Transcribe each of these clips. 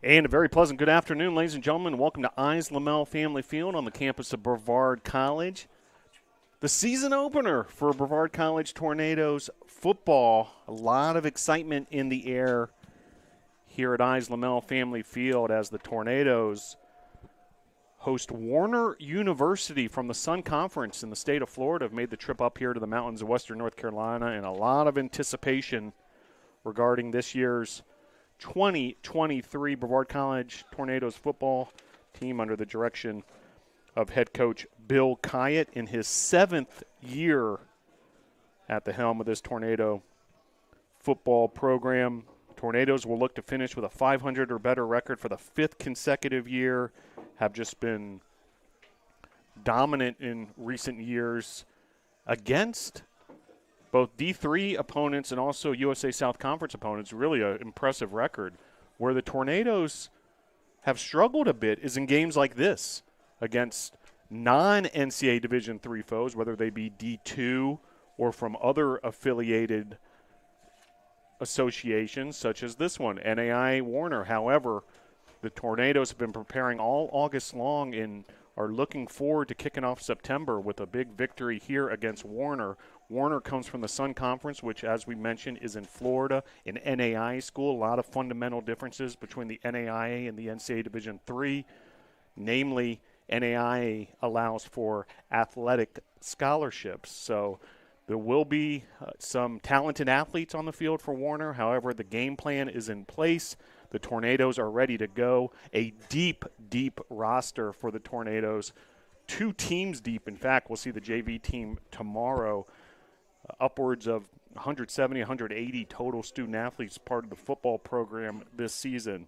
And a very pleasant good afternoon, ladies and gentlemen. Welcome to Eyes Lamel Family Field on the campus of Brevard College. The season opener for Brevard College Tornadoes football. A lot of excitement in the air here at Eyes Lamel Family Field as the Tornadoes host Warner University from the Sun Conference in the state of Florida. Have made the trip up here to the mountains of western North Carolina, and a lot of anticipation regarding this year's 2023 Brevard College Tornadoes football team under the direction of head coach Bill Kyatt in his 7th year at the helm of this Tornado football program. Tornadoes will look to finish with a 500 or better record for the 5th consecutive year, have just been dominant in recent years against both D3 opponents and also USA South Conference opponents. Really an impressive record. Where the Tornadoes have struggled a bit is in games like this against non-NCAA Division III foes, whether they be D2 or from other affiliated associations such as this one, NAI Warner. However, the Tornadoes have been preparing all August long and are looking forward to kicking off September with a big victory here against Warner. Warner comes from the Sun Conference, which, as we mentioned, is in Florida, an NAIA school. A lot of fundamental differences between the NAIA and the NCAA Division III. Namely, NAIA allows for athletic scholarships. So there will be some talented athletes on the field for Warner. However, the game plan is in place. The Tornadoes are ready to go. A deep, deep roster for the Tornadoes. 2 teams deep. In fact, we'll see the JV team tomorrow. Upwards of 170, 180 total student athletes part of the football program this season.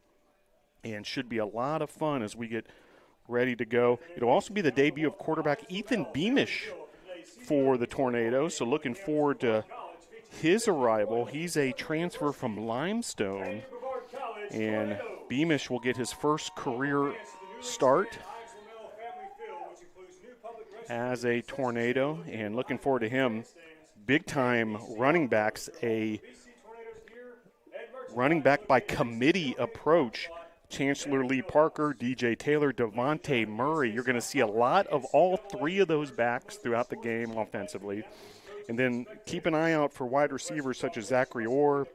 And should be a lot of fun as we get ready to go. It'll also be the debut of quarterback Ethan Beamish for the Tornadoes. So looking forward to his arrival. He's a transfer from Limestone. And Beamish will get his first career start as a Tornado. And looking forward to him. Big-time running backs, a running back by committee approach. Chancellor Lee Parker, DJ Taylor, Devontae Murray. You're going to see a lot of all 3 of those backs throughout the game offensively. And then keep an eye out for wide receivers such as Zachary Orr,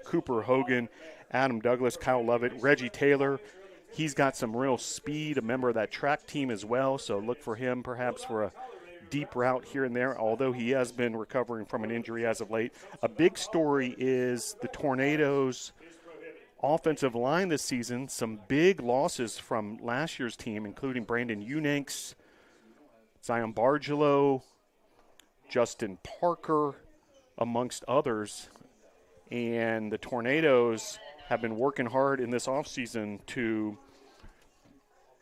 Cooper Hogan, Adam Douglas, Kyle Lovett, Reggie Taylor. He's got some real speed, a member of that track team as well, so look for him perhaps for a deep route here and there, although he has been recovering from an injury as of late. A big story is the Tornadoes' offensive line this season. Some big losses from last year's team, including Brandon Unanks, Zion Bargelo, Justin Parker, amongst others. And the Tornadoes have been working hard in this offseason to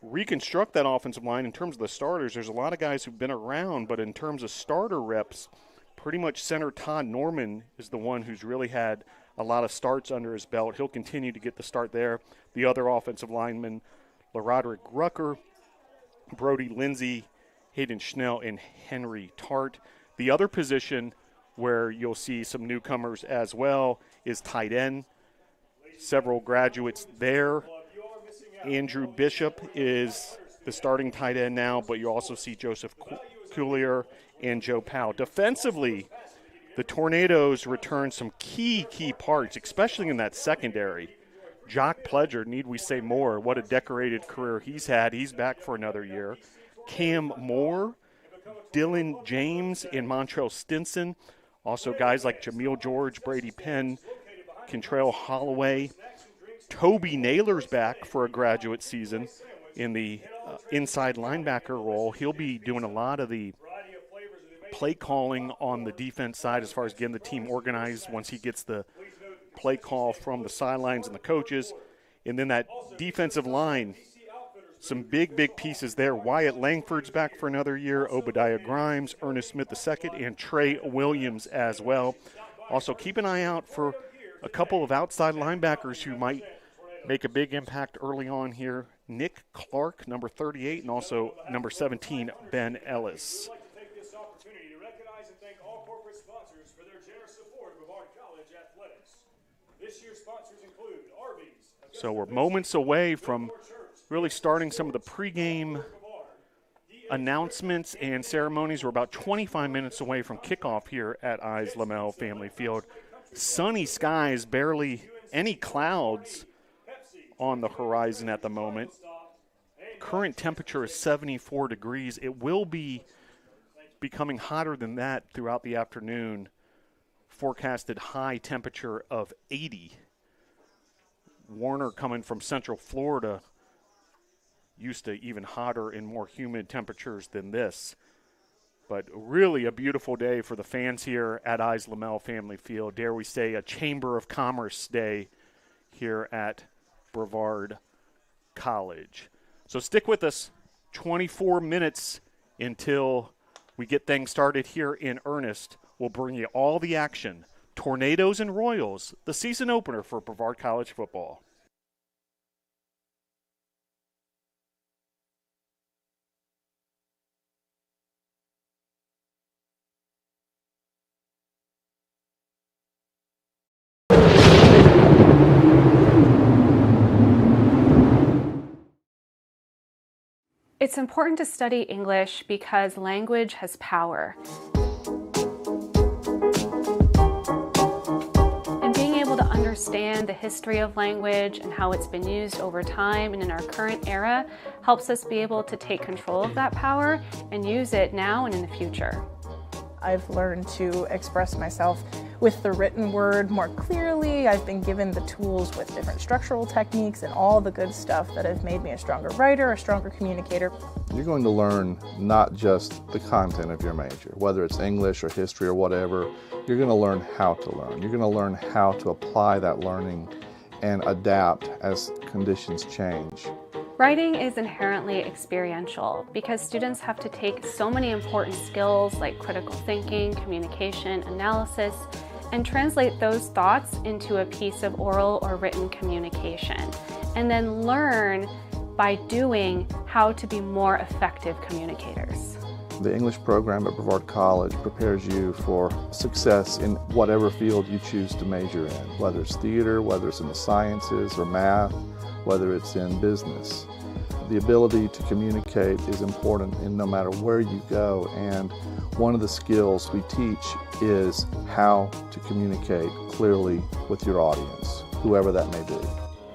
reconstruct that offensive line. In terms of the starters, there's a lot of guys who've been around, but in terms of starter reps, pretty much center Todd Norman is the one who's really had a lot of starts under his belt. He'll continue to get the start there. The other offensive linemen, LaRoderick Rucker, Brody Lindsay, Hayden Schnell, and Henry Tart. The other position where you'll see some newcomers as well is tight end. Several graduates there. Andrew Bishop is the starting tight end now, but you also see Joseph Coulier and Joe Powell. Defensively, the Tornadoes return some key parts, especially in that secondary. Jock Pledger, need we say more? What a decorated career he's had. He's back for another year. Cam Moore, Dylan James, and Montrell Stinson. Also guys like Jameel George, Brady Penn, Kentrell Holloway. Toby Naylor's back for a graduate season in the inside linebacker role. He'll be doing a lot of the play calling on the defense side as far as getting the team organized once he gets the play call from the sidelines and the coaches. And then that defensive line, some big pieces there. Wyatt Langford's back for another year, Obadiah Grimes, Ernest Smith II, and Trey Williams as well. Also keep an eye out for a couple of outside linebackers who might make a big impact early on here. Nick Clark, number 38, and also number 17, Ben Ellis. So we're moments away from really starting some of the pregame announcements and ceremonies. We're about 25 minutes away from kickoff here at Eyes Lamel Family Field. Sunny skies, barely any clouds on the horizon at the moment. Current temperature is 74 degrees. It will be becoming hotter than that throughout the afternoon. Forecasted high temperature of 80. Warner, coming from Central Florida, used to even hotter and more humid temperatures than this. But really a beautiful day for the fans here at Eyes Lamel Family Field. Dare we say a Chamber of Commerce day here at Brevard College. So stick with us. 24 minutes until we get things started here in earnest. We'll bring you all the action. Tornadoes and Royals, the season opener for Brevard College football. It's important to study English because language has power. And being able to understand the history of language and how it's been used over time and in our current era helps us be able to take control of that power and use it now and in the future. I've learned to express myself with the written word more clearly. I've been given the tools with different structural techniques and all the good stuff that have made me a stronger writer, a stronger communicator. You're going to learn not just the content of your major, whether it's English or history or whatever. You're going to learn how to learn. You're going to learn how to apply that learning and adapt as conditions change. Writing is inherently experiential because students have to take so many important skills like critical thinking, communication, analysis, and translate those thoughts into a piece of oral or written communication, and then learn by doing how to be more effective communicators. The English program at Brevard College prepares you for success in whatever field you choose to major in, whether it's theater, whether it's in the sciences or math, whether it's in business. The ability to communicate is important in no matter where you go, and one of the skills we teach is how to communicate clearly with your audience, whoever that may be.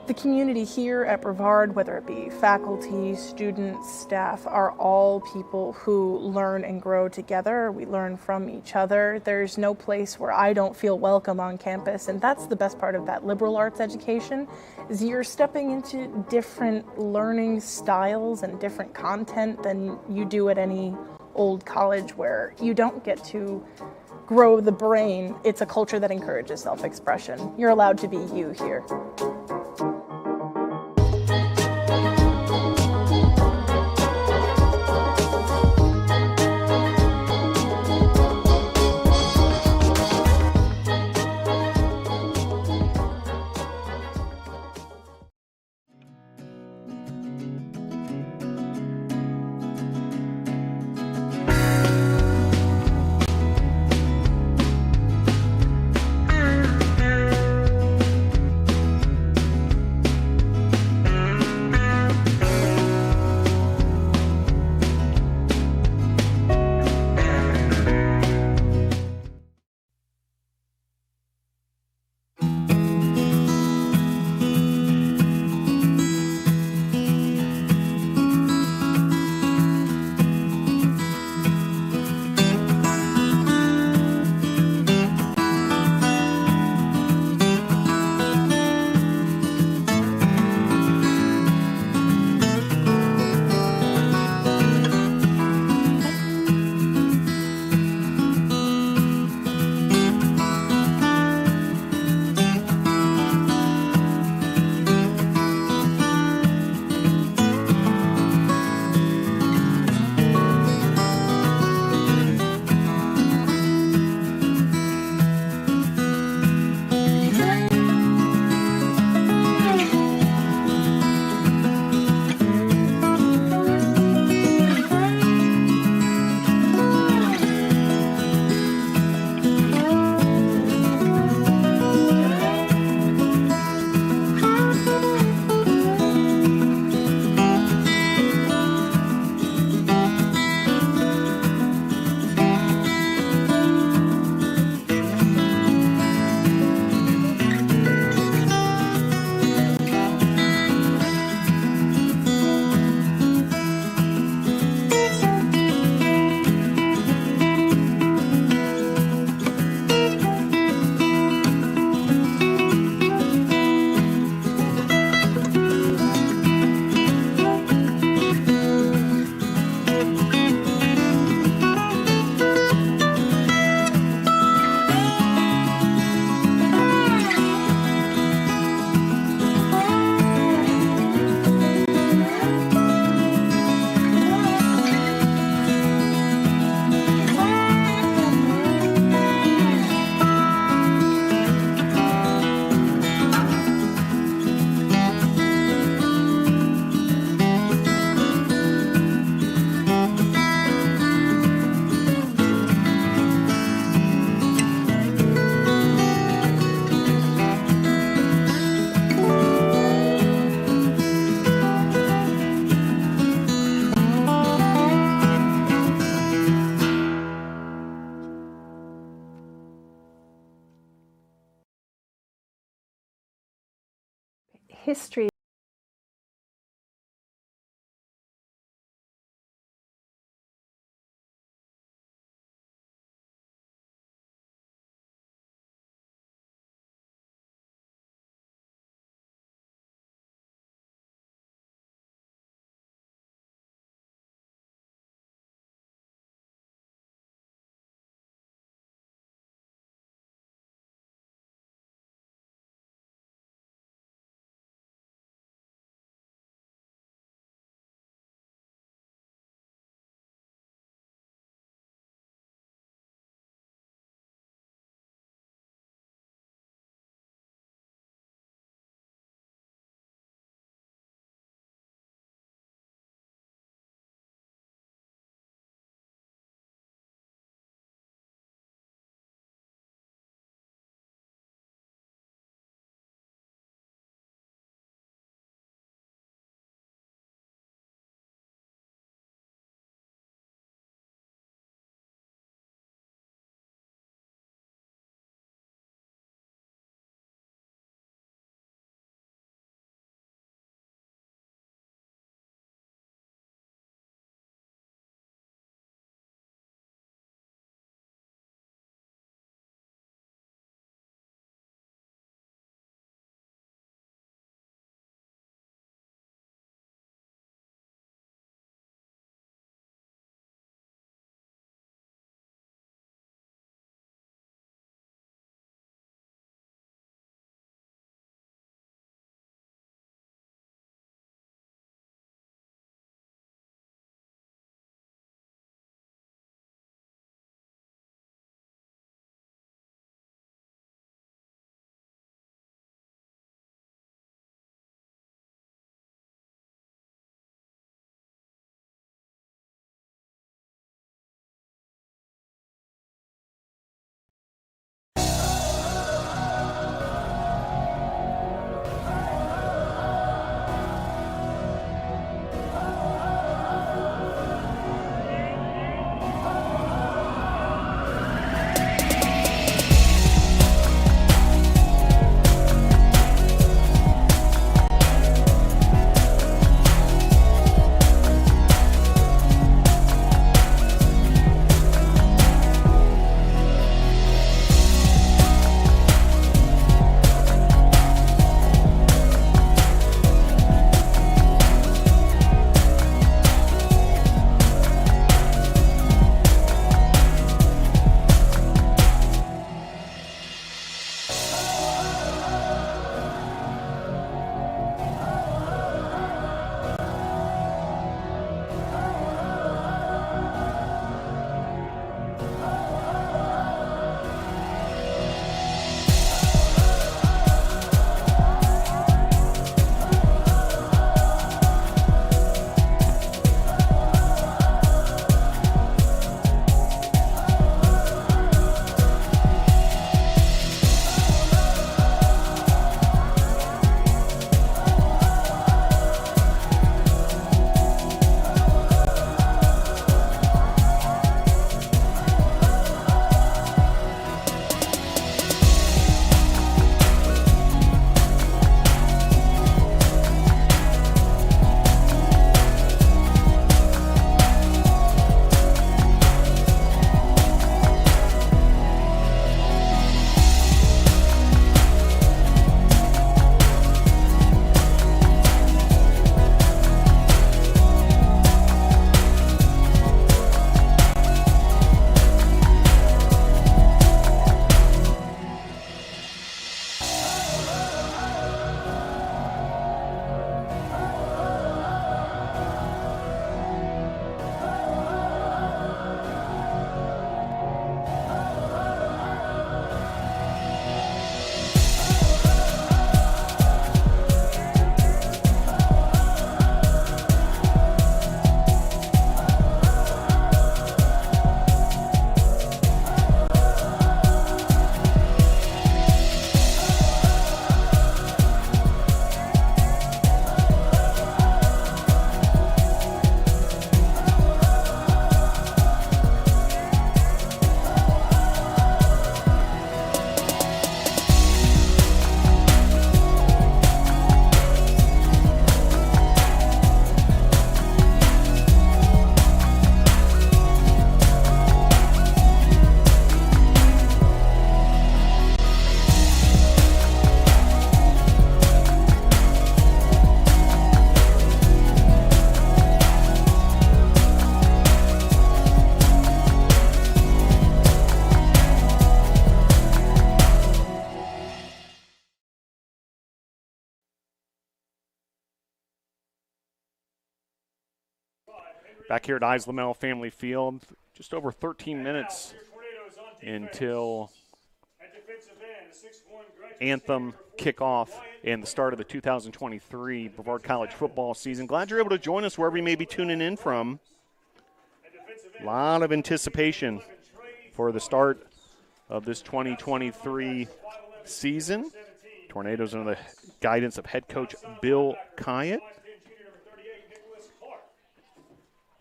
The community here at Brevard, whether it be faculty, students, staff, are all people who learn and grow together. We learn from each other. There's no place where I don't feel welcome on campus, and that's the best part of that liberal arts education, is you're stepping into different learning styles and different content than you do at any old college where you don't get to grow the brain. It's a culture that encourages self-expression. You're allowed to be you here. history Back here at Islamel Family Field, just over 13 minutes until anthem, kickoff, and the start of the 2023 Brevard College football season. Glad you're able to join us wherever you may be tuning in from. A lot of anticipation for the start of this 2023 season. Tornadoes under the guidance of head coach Bill Kyatt.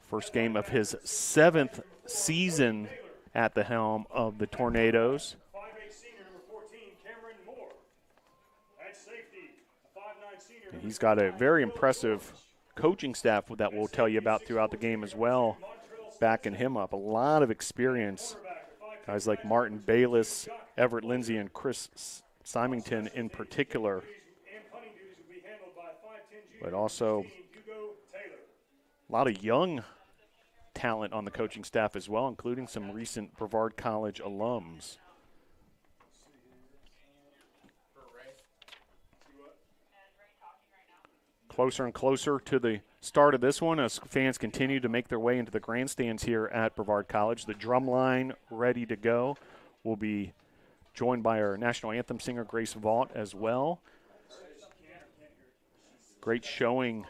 First game of his 7th season at the helm of the Tornadoes. And he's got a very impressive coaching staff that we'll tell you about throughout the game as well, backing him up. A lot of experience. Guys like Martin Bayless, Everett Lindsay, and Chris Symington in particular. But also a lot of young talent on the coaching staff as well, including some recent Brevard College alums. Closer and closer to the start of this one as fans continue to make their way into the grandstands here at Brevard College. The drum line ready to go. We'll be joined by our national anthem singer, Grace Vaught, as well. Great showing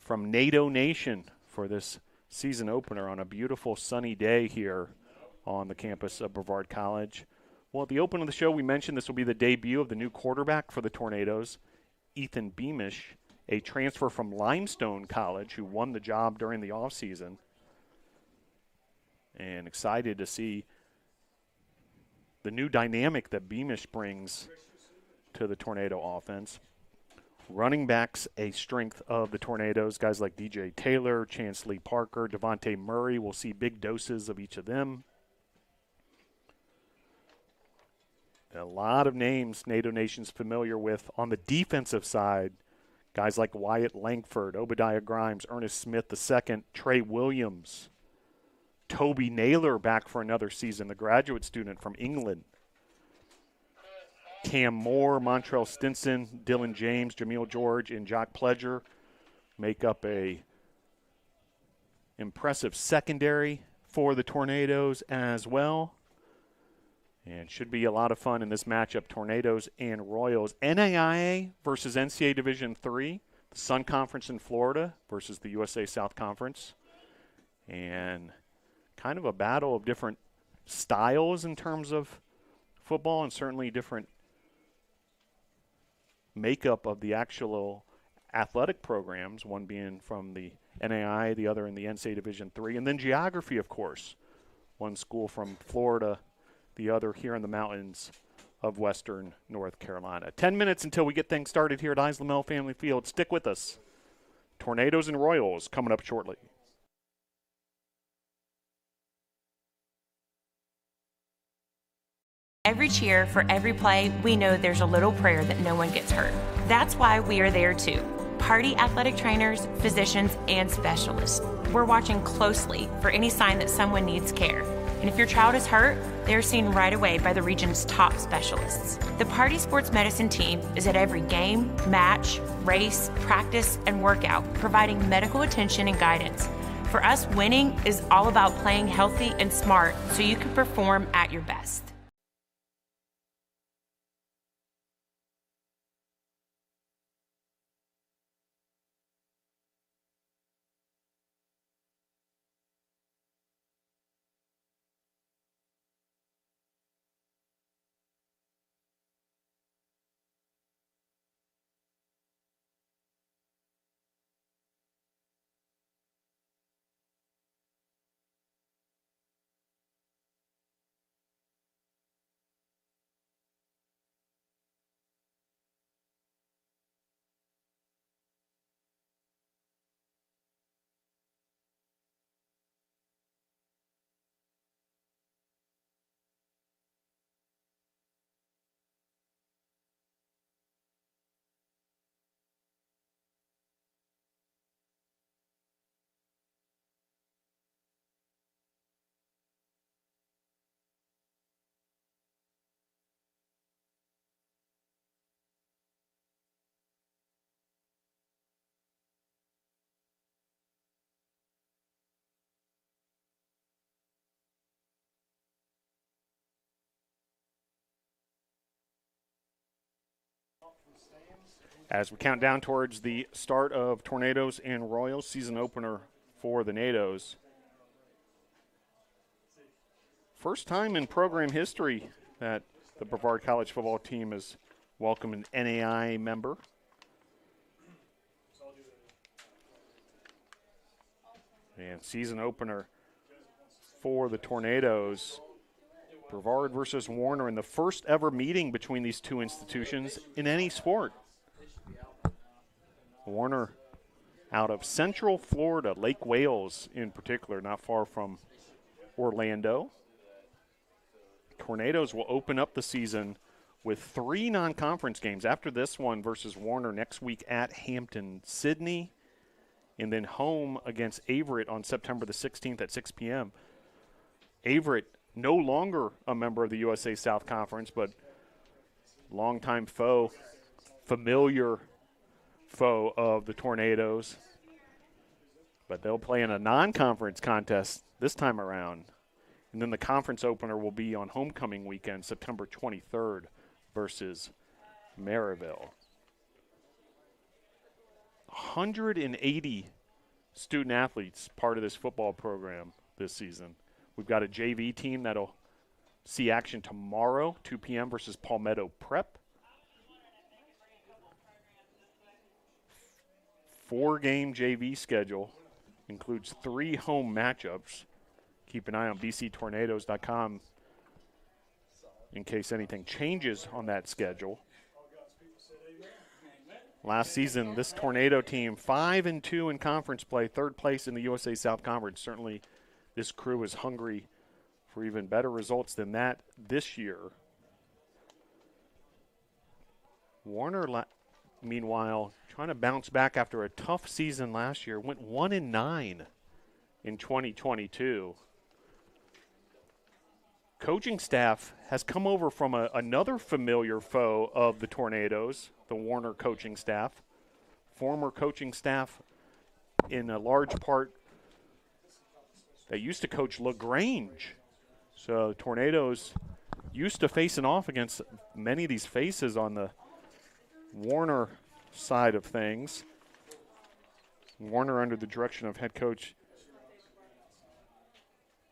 from NATO Nation for this season opener on a beautiful sunny day here on the campus of Brevard College. Well, at the open of the show, we mentioned this will be the debut of the new quarterback for the Tornadoes, Ethan Beamish, a transfer from Limestone College who won the job during the offseason. And excited to see the new dynamic that Beamish brings to the Tornado offense. Running backs, a strength of the Tornadoes. Guys like DJ Taylor, Chance Lee Parker, Devontae Murray. We'll see big doses of each of them. A lot of names NATO Nation's familiar with on the defensive side. Guys like Wyatt Langford, Obadiah Grimes, Ernest Smith II, Trey Williams, Toby Naylor back for another season, the graduate student from England. Cam Moore, Montrell Stinson, Dylan James, Jameel George, and Jock Pledger make up a impressive secondary for the Tornadoes as well. And should be a lot of fun in this matchup, Tornadoes and Royals. NAIA versus NCAA Division III, the Sun Conference in Florida versus the USA South Conference. And kind of a battle of different styles in terms of football and certainly different makeup of the actual athletic programs, one being from the NAIA, the other in the NCAA Division III. And then geography, of course. One school from Florida, the other here in the mountains of western North Carolina. 10 minutes until we get things started here at Islamel Family Field. Stick with us. Tornadoes and Royals coming up shortly. Every cheer, for every play, we know there's a little prayer that no one gets hurt. That's why we are there too. Party athletic trainers, physicians, and specialists. We're watching closely for any sign that someone needs care. And if your child is hurt, they are seen right away by the region's top specialists. The Party Sports Medicine team is at every game, match, race, practice, and workout, providing medical attention and guidance. For us, winning is all about playing healthy and smart so you can perform at your best. As we count down towards the start of Tornadoes and Royals, season opener for the NATOs. First time in program history that the Brevard College football team has welcomed an NAI member. And season opener for the Tornadoes, Brevard versus Warner, in the first ever meeting between these two institutions in any sport. Warner out of Central Florida, Lake Wales in particular, not far from Orlando. Tornadoes will open up the season with 3 non-conference games. After this one versus Warner next week at Hampton, Sydney, and then home against Averett on September the 16th at 6 p.m. Averett, no longer a member of the USA South Conference, but longtime foe, familiar foe of the Tornadoes. But they'll play in a non-conference contest this time around. And then the conference opener will be on homecoming weekend, September 23rd versus Maryville. 180 student athletes part of this football program this season. We've got a JV team that'll see action tomorrow, 2 p.m. versus Palmetto Prep. 4-game JV schedule includes 3 home matchups. Keep an eye on bctornadoes.com in case anything changes on that schedule. Last season, this Tornado team 5-2 in conference play, 3rd place in the USA South Conference. Certainly, this crew is hungry for even better results than that this year. Warner, meanwhile, trying to bounce back after a tough season last year, went 1-9 in 2022. Coaching staff has come over from another familiar foe of the Tornadoes, the Warner coaching staff. Former coaching staff in a large part that used to coach LaGrange. So the Tornadoes used to facing off against many of these faces on the Warner side of things. Warner under the direction of head coach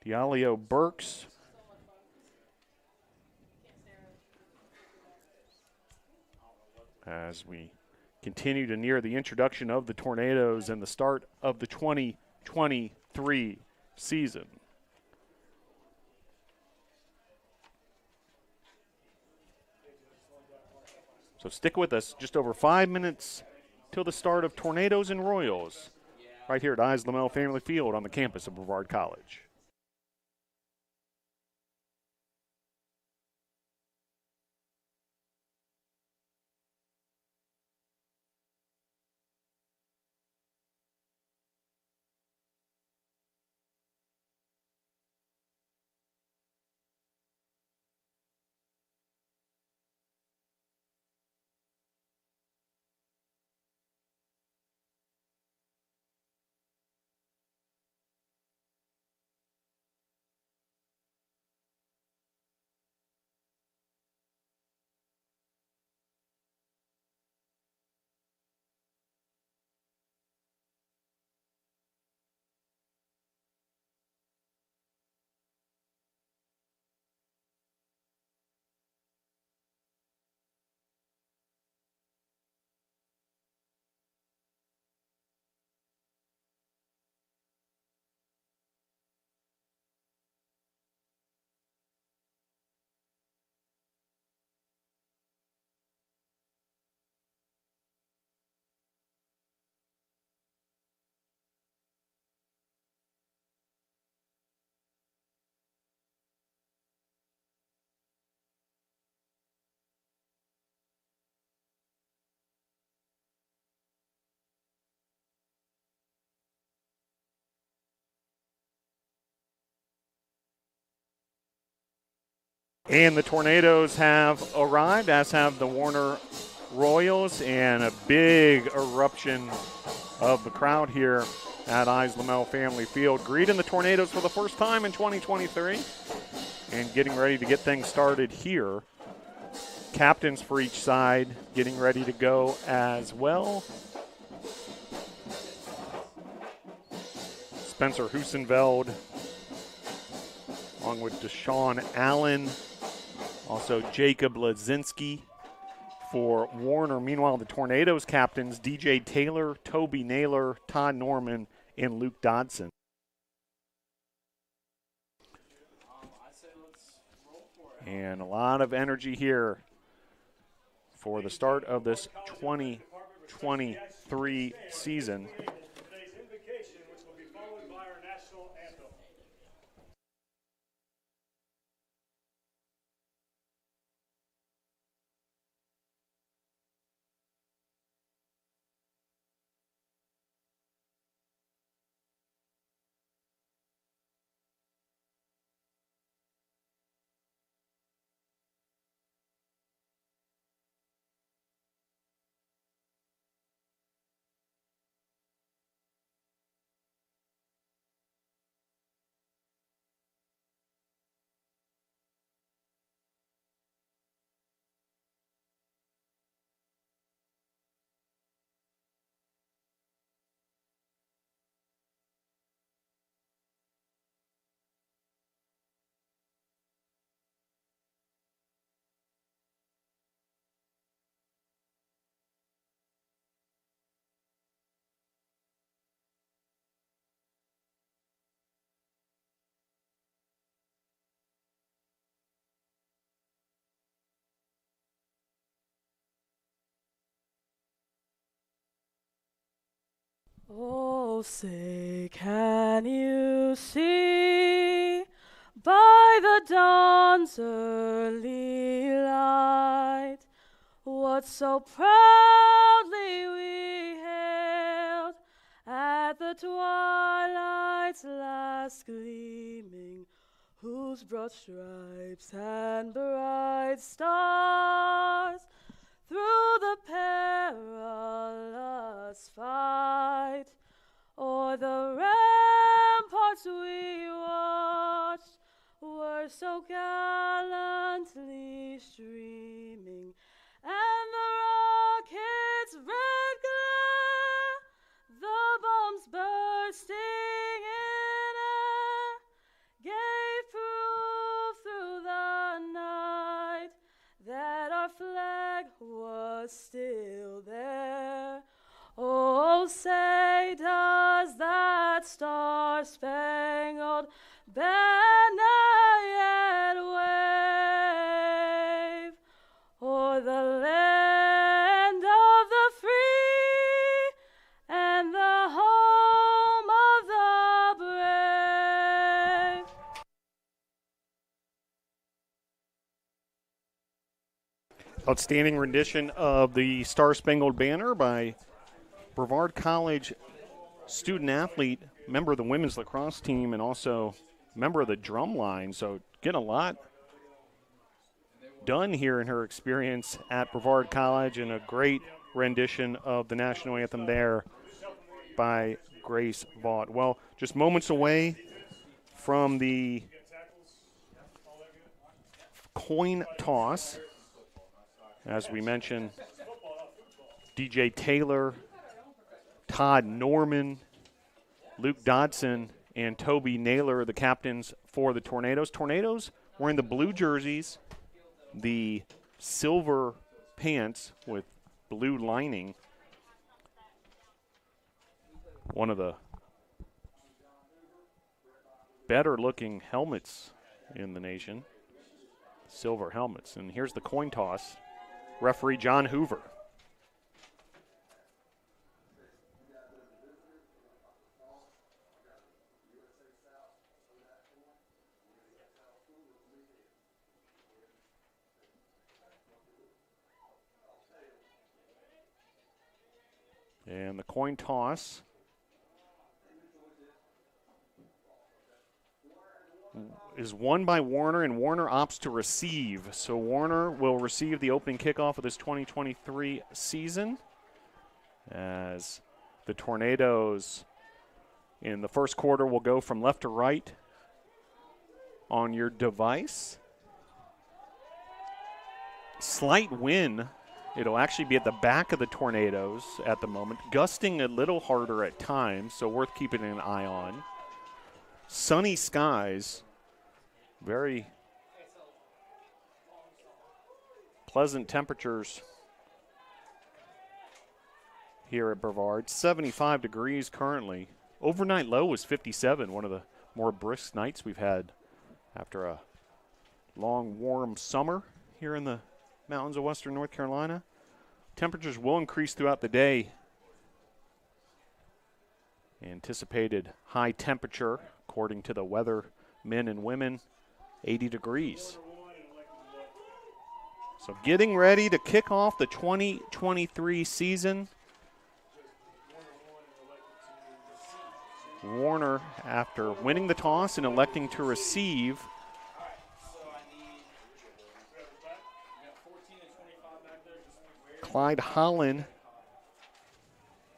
Dialio Burks. As we continue to near the introduction of the Tornadoes and the start of the 2023 season. So stick with us. Just over 5 minutes till the start of Tornadoes and Royals right here at Eyes Lamel Family Field on the campus of Brevard College. And the Tornadoes have arrived, as have the Warner Royals, and a big eruption of the crowd here at Eyes Lamel Family Field, greeting the Tornadoes for the first time in 2023 and getting ready to get things started here captains for each side getting ready to go as well. Spencer Husenveld, along with Deshaun Allen, also Jacob Lazinski for Warner. Meanwhile, the Tornadoes captains, DJ Taylor, Toby Naylor, Todd Norman, and Luke Dodson. And a lot of energy here for the start of this 2023 season. Oh, say, can you see by the dawn's early light what so proudly we hailed at the twilight's last gleaming, whose broad stripes and bright stars through the perilous fight o'er the ramparts we watched were so gallantly streaming, and the rocket's red glare, the bombs bursting in air, gave proof through the night that our flag was still there. Oh, say, does that star-spangled banner yet wave o'er the land of the free and the home of the brave? Outstanding rendition of the Star-Spangled Banner by Brevard College student athlete, member of the women's lacrosse team, and also member of the drum line. So getting a lot done here in her experience at Brevard College, and a great rendition of the national anthem there by Grace Vaught. Well, just moments away from the coin toss. As we mentioned, DJ Taylor, Todd Norman, Luke Dodson, and Toby Naylor are the captains for the Tornadoes. Tornadoes wearing the blue jerseys, the silver pants with blue lining. One of the better looking helmets in the nation. Silver helmets. And here's the coin toss. Referee John Hoover. And the coin toss is won by Warner, and Warner opts to receive. So Warner will receive the opening kickoff of this 2023 season, as the Tornadoes in the first quarter will go from left to right on your device. slight wind. It'll actually be at the back of the Tornadoes at the moment, gusting a little harder at times, so worth keeping an eye on. Sunny skies, very pleasant temperatures here at Brevard. 75 degrees currently. Overnight low was 57, one of the more brisk nights we've had after a long, warm summer here in the mountains of western North Carolina. Temperatures will increase throughout the day. Anticipated high temperature, according to the weather men and women, 80 degrees. So getting ready to kick off the 2023 season. Warner, after winning the toss and electing to receive, Clyde Holland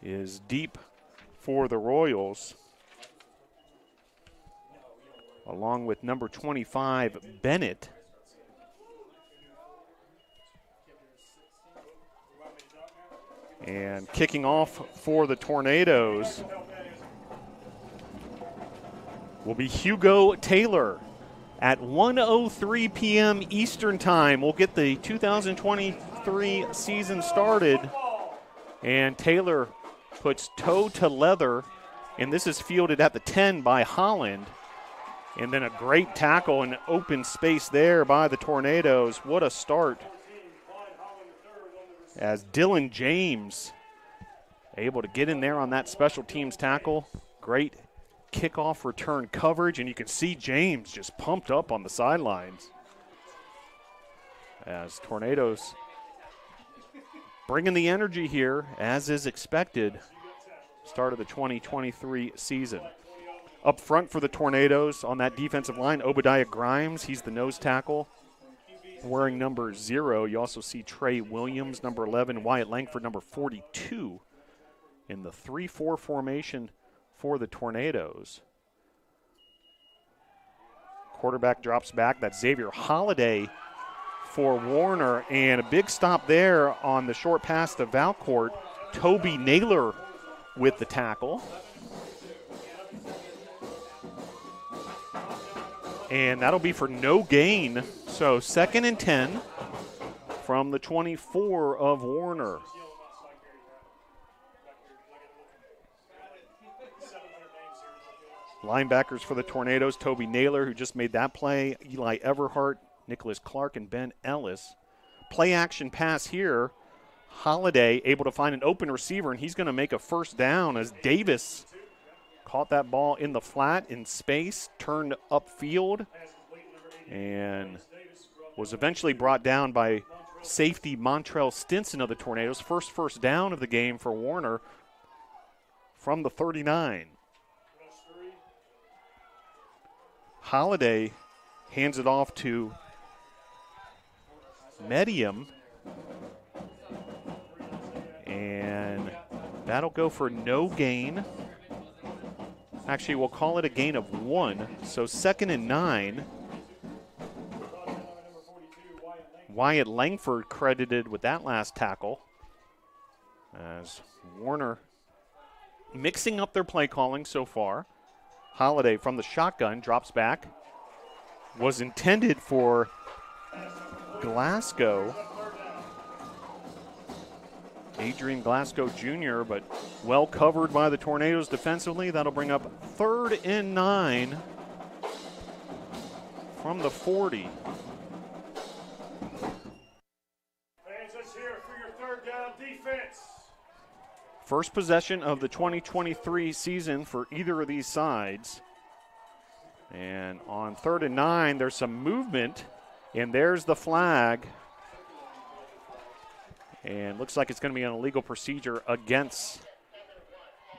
is deep for the Royals, along with number 25, Bennett. And kicking off for the Tornadoes will be Hugo Taylor. At 1:03 p.m. Eastern Time, we'll get the 2023 season started. And Taylor puts toe to leather, and this is fielded at the 10 by Holland. And then a great tackle in open space there by the Tornadoes. What a start. As Dylan James able to get in there on that special teams tackle. Great kickoff return coverage, and you can see James just pumped up on the sidelines as Tornadoes bringing the energy here, as is expected, start of the 2023 season. Up front for the Tornadoes on that defensive line, Obadiah Grimes. He's the nose tackle, wearing number 0. You also see Trey Williams, number 11, Wyatt Langford, number 42, in the 3-4 formation for the Tornadoes. Quarterback drops back. That's Xavier Holiday for Warner, and a big stop there on the short pass to Valcourt. Toby Naylor with the tackle. And that'll be for no gain. So 2nd and 10 from the 24 of Warner. Linebackers for the Tornadoes, Toby Naylor, who just made that play, Eli Everhart, Nicholas Clark, and Ben Ellis. Play action pass here. Holiday able to find an open receiver, and he's going to make a first down as Davis caught that ball in the flat in space, turned upfield, and was eventually brought down by safety Montrell Stinson of the Tornadoes. First down of the game for Warner from the 39. Holiday hands it off to Medium, and that'll go for no gain. Actually, we'll call it a gain of 1. So 2nd and 9. Wyatt Langford credited with that last tackle, as Warner mixing up their play calling so far. Holiday from the shotgun drops back. Was intended for Glasgow, Adrian Glasgow Jr., but well covered by the Tornadoes defensively. That'll bring up 3rd and 9 from the 40. Fans, let's hear it for your 3rd down defense. First possession of the 2023 season for either of these sides. And on 3rd and 9, there's some movement, and there's the flag. And looks like it's going to be an illegal procedure against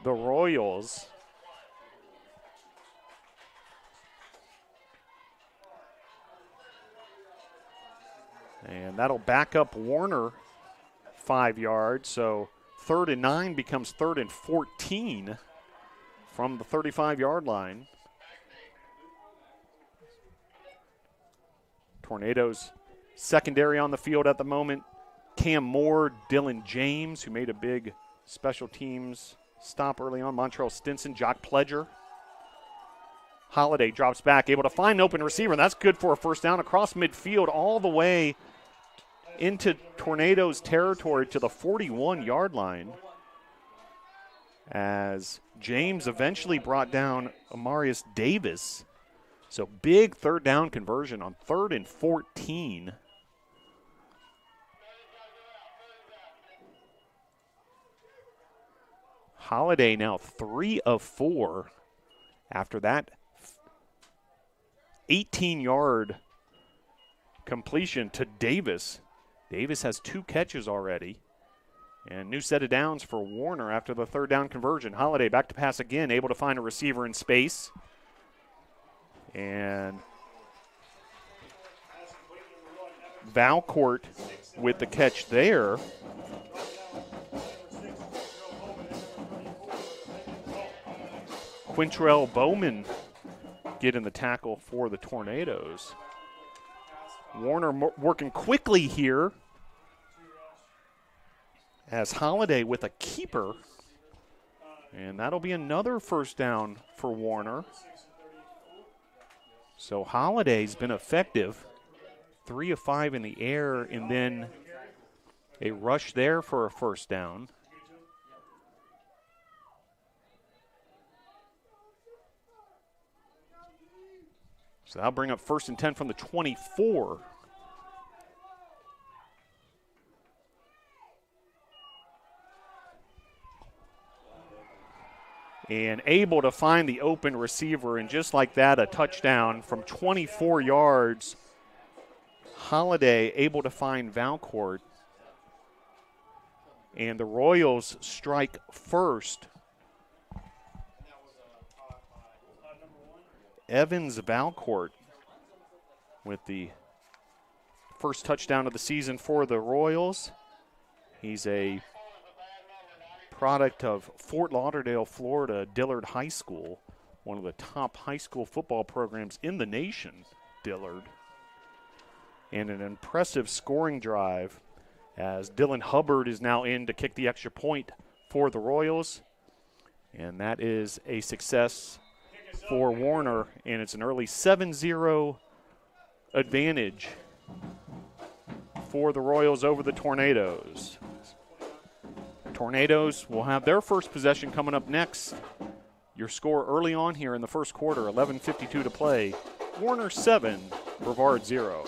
the Royals. And that'll back up Warner 5 yards. So 3rd and 9 becomes 3rd and 14 from the 35-yard line. Tornadoes secondary on the field at the moment. Cam Moore, Dylan James, who made a big special teams stop early on. Montrell Stinson, Jock Pledger. Holiday drops back, able to find an open receiver, and that's good for a first down across midfield all the way into Tornadoes territory to the 41-yard line, as James eventually brought down Amarius Davis. So big third down conversion on 3rd and 14. Holiday now 3 of 4 after that 18-yard completion to Davis. Davis has 2 catches already. And new set of downs for Warner after the third down conversion. Holiday back to pass again, able to find a receiver in space. And Valcourt with the catch there. Quintrell Bowman getting the tackle for the Tornadoes. Warner working quickly here as Holiday with a keeper. And that'll be another first down for Warner. So Holiday's been effective. 3 of 5 in the air, and then a rush there for a first down. So that'll bring up 1st and 10 from the 24. And able to find the open receiver, and just like that, a touchdown from 24 yards. Holiday able to find Valcourt. And the Royals strike first. Evans Valcourt with the first touchdown of the season for the Royals. He's a product of Fort Lauderdale, Florida, Dillard High School, one of the top high school football programs in the nation, Dillard. And an impressive scoring drive as Dylan Hubbard is now in to kick the extra point for the Royals. And that is a success for Warner, and it's an early 7-0 advantage for the Royals over the Tornadoes. Tornadoes will have their first possession coming up next. Your score early on here in the first quarter, 11:52 to play. Warner 7, Brevard 0.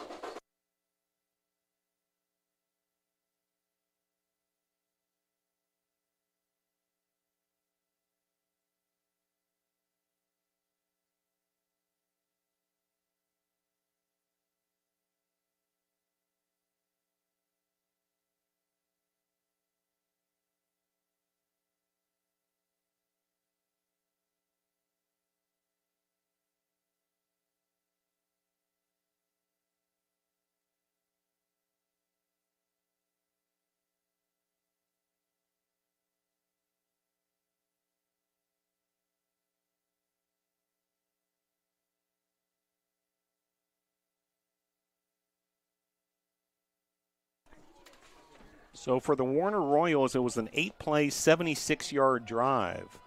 So for the Warner Royals, it was an 8-play, 76-yard drive,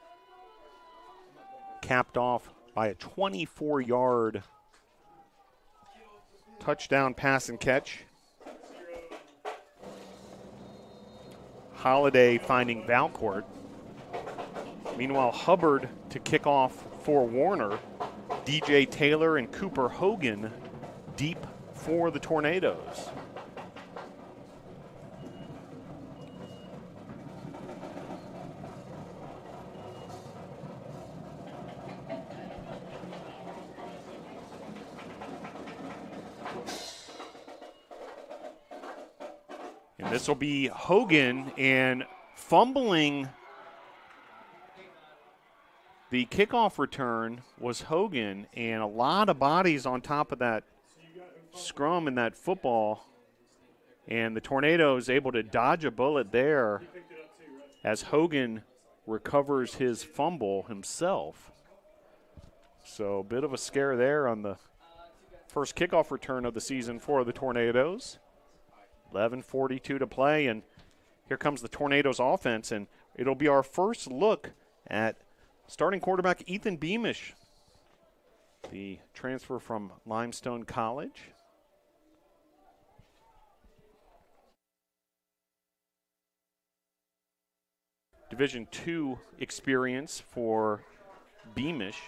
capped off by a 24-yard touchdown pass and catch. Holiday finding Valcourt. Meanwhile, Hubbard to kick off for Warner. DJ Taylor and Cooper Hogan deep for the Tornadoes. And this will be Hogan, and fumbling the kickoff return was Hogan, and a lot of bodies on top of that scrum and that football. And the Tornadoes able to dodge a bullet there as Hogan recovers his fumble himself. So a bit of a scare there on the First kickoff return of the season for the Tornadoes. 11:42 to play, and here comes the Tornadoes offense, and it'll be our first look at starting quarterback Ethan Beamish, the transfer from Limestone College. Division II experience for Beamish.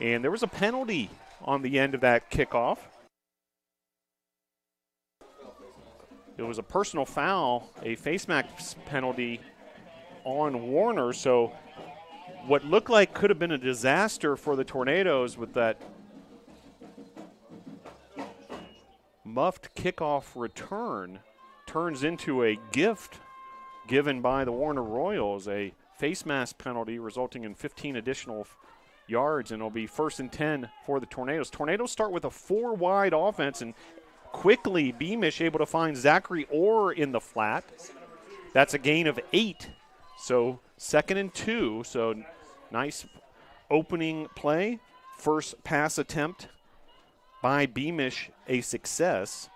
And there was a penalty on the end of that kickoff. It was a personal foul, a face mask penalty on Warner. So what looked like could have been a disaster for the Tornadoes with that muffed kickoff return turns into a gift given by the Warner Royals, a face mask penalty resulting in 15 additional yards, and it'll be 1st and 10 for the Tornadoes. Tornadoes start with a 4-wide offense, and quickly Beamish able to find Zachary Orr in the flat. That's a gain of 8. So 2nd and 2. So nice opening play. First pass attempt by Beamish, a success.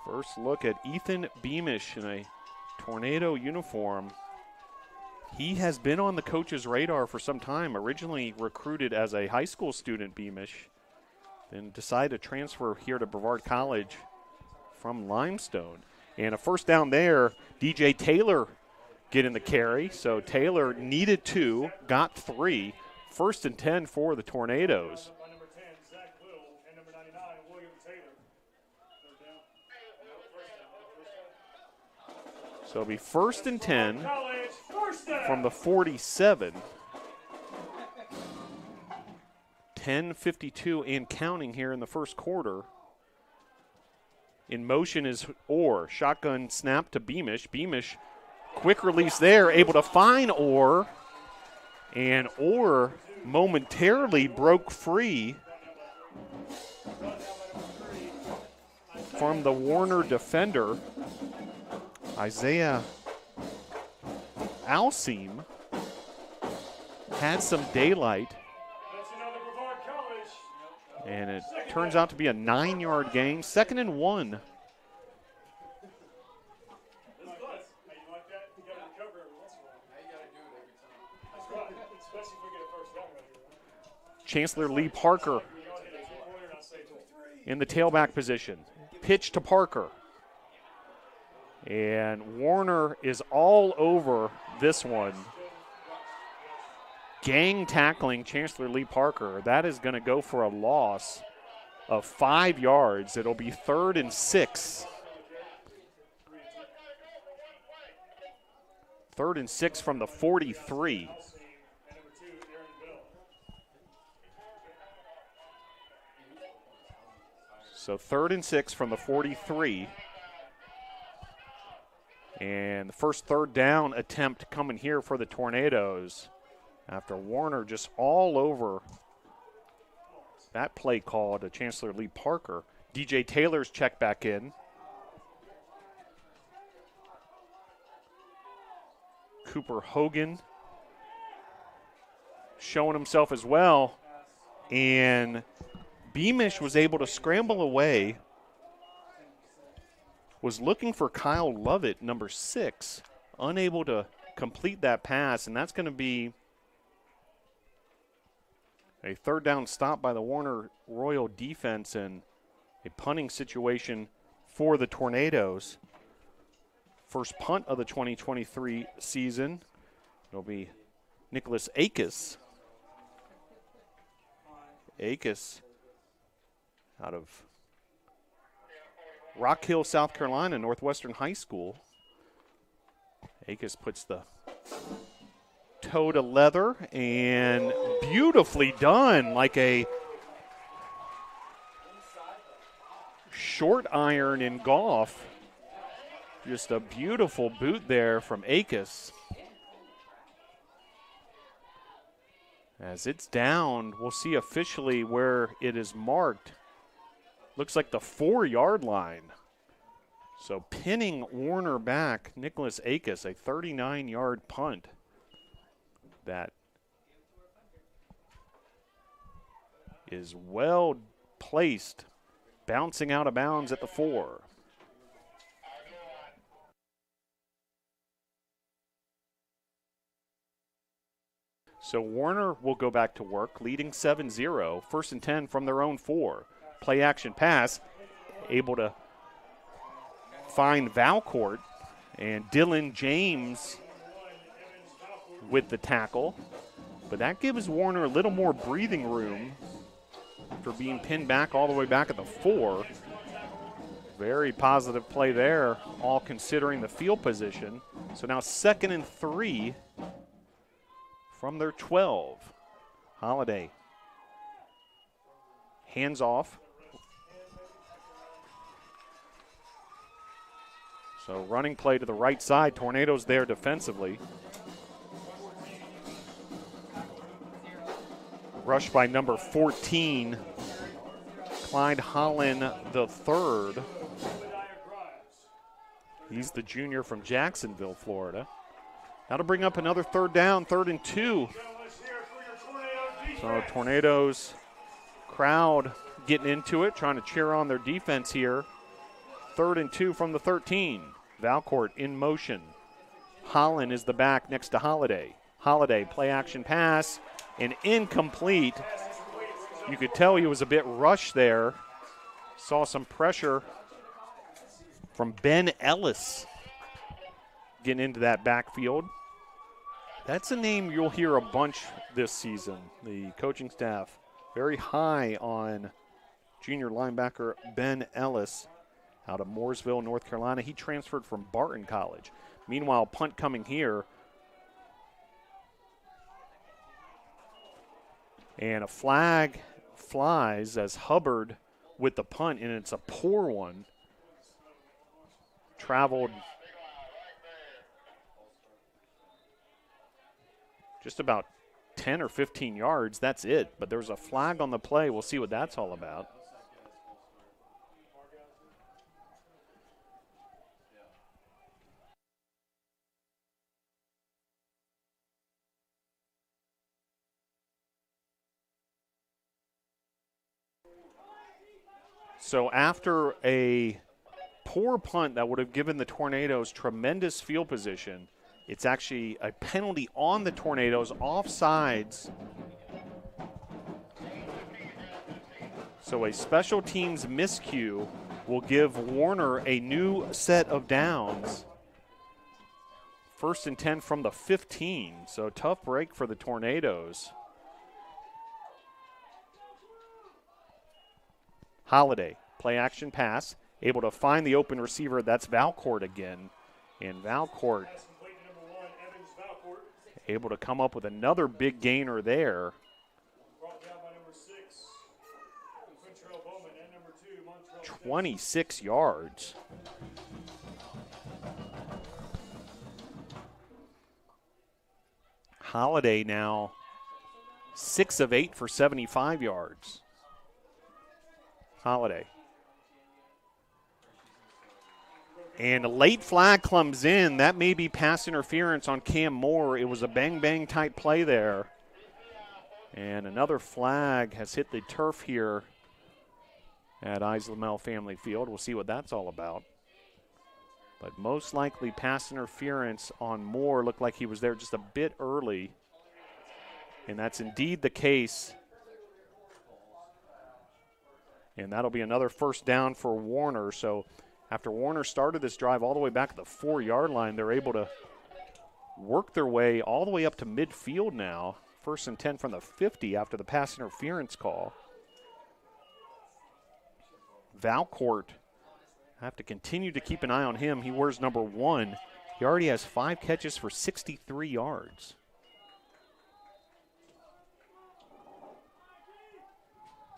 First look at Ethan Beamish in a Tornado uniform. He has been on the coach's radar for some time, originally recruited as a high school student, Beamish, then decided to transfer here to Brevard College from Limestone. And a first down there, DJ Taylor getting the carry. So Taylor needed 2, got 3. 1st and 10 for the Tornadoes. So it'll be 1st and 10 from the 47. 10:52 and counting here in the first quarter. In motion is Orr. Shotgun snap to Beamish. Beamish, quick release there, able to find Orr. And Orr momentarily broke free from the Warner defender. Isaiah Alseem had some daylight, and it turns out to be a 9-yard gain. 2nd and 1. Chancellor Lee Parker in the tailback position. Pitch to Parker. And Warner is all over this one. Gang tackling Chancellor Lee Parker. That is going to go for a loss of 5 yards. It'll be 3rd and 6. 3rd and 6 from the 43. So 3rd and 6 from the 43. And the first 3rd down attempt coming here for the Tornadoes after Warner just all over that play call to Chancellor Lee Parker. DJ Taylor's checked back in. Cooper Hogan showing himself as well. And Beamish was able to scramble away. Was looking for Kyle Lovett, number 6, unable to complete that pass, and that's going to be a 3rd down stop by the Warner Royal defense and a punting situation for the Tornadoes. First punt of the 2023 season. It'll be Nicholas Akis. Akis out of Rock Hill, South Carolina, Northwestern High School. Akis puts the toe to leather, and beautifully done, like a short iron in golf. Just a beautiful boot there from Akis. As it's down, we'll see officially where it is marked. Looks like the 4-yard line. So pinning Warner back, Nicholas Akis, a 39-yard punt. That is well placed, bouncing out of bounds at the 4. So Warner will go back to work, leading 7-0, 1st and 10 from their own 4. Play action pass, able to find Valcourt, and Dylan James with the tackle. But that gives Warner a little more breathing room for being pinned back all the way back at the 4. Very positive play there, all considering the field position. So now 2nd and 3 from their 12. Holiday. Hands off. So running play to the right side. Tornadoes there defensively. Rush by number 14, Clyde Holland III. He's the junior from Jacksonville, Florida. Now to bring up another 3rd down, 3rd and 2. So Tornadoes crowd getting into it, trying to cheer on their defense here. 3rd and 2 from the 13. Valcourt in motion. Holland is the back next to Holiday. Holiday, play action pass, and incomplete. You could tell he was a bit rushed there. Saw some pressure from Ben Ellis getting into that backfield. That's a name you'll hear a bunch this season. The coaching staff very high on junior linebacker Ben Ellis out of Mooresville, North Carolina. He transferred from Barton College. Meanwhile, punt coming here. And a flag flies as Hubbard with the punt, and it's a poor one. Traveled just about 10 or 15 yards. That's it. But there's a flag on the play. We'll see what that's all about. So after a poor punt that would have given the Tornadoes tremendous field position, it's actually a penalty on the Tornadoes, offsides. So a special teams miscue will give Warner a new set of downs. 1st and 10 from the 15, so tough break for the Tornadoes. Holiday, play action pass, able to find the open receiver. That's Valcourt again. And Valcourt able to come up with another big gainer there. 26 yards. Holiday now 6 of 8 for 75 yards. Holiday. And a late flag comes in. That may be pass interference on Cam Moore. It was a bang-bang type play there. And another flag has hit the turf here at Islamel Family Field. We'll see what that's all about. But most likely pass interference on Moore. Looked like he was there just a bit early. And that's indeed the case. And that'll be another 1st down for Warner. So after Warner started this drive all the way back at the 4-yard line, they're able to work their way all the way up to midfield now. 1st and 10 from the 50 after the pass interference call. Valcourt, I have to continue to keep an eye on him. He wears number 1. He already has 5 catches for 63 yards.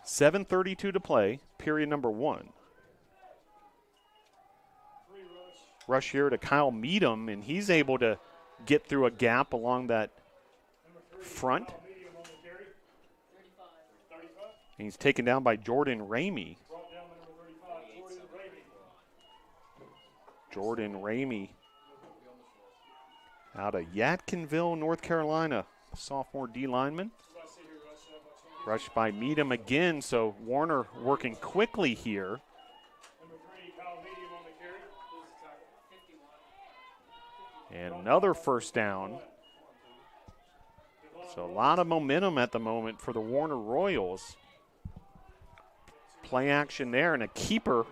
.7:32 to play, period number 1. Rush here to Kyle Meadham, and he's able to get through a gap along that front. And he's taken down by Jordan Ramey. Jordan Ramey out of Yadkinville, North Carolina, sophomore D lineman. Rushed by Meadham again, so Warner working quickly here. And another first down. So a lot of momentum at the moment for the Warner Royals. Play action there and a keeper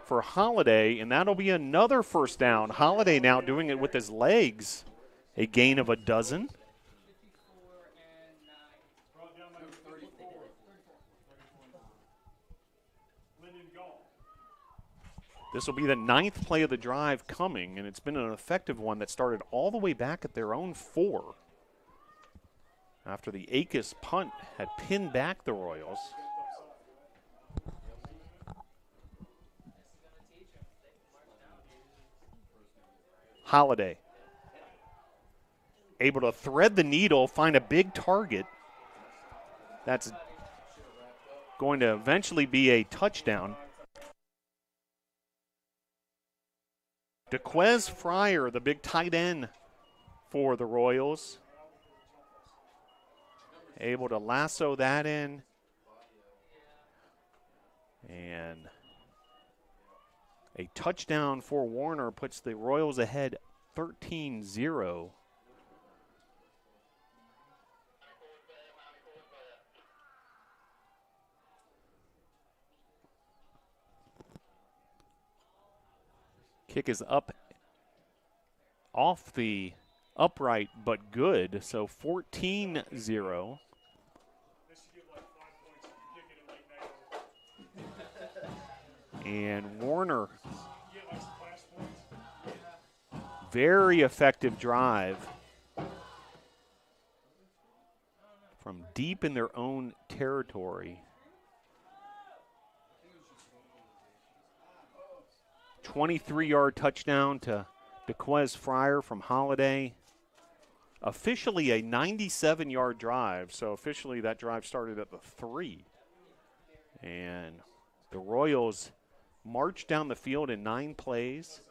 for Holiday, and that'll be another first down. Holiday now doing it with his legs. A gain of a dozen. This will be the 9th play of the drive coming, and it's been an effective one that started all the way back at their own 4. After the Akis punt had pinned back the Royals. Holiday. Able to thread the needle, find a big target. That's going to eventually be a touchdown. DeQuez Fryer, the big tight end for the Royals. Able to lasso that in. And a touchdown for Warner puts the Royals ahead 13-0. Kick is up off the upright, but good. So 14-0. And Warner, very effective drive from deep in their own territory. 23-yard touchdown to DeQuez Fryer from Holiday. Officially a 97-yard drive, so officially that drive started at the 3. And the Royals marched down the field in 9 plays.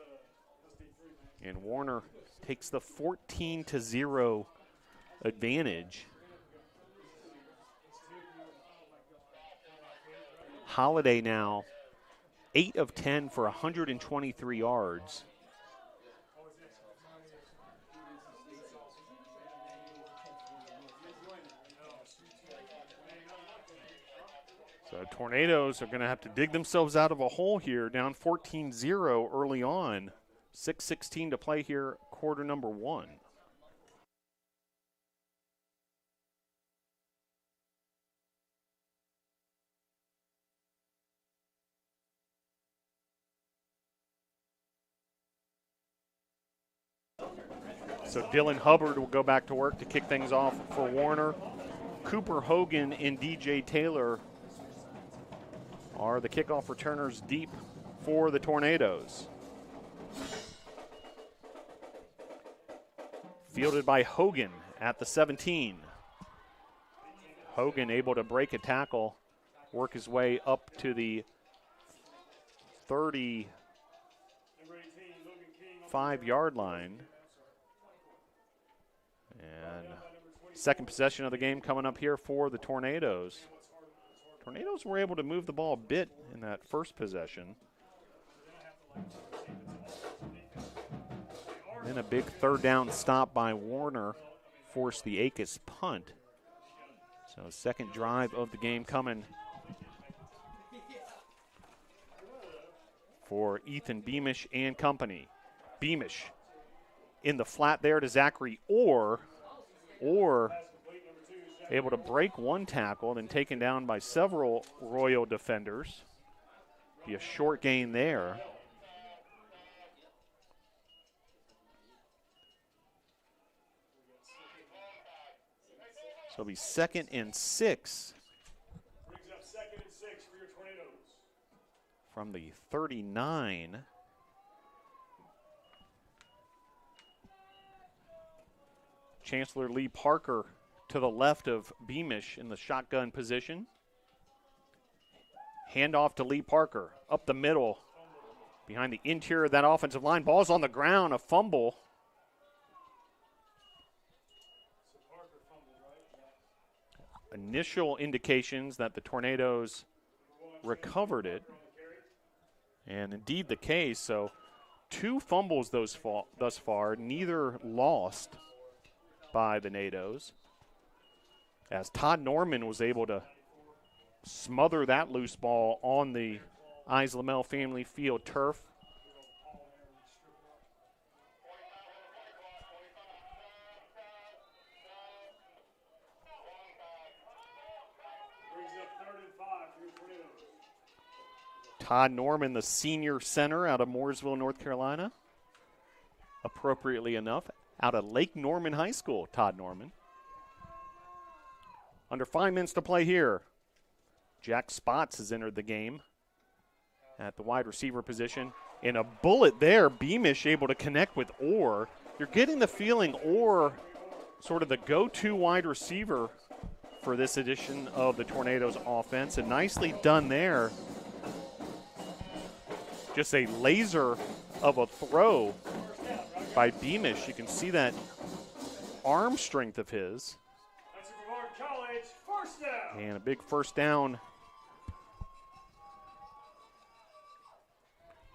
And Warner takes the 14-0 advantage. Holiday now 8 of 10 for 123 yards. So Tornadoes are going to have to dig themselves out of a hole here, down 14-0 early on. 6:16 to play here, quarter number 1. So Dylan Hubbard will go back to work to kick things off for Warner. Cooper Hogan and DJ Taylor are the kickoff returners deep for the Tornadoes. Fielded by Hogan at the 17. Hogan able to break a tackle, work his way up to the 35-yard line. And second possession of the game coming up here for the Tornadoes. Tornadoes were able to move the ball a bit in that first possession. Then a big third down stop by Warner forced the Akis punt. So second drive of the game coming for Ethan Beamish and company. Beamish in the flat there to Zachary Orr able to break one tackle, then taken down by several Royal defenders. Be a short gain there. So it'll be 2nd and 6. Brings up 2nd and 6 for your Tornadoes. From the 39. Chancellor Lee Parker to the left of Beamish in the shotgun position. Handoff to Lee Parker. Up the middle. Behind the interior of that offensive line. Ball's on the ground. A fumble. initial indications that the Tornadoes recovered it, and indeed the case. So 2 fumbles thus far, neither lost by the Nados, as Todd Norman was able to smother that loose ball on the Islamel Family Field turf. Todd Norman, the senior center out of Mooresville, North Carolina. Appropriately enough, out of Lake Norman High School, Todd Norman. Under 5 minutes to play here. Jack Spots has entered the game at the wide receiver position. And a bullet there, Beamish able to connect with Orr. You're getting the feeling Orr, sort of the go-to wide receiver for this edition of the Tornadoes offense. And nicely done there. Just a laser of a throw by Beamish. You can see that arm strength of his. That's a Brevard College first down. And a big first down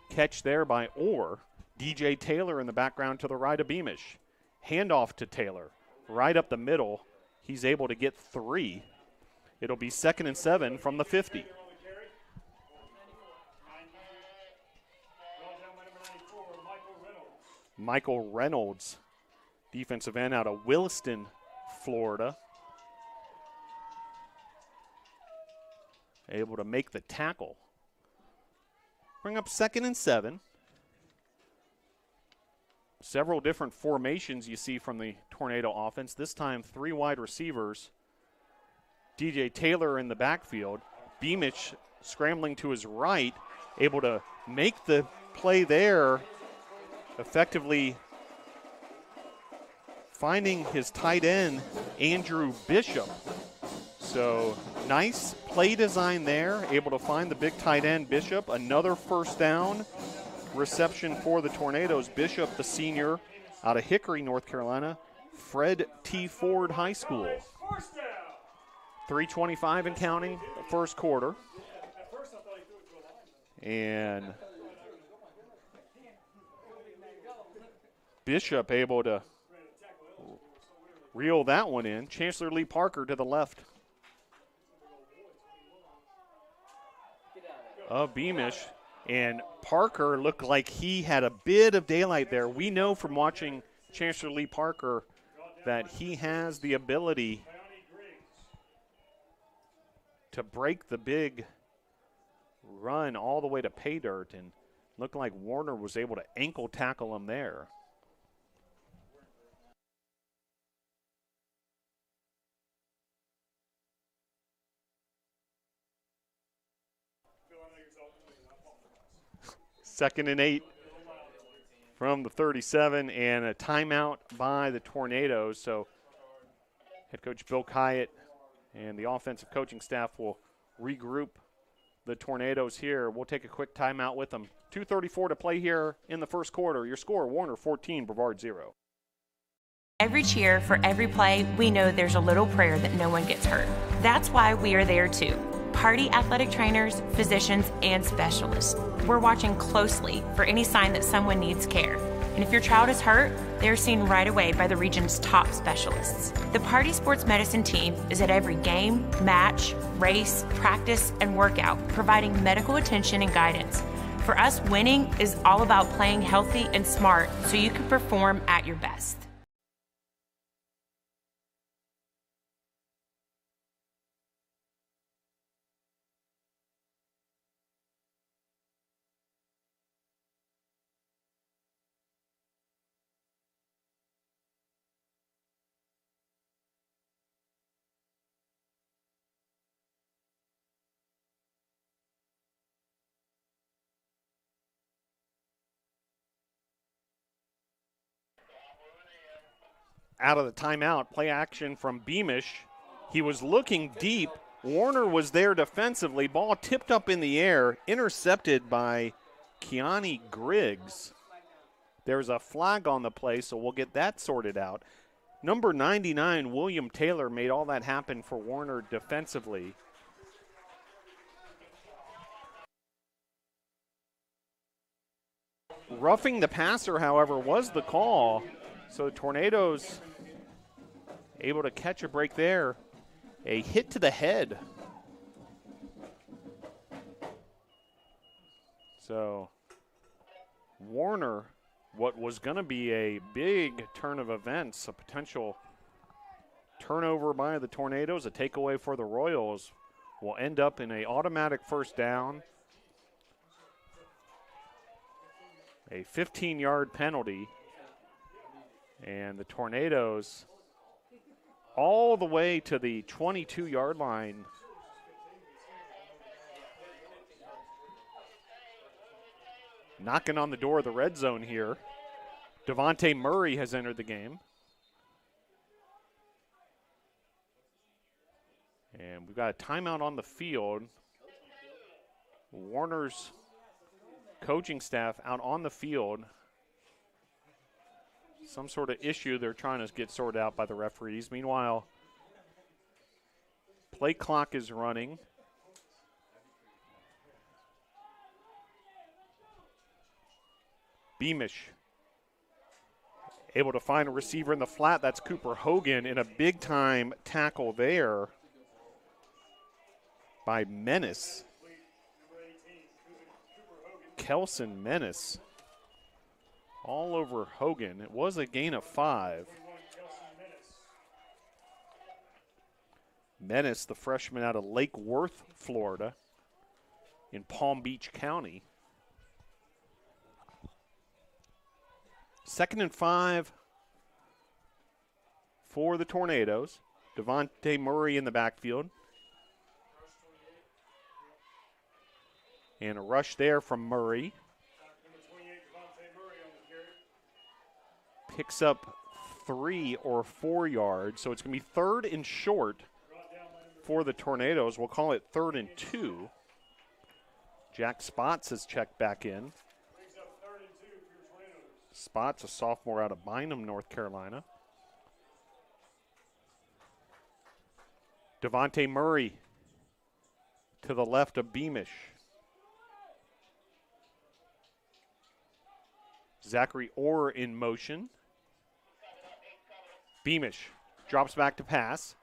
catch there by Orr. DJ Taylor in the background to the right of Beamish. Handoff to Taylor. Right up the middle. He's able to get 3. It'll be 2nd and 7 from the 50. Michael Reynolds, defensive end out of Williston, Florida. Able to make the tackle. Bring up 2nd and 7. Several different formations you see from the Tornado offense. This time 3 wide receivers. DJ Taylor in the backfield. Beamish scrambling to his right, able to make the play there, effectively finding his tight end, Andrew Bishop. So nice play design there, able to find the big tight end, Bishop. Another first down reception for the Tornadoes. Bishop, the senior out of Hickory, North Carolina, Fred T. Ford High School. 3:25 and counting, the first quarter. And Bishop able to reel that one in. Chancellor Lee Parker to the left of Beamish. And Parker looked like he had a bit of daylight there. We know from watching Chancellor Lee Parker that he has the ability to break the big run all the way to pay dirt. And looked like Warner was able to ankle tackle him there. Second and 8 from the 37, and a timeout by the Tornadoes. So head coach Bill Kyatt and the offensive coaching staff will regroup the Tornadoes here. We'll take a quick timeout with them. 2:34 to play here in the first quarter. Your score, Warner 14, Brevard 0. Every cheer, for every play, we know there's a little prayer that no one gets hurt. That's why we are there too. Party athletic trainers, physicians, and specialists. We're watching closely for any sign that someone needs care. And if your child is hurt, they're seen right away by the region's top specialists. The Party Sports Medicine team is at every game, match, race, practice, and workout, providing medical attention and guidance. For us, winning is all about playing healthy and smart so you can perform at your best. Out of the timeout, play action from Beamish. He was looking deep. Warner was there defensively. Ball tipped up in the air, intercepted by Keani Griggs. There's a flag on the play, so we'll get that sorted out. Number 99, William Taylor, made all that happen for Warner defensively. Roughing the passer, however, was the call. So the Tornadoes able to catch a break there. A hit to the head. So Warner, what was going to be a big turn of events, a potential turnover by the Tornadoes, a takeaway for the Royals, will end up in an automatic first down. A 15-yard penalty. And the Tornadoes all the way to the 22-yard line. Knocking on the door of the red zone here. Devontae Murray has entered the game. And we've got a timeout on the field. Warner's coaching staff out on the field. Some sort of issue they're trying to get sorted out by the referees. Meanwhile, play clock is running. Beamish able to find a receiver in the flat. That's Cooper Hogan, in a big-time tackle there by Menace. Kelson Menace all over Hogan. It was a gain of 5. Menace, the freshman out of Lake Worth, Florida, in Palm Beach County. 2nd and 5 for the Tornadoes. Devontae Murray in the backfield. And a rush there from Murray. Picks up 3 or 4 yards. So it's going to be 3rd and short for the Tornadoes. We'll call it 3rd and 2. Jack Spots has checked back in. Spots, a sophomore out of Bynum, North Carolina. Devontae Murray to the left of Beamish. Zachary Orr in motion. Beamish drops back to pass.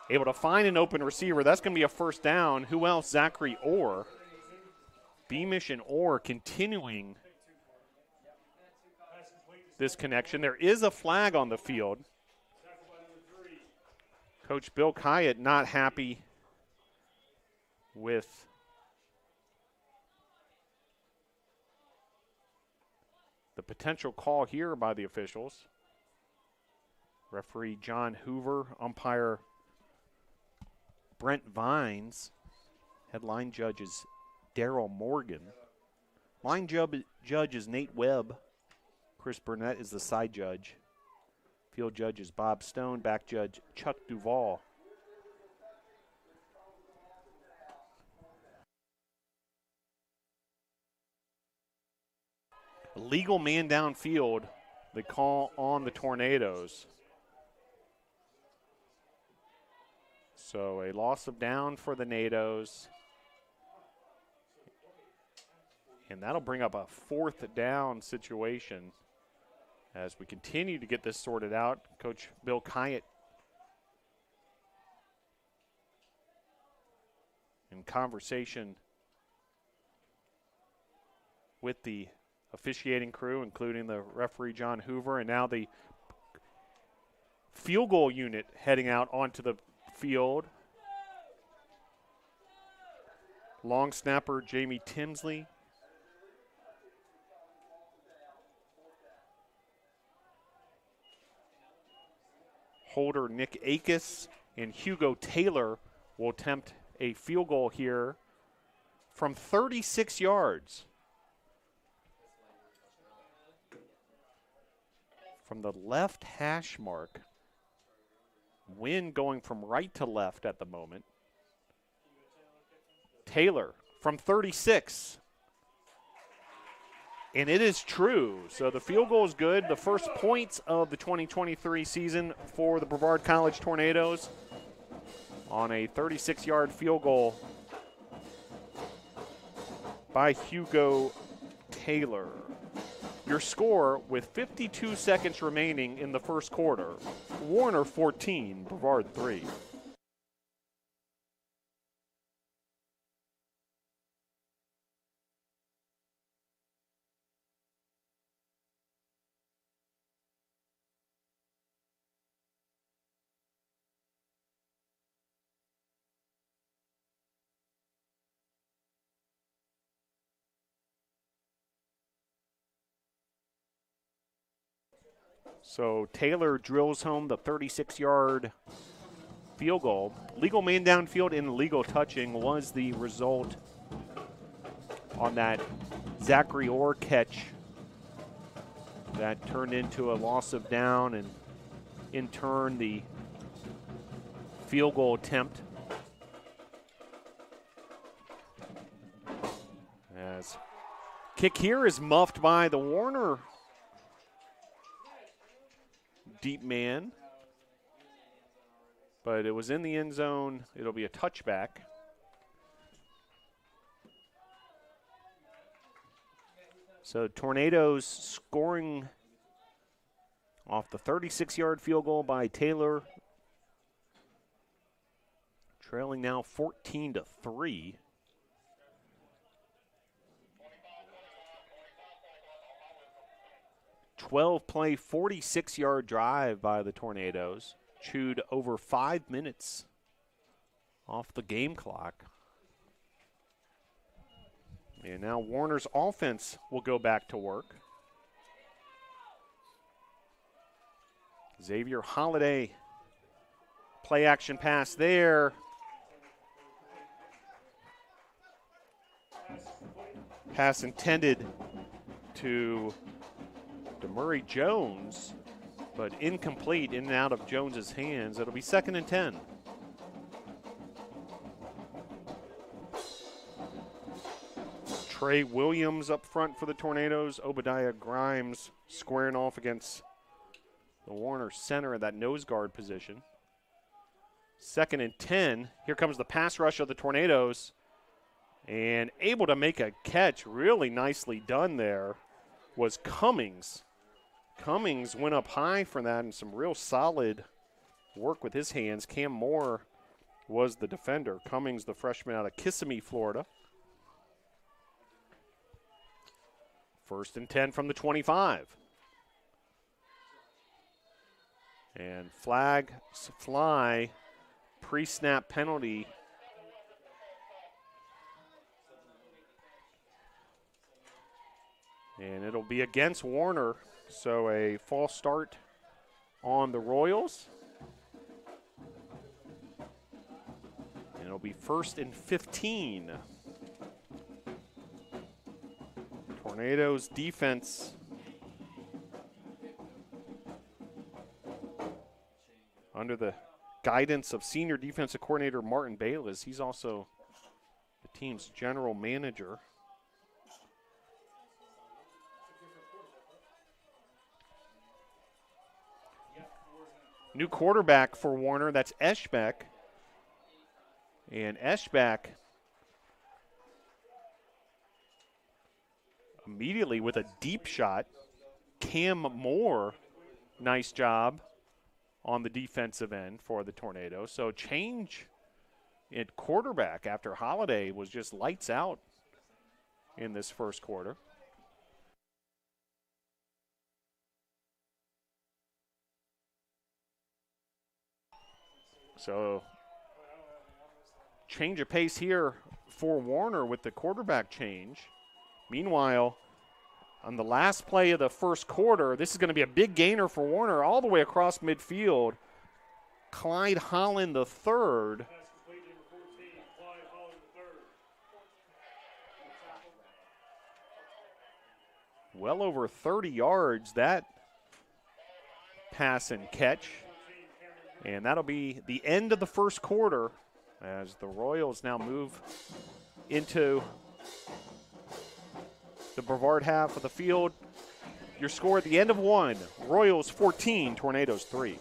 Able to find an open receiver. That's going to be a first down. Who else? Zachary Orr. Beamish and Orr continuing this connection. There is a flag on the field. Coach Bill Kyatt not happy with the potential call here by the officials. Referee John Hoover, umpire Brent Vines, headline judge is Daryl Morgan. Line judge is Nate Webb. Chris Burnett is the side judge. Field judge is Bob Stone. Back judge Chuck Duvall. Illegal man downfield, the call on the Tornadoes. So a loss of down for the Nados. And that'll bring up a 4th down situation as we continue to get this sorted out. Coach Bill Kyatt in conversation with the officiating crew, including the referee John Hoover, and now the field goal unit heading out onto the field. Long snapper Jamie Timsley. Holder Nick Akis and Hugo Taylor will attempt a field goal here from 36 yards. From the left hash mark. Wind going from right to left at the moment. Taylor from 36. And it is true. So the field goal is good. The first points of the 2023 season for the Brevard College Tornadoes on a 36-yard field goal by Hugo Taylor. Your score with 52 seconds remaining in the first quarter. Warner 14, Brevard 3. So Taylor drills home the 36-yard field goal. Legal man downfield and legal touching was the result on that Zachary Orr catch that turned into a loss of down and in turn the field goal attempt. As kick here is muffed by the Warner deep man, but it was in the end zone. It'll be a touchback. So Tornadoes scoring off the 36-yard field goal by Taylor, trailing now 14-3. Play 46-yard drive by the Tornadoes. Chewed over 5 minutes off the game clock. And now Warner's offense will go back to work. Xavier Holiday, play action pass there. Pass intended to DeMurray Jones, but incomplete, in and out of Jones's hands. It'll be 2nd and 10. Trey Williams up front for the Tornadoes. Obadiah Grimes squaring off against the Warner center at that nose guard position. 2nd and 10. Here comes the pass rush of the Tornadoes. And able to make a catch, really nicely done there, was Cummings. Cummings went up high for that and some real solid work with his hands. Cam Moore was the defender. Cummings, the freshman out of Kissimmee, Florida. 1st and 10 from the 25. And flags fly, pre-snap penalty. And it'll be against Warner, so a false start on the Royals. And it'll be 1st and 15. Tornadoes defense under the guidance of senior defensive coordinator Martin Bayless. He's also the team's general manager. New quarterback for Warner, that's Eschbeck. And Eschbeck immediately with a deep shot. Cam Moore, nice job on the defensive end for the Tornadoes. So change at quarterback after Holiday was just lights out in this first quarter. So change of pace here for Warner with the quarterback change. Meanwhile, on the last play of the first quarter, this is going to be a big gainer for Warner all the way across midfield. Clyde Holland III. Well over 30 yards, that pass and catch. And that'll be the end of the first quarter as the Royals now move into the Brevard half of the field. Your score at the end of one, Royals 14, Tornadoes 3.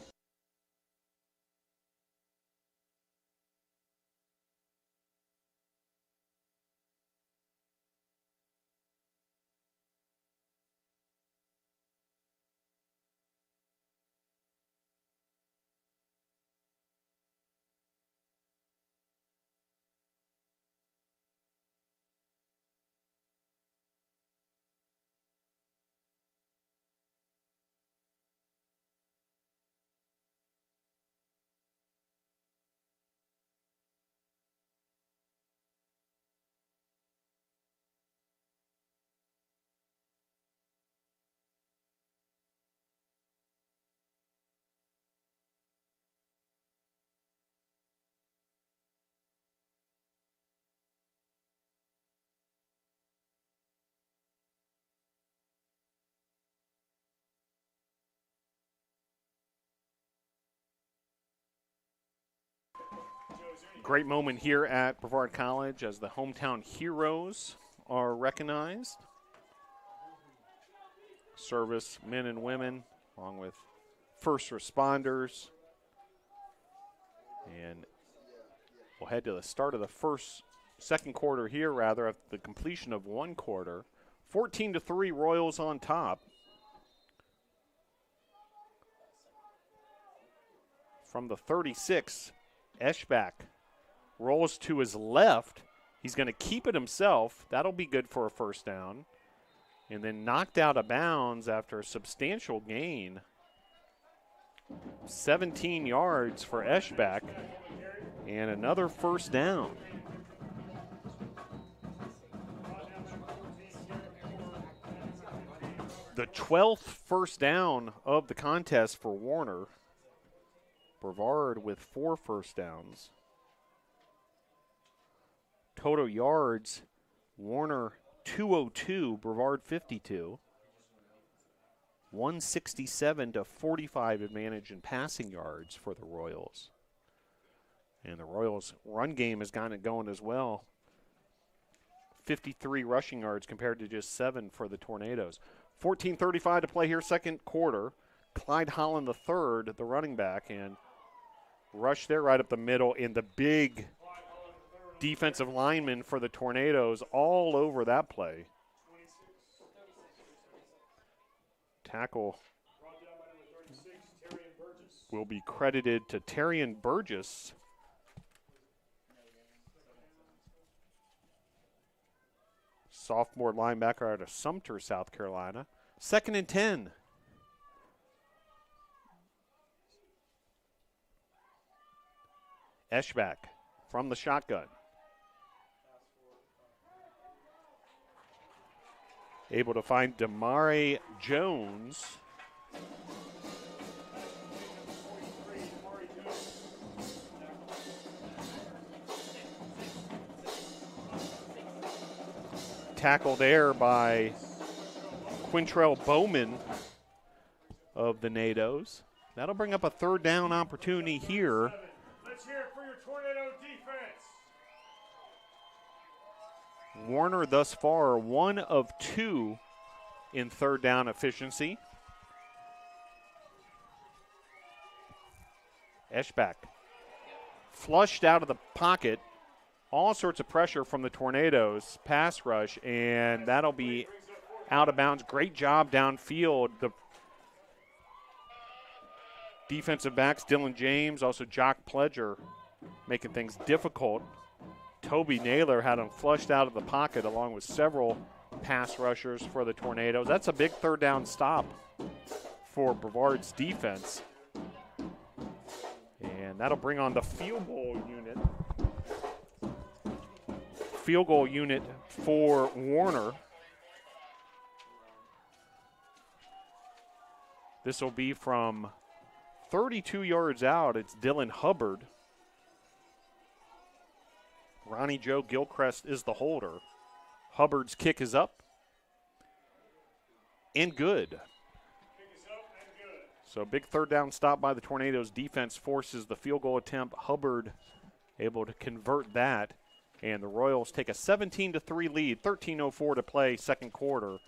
Great moment here at Brevard College as the hometown heroes are recognized. Service men and women, along with first responders. And we'll head to the start of the second quarter here, rather, at the completion of one quarter. 14-3, Royals on top. From the 36, Eschbach rolls to his left. He's going to keep it himself. That'll be good for a first down. And then knocked out of bounds after a substantial gain. 17 yards for Eschbach. And another first down. The 12th first down of the contest for Warner. Brevard with 4 first downs. Total yards, Warner 202, Brevard 52. 167-45 advantage in passing yards for the Royals. And the Royals' run game has gotten it going as well. 53 rushing yards compared to just 7 for the Tornadoes. 14:35 to play here, second quarter. Clyde Holland III, the running back, and rush there right up the middle, and the big defensive lineman for the Tornadoes all over that play. Tackle will be credited to Terrian Burgess. Sophomore linebacker out of Sumter, South Carolina. 2nd and 10. Eschbach from the shotgun. Able to find Damari Jones. Tackle there by Quintrell Bowman of the NATOs. That'll bring up a third down opportunity here. Let's hear it for your Tornado defense. Warner thus far 1 of 2 in third down efficiency. Eschbach flushed out of the pocket. All sorts of pressure from the Tornadoes. Pass rush, and that'll be out of bounds. Great job downfield. The defensive backs, Dylan James, also Jock Pledger, making things difficult. Toby Naylor had him flushed out of the pocket along with several pass rushers for the Tornadoes. That's a big third down stop for Brevard's defense. And that'll bring on the field goal unit. Field goal unit for Warner. This will be from 32 yards out. It's Dylan Hubbard. Ronnie Joe Gilchrist is the holder. Hubbard's kick is up and good. So big third down stop by the Tornadoes. Defense forces the field goal attempt. Hubbard able to convert that. And the Royals take a 17-3 lead, 13:04 to play, second quarter.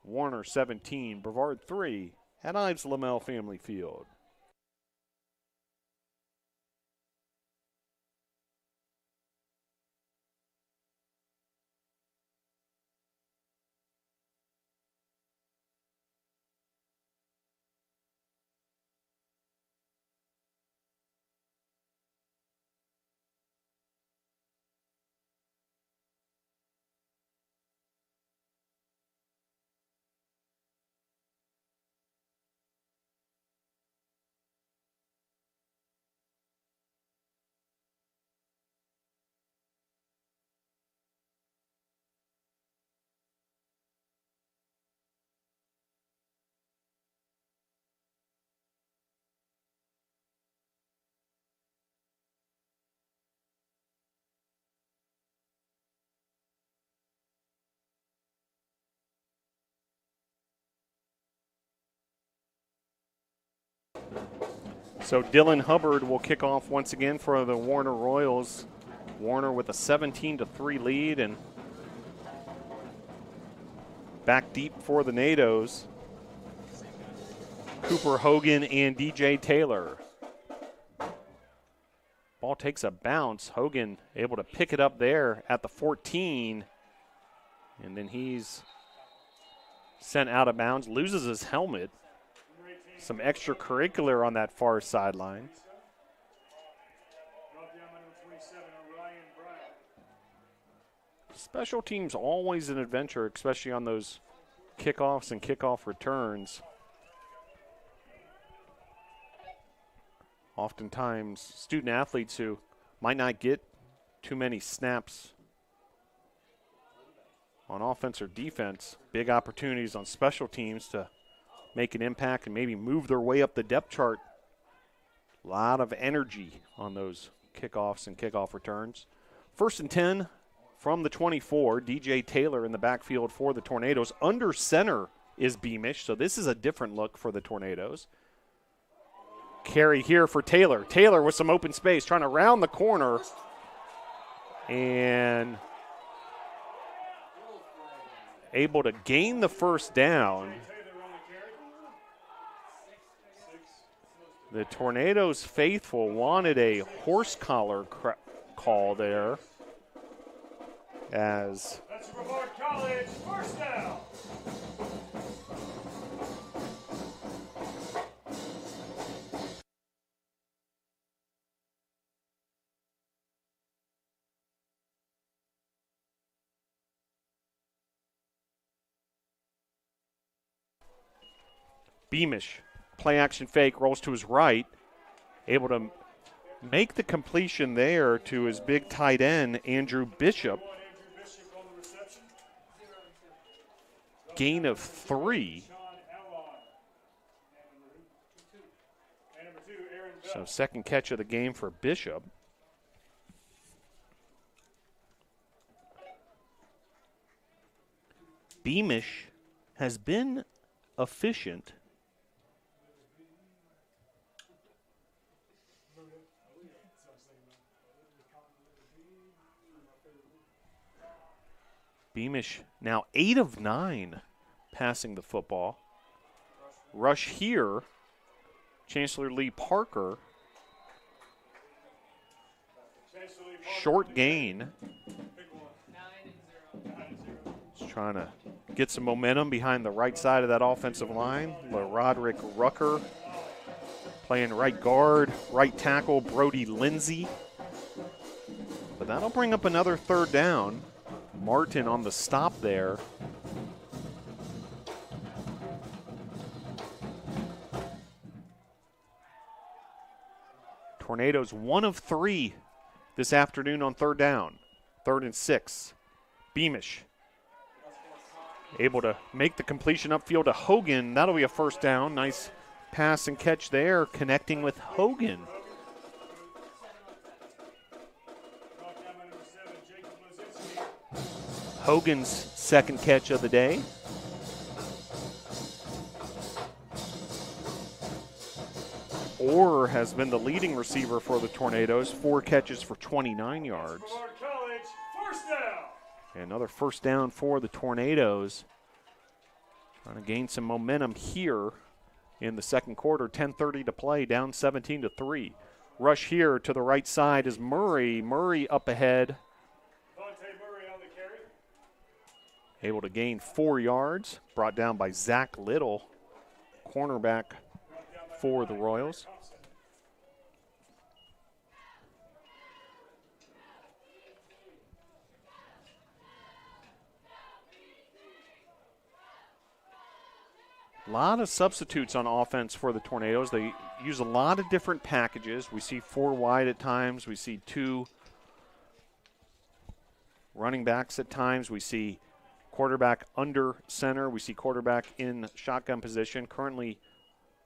Warner 17, Brevard 3 at Ives Lamel Family Field. So Dylan Hubbard will kick off once again for the Warner Royals. Warner with a 17-3 lead, and back deep for the NATOs, Cooper Hogan and DJ Taylor. Ball takes a bounce. Hogan able to pick it up there at the 14, and then he's sent out of bounds, loses his helmet. Some extracurricular on that far sideline. Special teams always an adventure, especially on those kickoffs and kickoff returns. Oftentimes, student athletes who might not get too many snaps on offense or defense, big opportunities on special teams to make an impact and maybe move their way up the depth chart. A lot of energy on those kickoffs and kickoff returns. 1st and 10 from the 24. DJ Taylor in the backfield for the Tornadoes. Under center is Beamish, so this is a different look for the Tornadoes. Carry here for Taylor. Taylor with some open space, trying to round the corner. And able to gain the first down. The Tornadoes faithful wanted a horse collar call there, as That's Brevard College, first down. Beamish, play action fake, rolls to his right, able to make the completion there to his big tight end, Andrew Bishop. Gain of 3. So second catch of the game for Bishop. Beamish has been efficient. Beamish now 8 of 9 passing the football. Rush here, Chancellor Lee Parker. Short gain. Just trying to get some momentum behind the right side of that offensive line. LaRoderick Rucker playing right guard, right tackle, Brody Lindsay. But that'll bring up another third down. Martin on the stop there. Tornadoes 1 of 3 this afternoon on third down. 3rd and 6. Beamish able to make the completion upfield to Hogan. That'll be a first down. Nice pass and catch there, connecting with Hogan. Hogan's second catch of the day. Orr has been the leading receiver for the Tornadoes, 4 catches for 29 yards. And another first down for the Tornadoes. Trying to gain some momentum here in the second quarter. 10:30 to play, down 17-3. Rush here to the right side is Murray. Murray up ahead. Murray on the carry. Able to gain 4 yards. Brought down by Zach Little, cornerback for the Royals. A lot of substitutes on offense for the Tornadoes. They use a lot of different packages. We see 4 wide at times. We see 2 running backs at times. We see quarterback under center. We see quarterback in shotgun position. Currently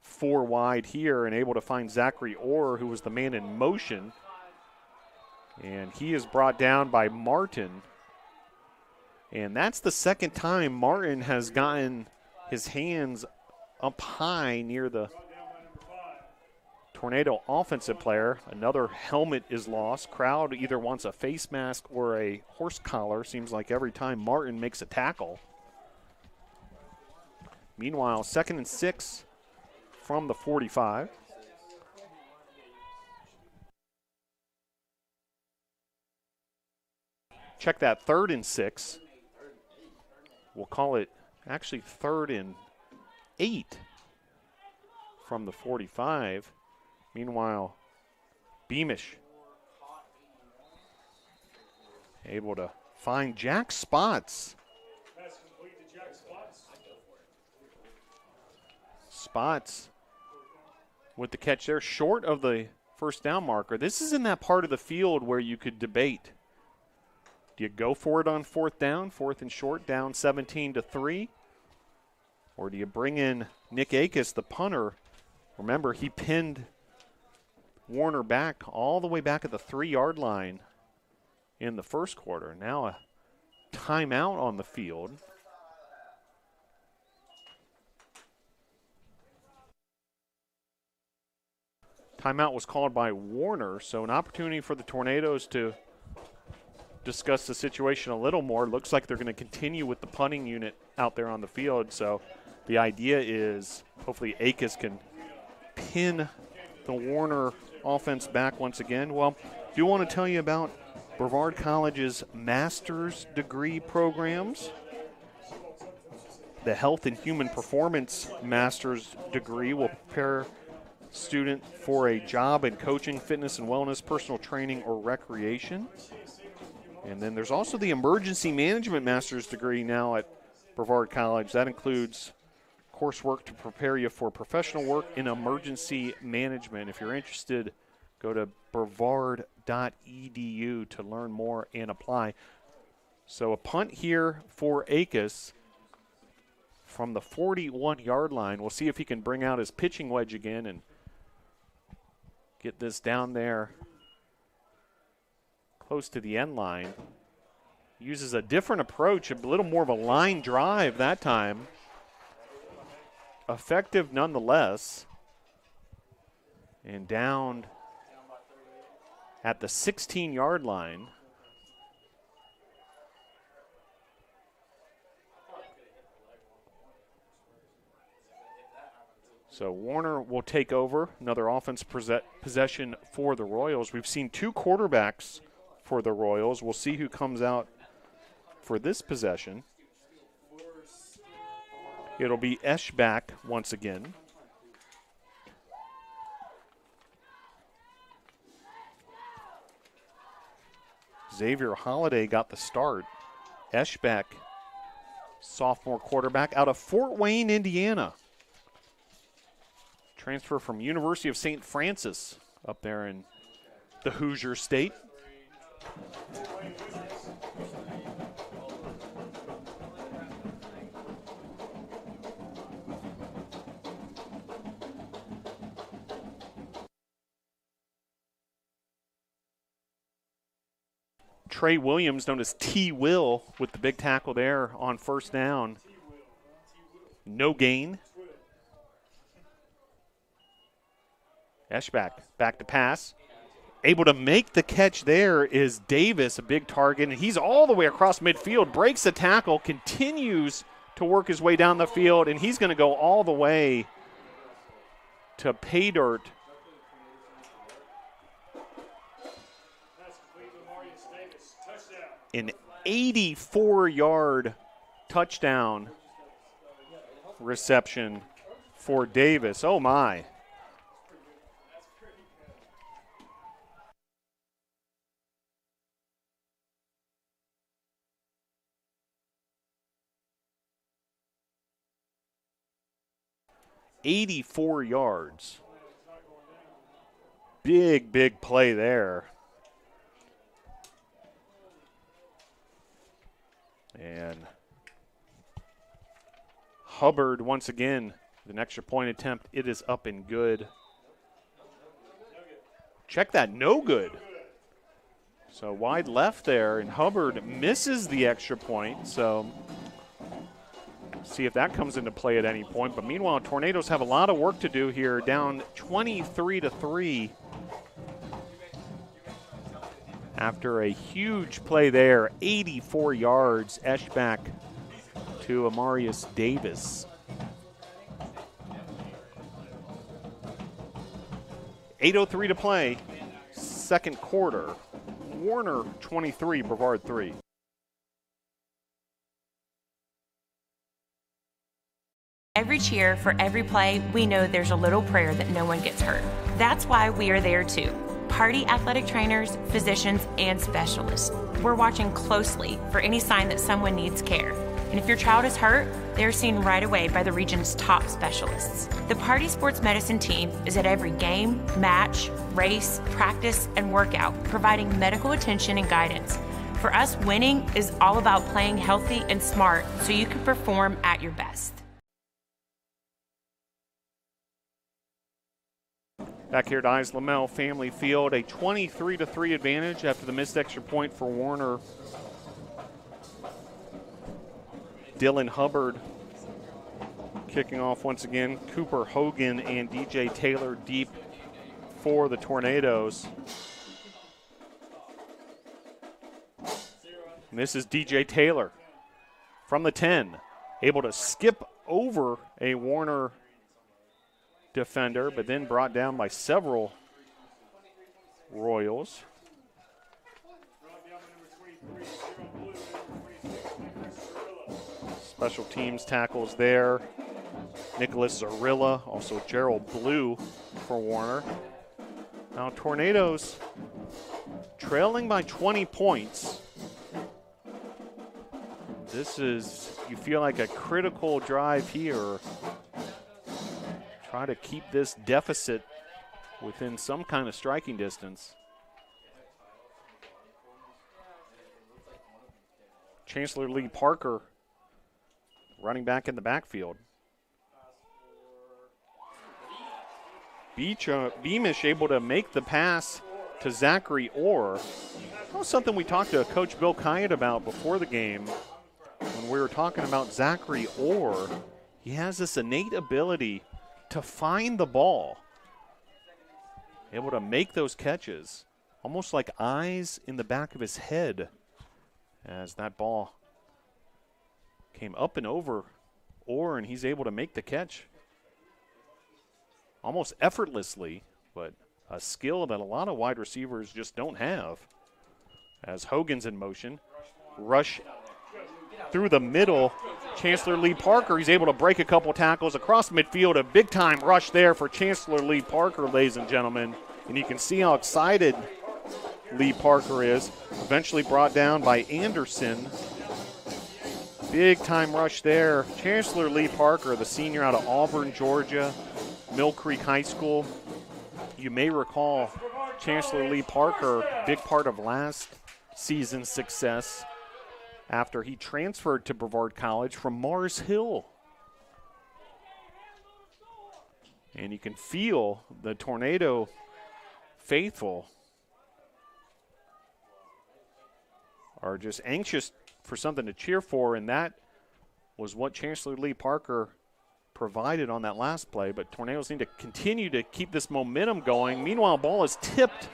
4 wide here and able to find Zachary Orr, who was the man in motion. And he is brought down by Martin. And that's the second time Martin has gotten his hands up high near the Tornado offensive player. Another helmet is lost. Crowd either wants a face mask or a horse collar. Seems like every time Martin makes a tackle. Meanwhile, 2nd and 6 from the 45. Check that, 3rd and 6. We'll call it actually 3rd and 8 from the 45. Meanwhile, Beamish able to find Jack Spots. Pass complete to Jack Spots. Spots with the catch there, short of the first down marker. This is in that part of the field where you could debate. Do you go for it on 4th down, 4th and short, down 17-3? Or do you bring in Nick Akes, the punter? Remember, he pinned Warner back all the way back at the 3-yard line in the first quarter. Now a timeout on the field. Timeout was called by Warner, so an opportunity for the Tornadoes to discuss the situation a little more. Looks like they're going to continue with the punting unit out there on the field, so the idea is hopefully Akes can pin the Warner offense back once again. Well, I do want to tell you about Brevard College's master's degree programs. The Health and Human Performance master's degree will prepare student for a job in coaching, fitness and wellness, personal training, or recreation. And then there's also the emergency management master's degree now at Brevard College. That includes coursework to prepare you for professional work in emergency management. If you're interested, go to brevard.edu to learn more and apply. So a punt here for Akes from the 41-yard line. We'll see if he can bring out his pitching wedge again and get this down there close to the end line. Uses a different approach, a little more of a line drive that time. Effective nonetheless. And down at the 16-yard line. So Warner will take over. Another offense possession for the Royals. We've seen 2 quarterbacks for the Royals. We'll see who comes out for this possession. It'll be Eschbach once again. Xavier Holiday got the start. Eschbach, sophomore quarterback out of Fort Wayne, Indiana. Transfer from University of St. Francis up there in the Hoosier State. Trey Williams, known as T-Will, with the big tackle there on first down. No gain. Eschbach back to pass. Able to make the catch there is Davis, a big target, and he's all the way across midfield, breaks the tackle, continues to work his way down the field, and he's going to go all the way to pay dirt. An 84-yard touchdown reception for Davis. Oh, my. "84 yards. Big, big play there. And Hubbard once again with an extra point attempt. It is up and good. Check that, no good. So wide left there, and Hubbard misses the extra point. So see if that comes into play at any point. But meanwhile, Tornadoes have a lot of work to do here, down 23-3. After a huge play there, 84 yards, Eschbach to Amarius Davis. 8:03 to play, second quarter. Warner 23, Brevard 3. Every cheer, for every play, we know there's a little prayer that no one gets hurt. That's why we are there too. Party athletic trainers, physicians, and specialists. We're watching closely for any sign that someone needs care. And if your child is hurt, they're seen right away by the region's top specialists. The Party Sports Medicine team is at every game, match, race, practice, and workout, providing medical attention and guidance. For us, winning is all about playing healthy and smart so you can perform at your best. Back here at Eyes Lamel Family Field, a 23-3 advantage after the missed extra point for Warner. Dylan Hubbard kicking off once again. Cooper Hogan and DJ Taylor deep for the Tornadoes. And this is DJ Taylor from the 10, able to skip over a Warner defender, but then brought down by several Royals. Special teams tackles there. Nicholas Zarilla, also Gerald Blue for Warner. Now Tornadoes trailing by 20 points. This is, you feel like a critical drive here. Try to keep this deficit within some kind of striking distance. Chancellor Lee Parker running back in the backfield. Beamish able to make the pass to Zachary Orr. That was something we talked to Coach Bill Kyatt about before the game when we were talking about Zachary Orr. He has this innate ability to find the ball, able to make those catches, almost like eyes in the back of his head as that ball came up and over Orr, and he's able to make the catch almost effortlessly, but a skill that a lot of wide receivers just don't have. As Hogan's in motion, rush through the middle. Chancellor Lee Parker, he's able to break a couple tackles across midfield. A big-time rush there for Chancellor Lee Parker, ladies and gentlemen. And you can see how excited Lee Parker is. Eventually brought down by Anderson. Big-time rush there. Chancellor Lee Parker, the senior out of Auburn, Georgia, Mill Creek High School. You may recall Chancellor Lee Parker, big part of last season's success after he transferred to Brevard College from Mars Hill. And you can feel the Tornado faithful are just anxious for something to cheer for, and that was what Chancellor Lee Parker provided on that last play. But Tornadoes need to continue to keep this momentum going. Meanwhile, ball is tipped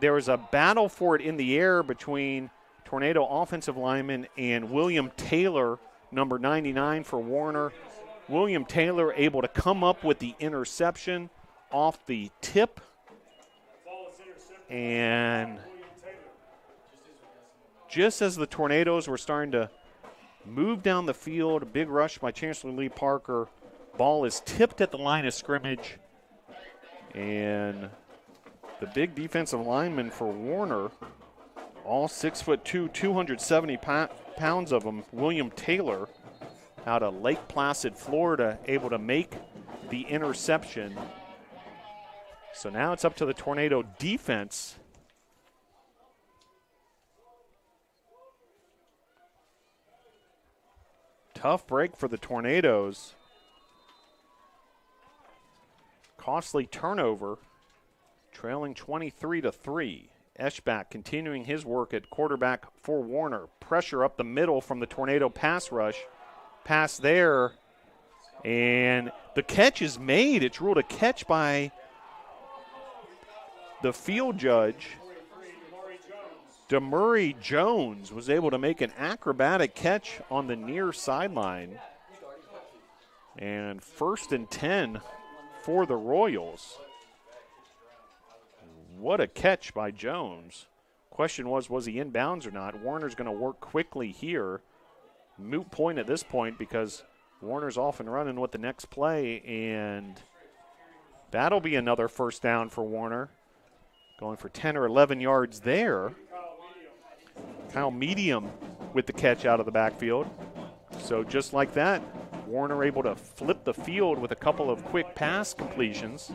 there was a battle for it in the air between Tornado offensive lineman and William Taylor, number 99 for Warner. William Taylor able to come up with the interception off the tip. And just as the Tornadoes were starting to move down the field, a big rush by Chancellor Lee Parker. Ball is tipped at the line of scrimmage. And the big defensive lineman for Warner, all 6'2", 270 pounds of him, William Taylor, out of Lake Placid, Florida, able to make the interception. So now it's up to the Tornado defense. Tough break for the Tornadoes. Costly turnover, trailing 23-3. Eschbach continuing his work at quarterback for Warner. Pressure up the middle from the Tornado pass rush. Pass there, and the catch is made. It's ruled a catch by the field judge. DeMurray Jones was able to make an acrobatic catch on the near sideline. And 1st and 10 for the Royals. What a catch by Jones. Question was he inbounds or not? Warner's going to work quickly here. Moot point at this point because Warner's off and running with the next play, and that'll be another first down for Warner. Going for 10 or 11 yards there. Kyle Medium with the catch out of the backfield. So just like that, Warner able to flip the field with a couple of quick pass completions.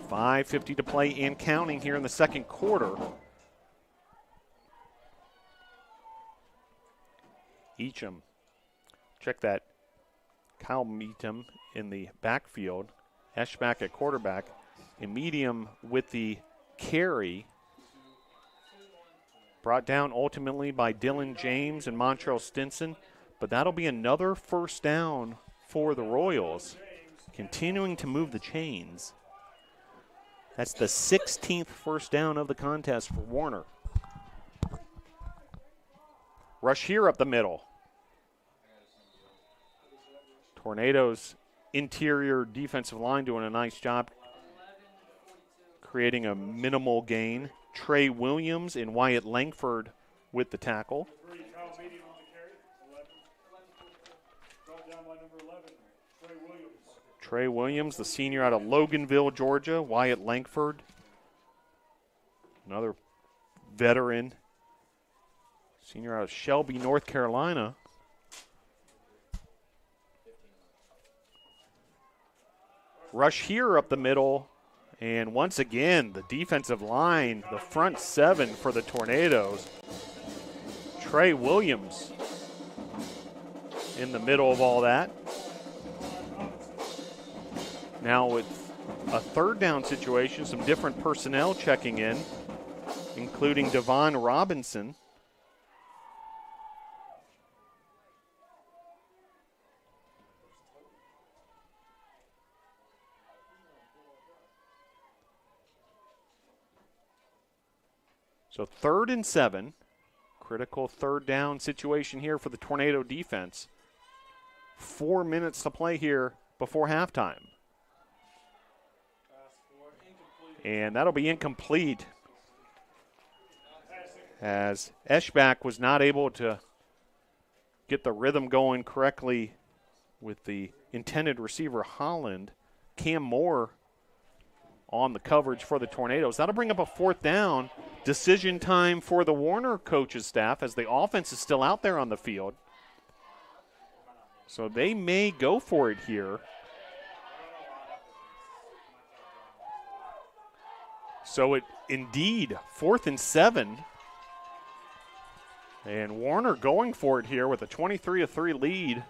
5:50 to play and counting here in the second quarter. Eacham, check that. Kyle Meacham in the backfield. Eschbach at quarterback. And Medium with the carry. Brought down ultimately by Dylan James and Montrell Stinson. But that'll be another first down for the Royals. Continuing to move the chains. That's the 16th first down of the contest for Warner. Rush here up the middle. Tornadoes interior defensive line doing a nice job creating a minimal gain. Trey Williams and Wyatt Langford with the tackle. Trey Williams, the senior out of Loganville, Georgia. Wyatt Langford, another veteran. Senior out of Shelby, North Carolina. Rush here up the middle. And once again, the defensive line, the front seven for the Tornadoes. Trey Williams in the middle of all that. Now with a third down situation, some different personnel checking in, including Devon Robinson. So 3rd and 7, critical third down situation here for the Tornado defense. 4 minutes to play here before halftime. And that'll be incomplete as Eschbach was not able to get the rhythm going correctly with the intended receiver Holland. Cam Moore on the coverage for the Tornadoes. That'll bring up a 4th down. Decision time for the Warner coaches staff as the offense is still out there on the field. So they may go for it here. So it indeed 4th and 7. And Warner going for it here with a 23-3 lead.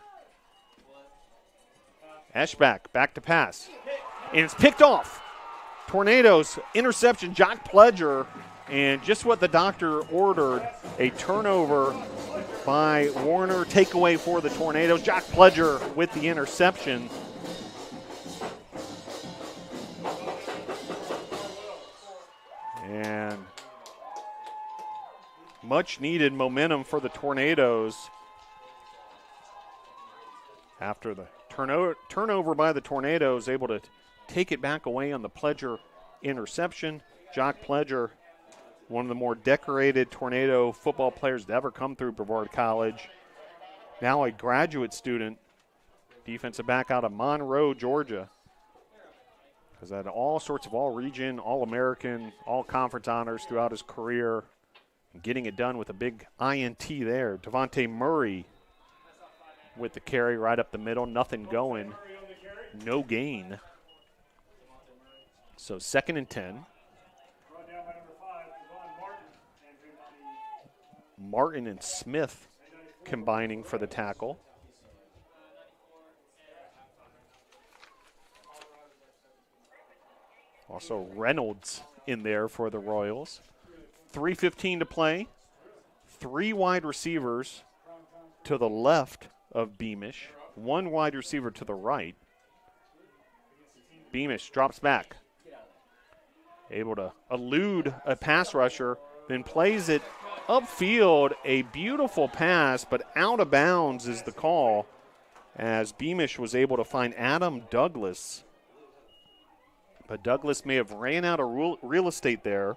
Eschbach back to pass. And it's picked off. Tornadoes interception, Jock Pledger, and just what the doctor ordered, a turnover by Warner, takeaway for the Tornadoes. Jock Pledger with the interception. Much needed momentum for the Tornadoes after the turnover by the Tornadoes, able to take it back away on the Pledger interception. Jock Pledger, one of the more decorated Tornado football players to ever come through Brevard College. Now a graduate student, defensive back out of Monroe, Georgia. Has had all sorts of all-region, all-American, all-conference honors throughout his career. And getting it done with a big INT there. Devontae Murray with the carry right up the middle. Nothing going. No gain. So 2nd and 10. Martin and Smith combining for the tackle. Also Reynolds in there for the Royals. 3:15 to play. 3 wide receivers to the left of Beamish. 1 wide receiver to the right. Beamish drops back. Able to elude a pass rusher, then plays it upfield. A beautiful pass, but out of bounds is the call as Beamish was able to find Adam Douglas. But Douglas may have ran out of real estate there.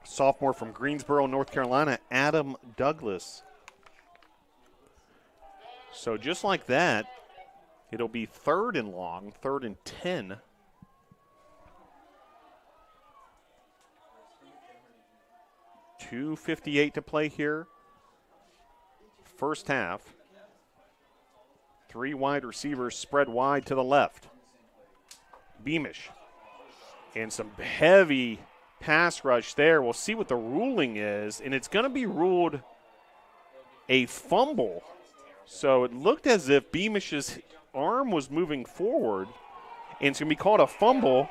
Sophomore from Greensboro, North Carolina, Adam Douglas. So just like that, it'll be 3rd and long, 3rd and 10. .258 to play here. First half. 3 wide receivers spread wide to the left. Beamish. And some heavy pass rush there. We'll see what the ruling is, and it's going to be ruled a fumble. So it looked as if Beamish's arm was moving forward, and it's going to be called a fumble.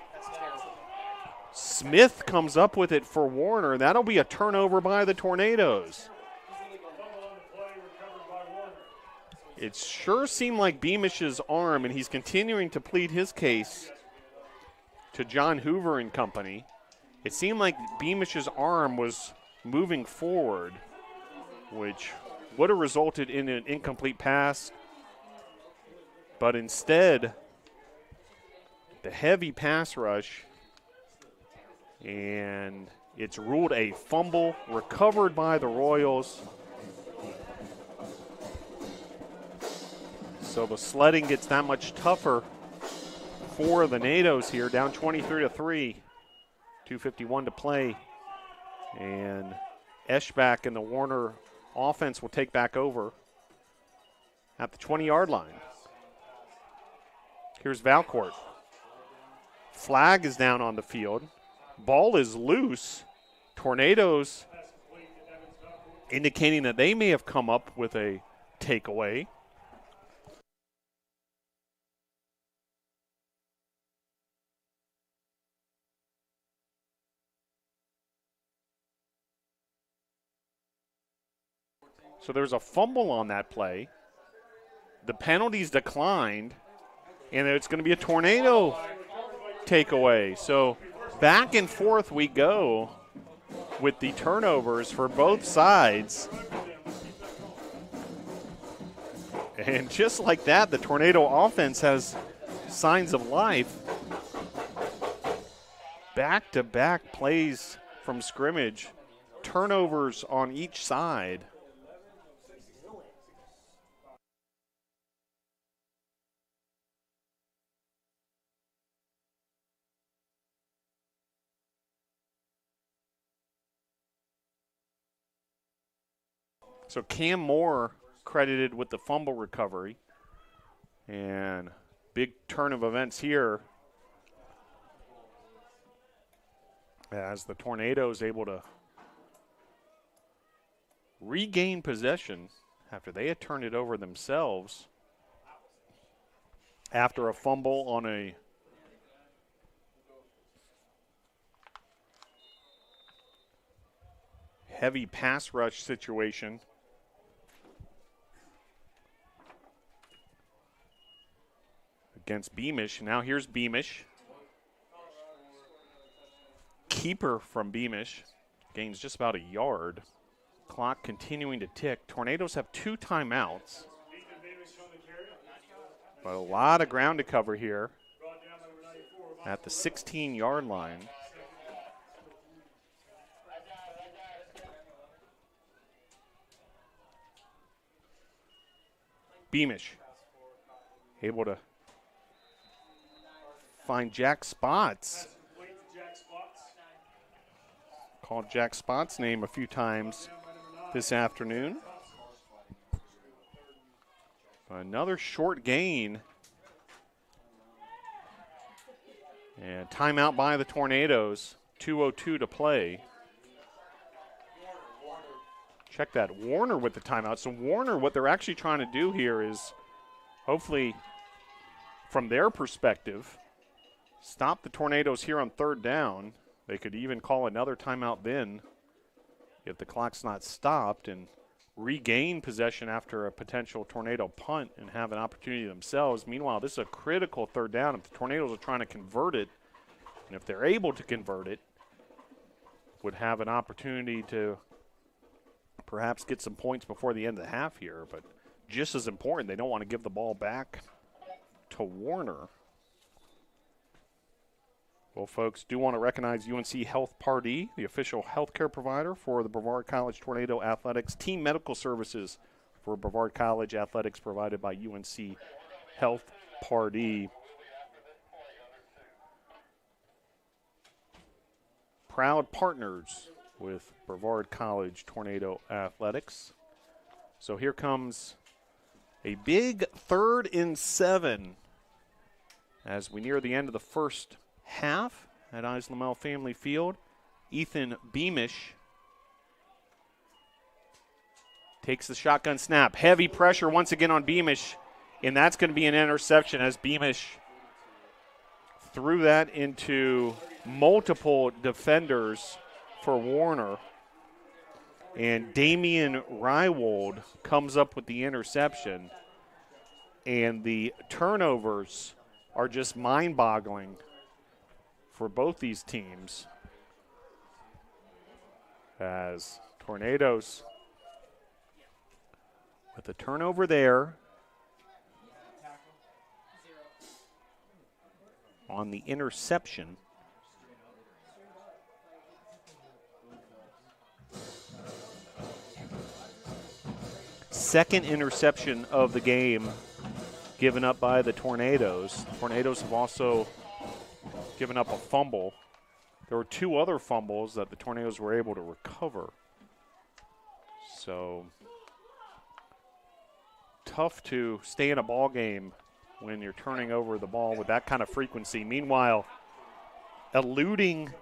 Smith comes up with it for Warner. That'll be a turnover by the Tornadoes. It sure seemed like Beamish's arm, and he's continuing to plead his case to John Hoover and company. It seemed like Beamish's arm was moving forward, which would have resulted in an incomplete pass. But instead, the heavy pass rush, and it's ruled a fumble, recovered by the Royals. So the sledding gets that much tougher for the Nados here, down 23-3. 2:51 to play. And Eschbach and the Warner offense will take back over at the 20-yard line. Here's Valcourt. Flag is down on the field. Ball is loose. Tornadoes indicating that they may have come up with a takeaway. So there's a fumble on that play. The penalties declined, and it's going to be a Tornado takeaway. So back and forth we go with the turnovers for both sides. And just like that, the Tornado offense has signs of life. Back-to-back plays from scrimmage. Turnovers on each side. So Cam Moore credited with the fumble recovery. And big turn of events here as the Tornadoes able to regain possession after they had turned it over themselves after a fumble on a heavy pass rush situation. Against Beamish. Now here's Beamish. keeper from Beamish. Gains just about a yard. Clock continuing to tick. Tornadoes have 2 timeouts. But a lot of ground to cover here at the 16-yard line. Beamish able to find Jack Spots. Called Jack Spots' name a few times this afternoon. Another short gain. And timeout by the Tornadoes. 2:02 to play. Check that. Warner with the timeout. So Warner, what they're actually trying to do here is hopefully, from their perspective, stop the Tornadoes here on 3rd down. They could even call another timeout then if the clock's not stopped and regain possession after a potential Tornado punt and have an opportunity themselves. Meanwhile, this is a critical 3rd down. If the Tornadoes are trying to convert it, and if they're able to convert it, would have an opportunity to perhaps get some points before the end of the half here. But just as important, they don't want to give the ball back to Warner. Well, folks, do want to recognize UNC Health Pardee, the official healthcare provider for the Brevard College Tornado Athletics. Team medical services for Brevard College Athletics provided by UNC Health Pardee. Proud partners with Brevard College Tornado Athletics. So here comes a big 3rd and 7 as we near the end of the first half at Islamel Family Field. Ethan Beamish takes the shotgun snap. Heavy pressure once again on Beamish, and that's going to be an interception as Beamish threw that into multiple defenders for Warner. And Damian Rywold comes up with the interception. And the turnovers are just mind-boggling for both these teams, as Tornadoes with a turnover there on the interception. Second interception of the game given up by the Tornadoes. Tornadoes have also given up a fumble. There were 2 other fumbles that the Tornadoes were able to recover. So tough to stay in a ball game when you're turning over the ball with that kind of frequency. Meanwhile, eluding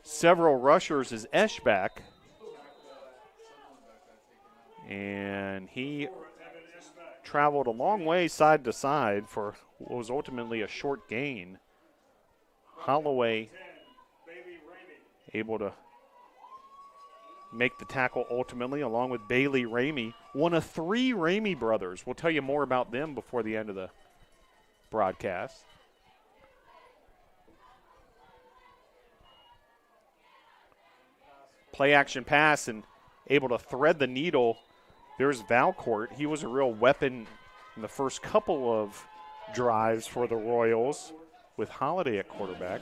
several rushers is Eschbach. And he traveled a long way side to side for what was ultimately a short gain. Holloway able to make the tackle ultimately, along with Bailey Ramey, one of 3 Ramey brothers. We'll tell you more about them before the end of the broadcast. Play action pass and able to thread the needle. There's Valcourt. He was a real weapon in the first couple of drives for the Royals with Holiday at quarterback.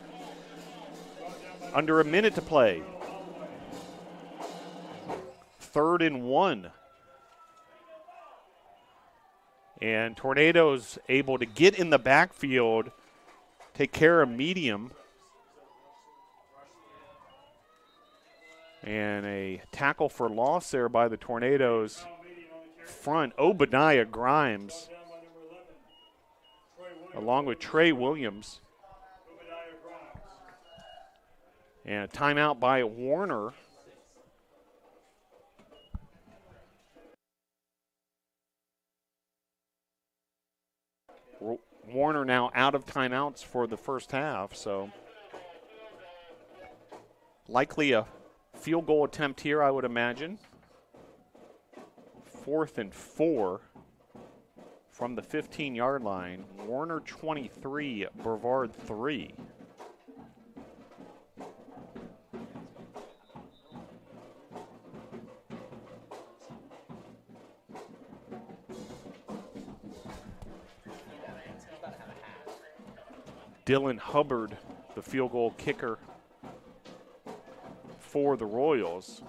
Under a minute to play. 3rd and 1. And Tornadoes able to get in the backfield, take care of medium. And a tackle for loss there by the Tornadoes front. Obadiah Grimes, along with Trey Williams. And a timeout by Warner. Warner now out of timeouts for the first half, so likely a field goal attempt here, I would imagine. 4th and 4 from the 15-yard line. Warner 23, Brevard 3. Dylan Hubbard, the field goal kicker for the Royals.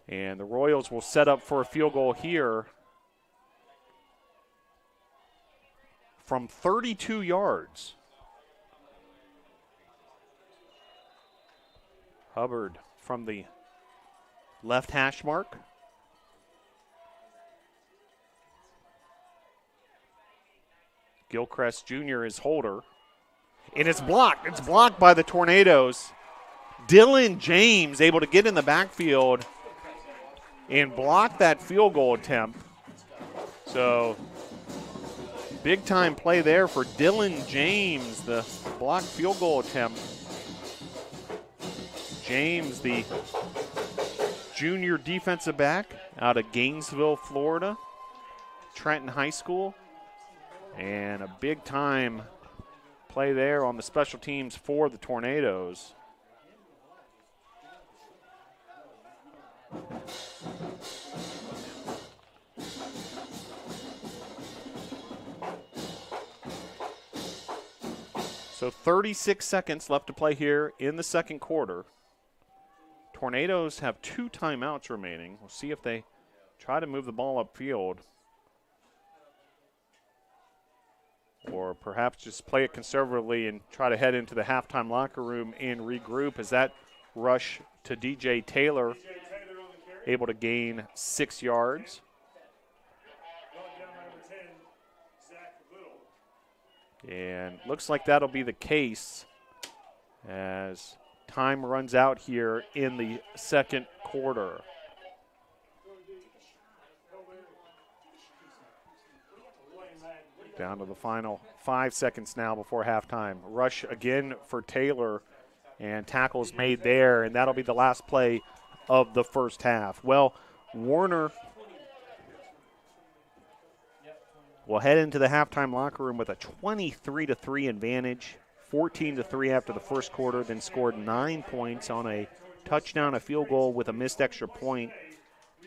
And the Royals will set up for a field goal here from 32 yards. Hubbard from the left hash mark. Gilchrist Jr. is holder. And it's blocked. It's blocked by the Tornadoes. Dylan James able to get in the backfield and block that field goal attempt. So, big time play there for Dylan James, the blocked field goal attempt. James, the junior defensive back out of Gainesville, Florida, Trenton High School. And a big time play there on the special teams for the Tornadoes. So 36 seconds left to play here in the second quarter. Tornadoes have 2 timeouts remaining. We'll see if they try to move the ball upfield, or perhaps just play it conservatively and try to head into the halftime locker room and regroup as that rush to DJ Taylor able to gain 6 yards. And looks like that'll be the case as time runs out here in the second quarter. Down to the final 5 seconds now before halftime. Rush again for Taylor, and tackles made there, and that'll be the last play of the first half. Well, Warner will head into the halftime locker room with a 23-3 advantage, 14-3 after the first quarter, then scored 9 points on a touchdown, a field goal with a missed extra point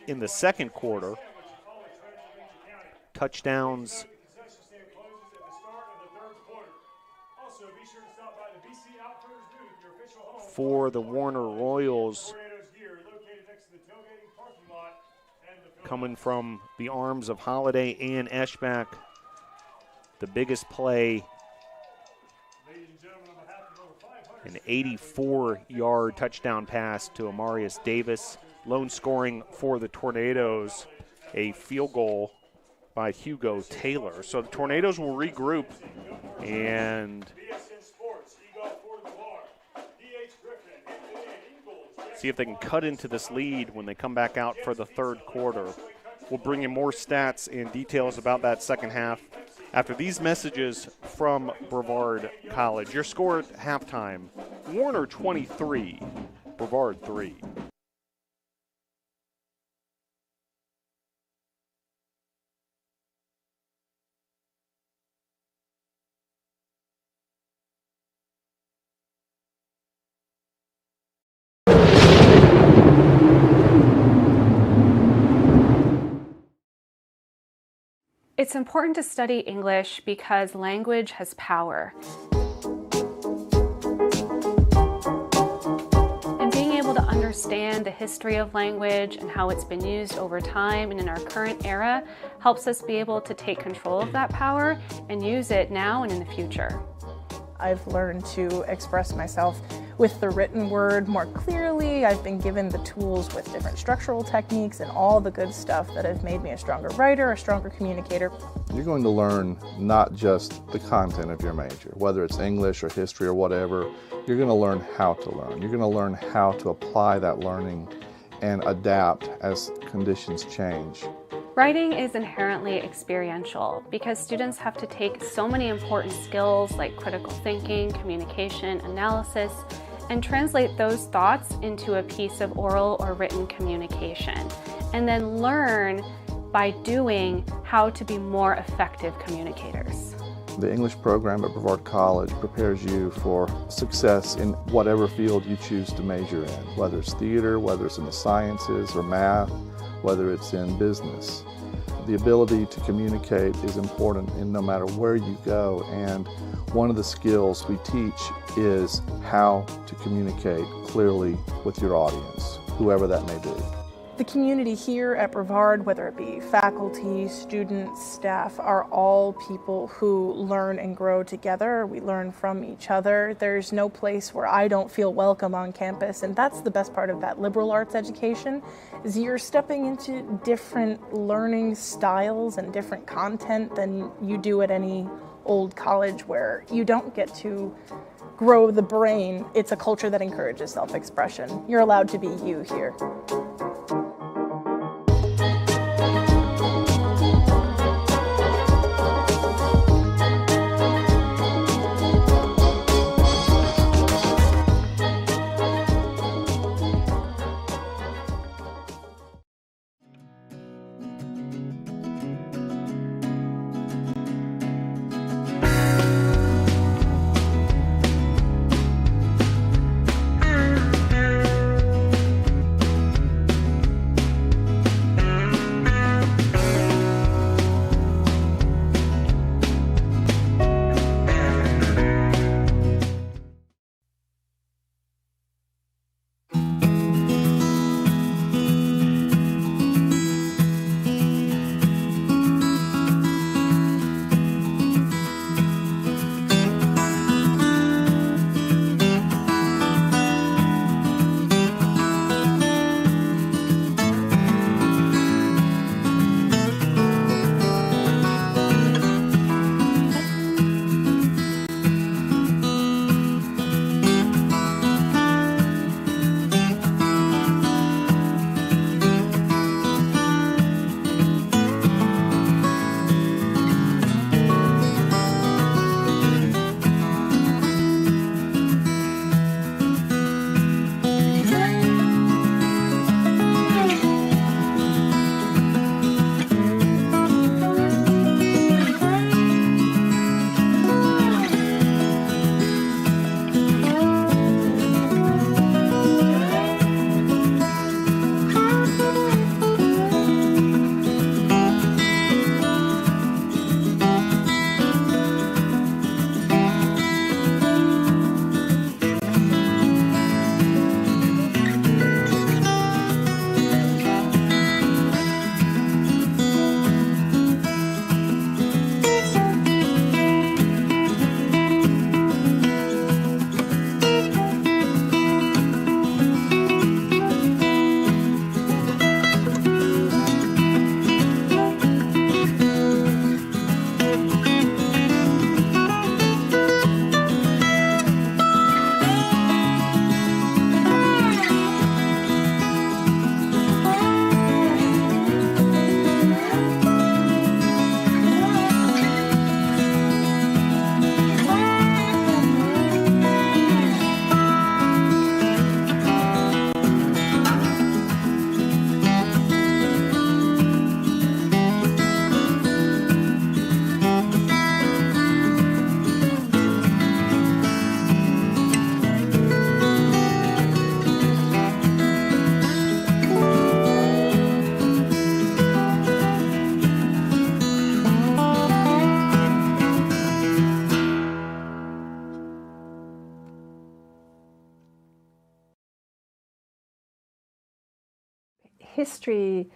in the second quarter. Touchdowns for the Warner Royals coming from the arms of Holiday and Eschbach. The biggest play, an 84-yard touchdown pass to Amarius Davis. Lone scoring for the Tornadoes, a field goal by Hugo Taylor. So the Tornadoes will regroup and see if they can cut into this lead when they come back out for the third quarter. We'll bring you more stats and details about that second half after these messages from Brevard College. Your score at halftime, Warner 23, Brevard 3. It's important to study English because language has power. And being able to understand the history of language and how it's been used over time and in our current era helps us be able to take control of that power and use it now and in the future. I've learned to express myself with the written word more clearly. I've been given the tools with different structural techniques and all the good stuff that have made me a stronger writer, a stronger communicator. You're going to learn not just the content of your major, whether it's English or history or whatever. You're going to learn how to learn. You're going to learn how to apply that learning and adapt as conditions change. Writing is inherently experiential because students have to take so many important skills like critical thinking, communication, analysis, and translate those thoughts into a piece of oral or written communication, and then learn by doing how to be more effective communicators. The English program at Brevard College prepares you for success in whatever field you choose to major in, whether it's theater, whether it's in the sciences or math, whether it's in business. The ability to communicate is important in no matter where you go, and one of the skills we teach is how to communicate clearly with your audience, whoever that may be. The community here at Brevard, whether it be faculty, students, staff, are all people who learn and grow together. We learn from each other. There's no place where I don't feel welcome on campus, and that's the best part of that liberal arts education, is you're stepping into different learning styles and different content than you do at any old college where you don't get to grow the brain. It's a culture that encourages self-expression. You're allowed to be you here. History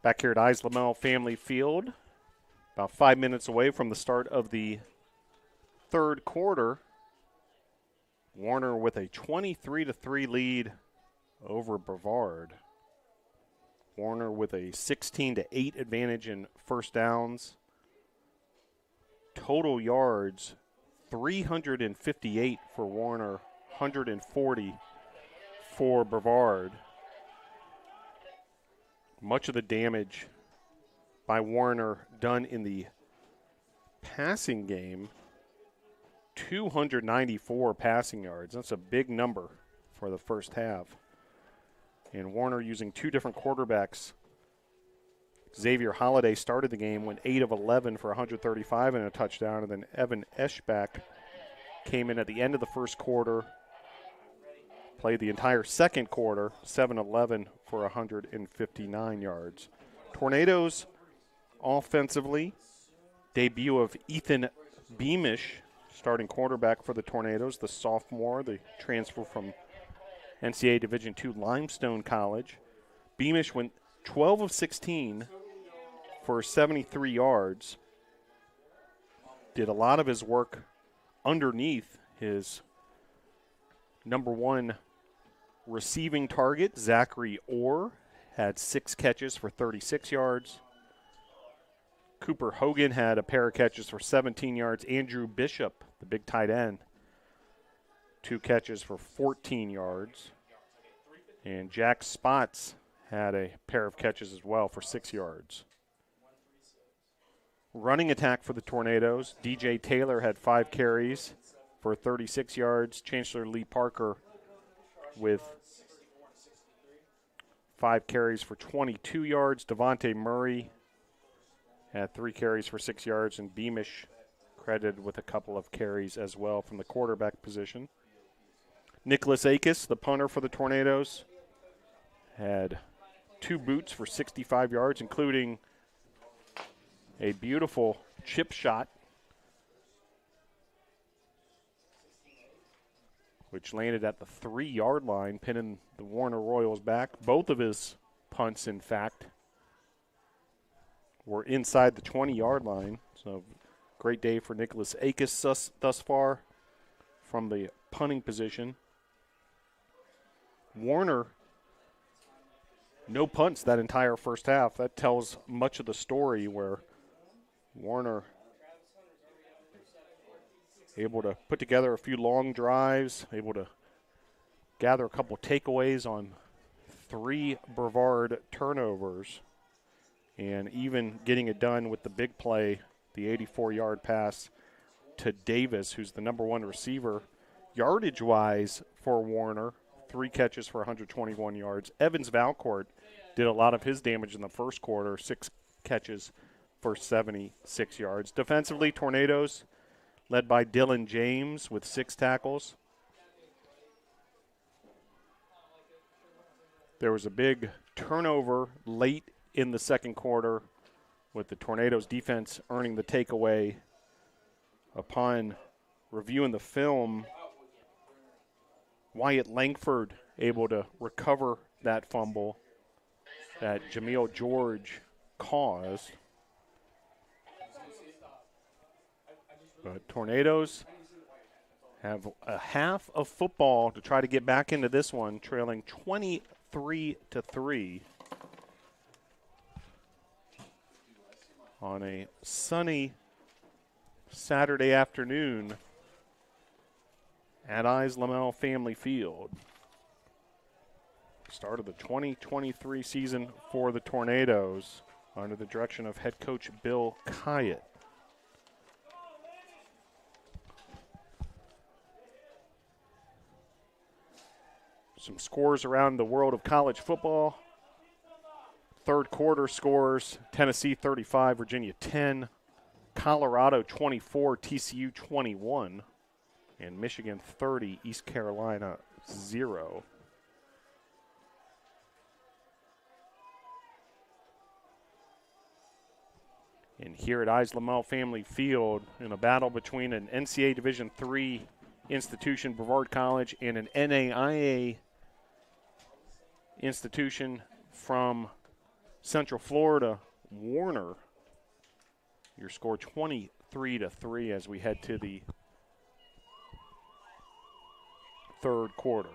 Back here at Islamel Family Field, about 5 minutes away from the start of the third quarter. Warner with a 23-3 lead over Brevard. Warner with a 16-8 advantage in first downs. Total yards, 358 for Warner, 140 for Brevard. Much of the damage by Warner done in the passing game. 294 passing yards. That's a big number for the first half. And Warner using two different quarterbacks. Xavier Holliday started the game, went 8 of 11 for 135 and a touchdown, and then Evan Eschbach came in at the end of the first quarter, played the entire second quarter, 7-11 for 159 yards. Tornadoes offensively, debut of Ethan Beamish, starting quarterback for the Tornadoes, the sophomore, the transfer from NCAA Division II Limestone College. Beamish went 12 of 16 for 73 yards. Did a lot of his work underneath his number one receiving target, Zachary Orr, had 6 catches for 36 yards. Cooper Hogan had a pair of catches for 17 yards. Andrew Bishop, the big tight end, 2 catches for 14 yards. And Jack Spots had a pair of catches as well for 6 yards. Running attack for the Tornadoes, DJ Taylor had 5 carries for 36 yards. Chancellor Lee Parker with 5 carries for 22 yards. Devontae Murray had 3 carries for 6 yards, and Beamish credited with a couple of carries as well from the quarterback position. Nicholas Akis, the punter for the Tornadoes, had 2 boots for 65 yards, including a beautiful chip shot, which landed at the 3-yard line, pinning the Warner Royals back. Both of his punts, in fact, were inside the 20-yard line. So great day for Nicholas Akis thus far from the punting position. Warner, no punts that entire first half. That tells much of the story, where Warner able to put together a few long drives, able to gather a couple takeaways on 3 Brevard turnovers, and even getting it done with the big play, the 84-yard pass to Davis, who's the number 1 receiver yardage-wise for Warner. 3 catches for 121 yards. Evans Valcourt did a lot of his damage in the first quarter, 6 catches for 76 yards. Defensively, Tornadoes led by Dylan James with 6 tackles. There was a big turnover late in the second quarter, with the Tornadoes defense earning the takeaway. Upon reviewing the film, Wyatt Langford able to recover that fumble that Jameel George caused. But Tornadoes have a half of football to try to get back into this one, trailing 23-3 on a sunny Saturday afternoon at Islamel Family Field. Start of the 2023 season for the Tornadoes under the direction of head coach Bill Kyatt. Some scores around the world of college football. Third quarter scores: Tennessee 35, Virginia 10, Colorado 24, TCU 21, and Michigan 30, East Carolina 0. And here at Islamel Family Field, in a battle between an NCAA Division III institution, Brevard College, and an NAIA institution from Central Florida, Warner. Your score 23-3 as we head to the third quarter.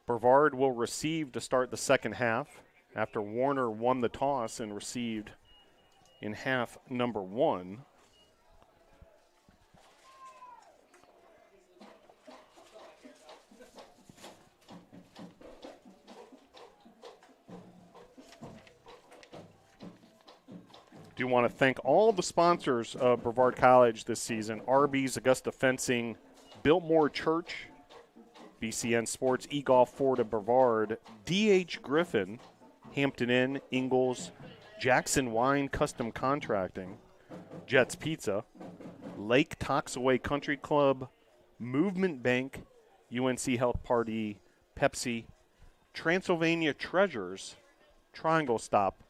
Brevard will receive to start the second half after Warner won the toss and received in half number 1. Do want to thank all the sponsors of Brevard College this season: Arby's, Augusta Fencing, Biltmore Church, BCN Sports, eGolf Ford of Brevard, D.H. Griffin, Hampton Inn, Ingalls, Jackson Wine Custom Contracting, Jets Pizza, Lake Toxaway Country Club, Movement Bank, UNC Health Party, Pepsi, Transylvania Treasures, Triangle Stop,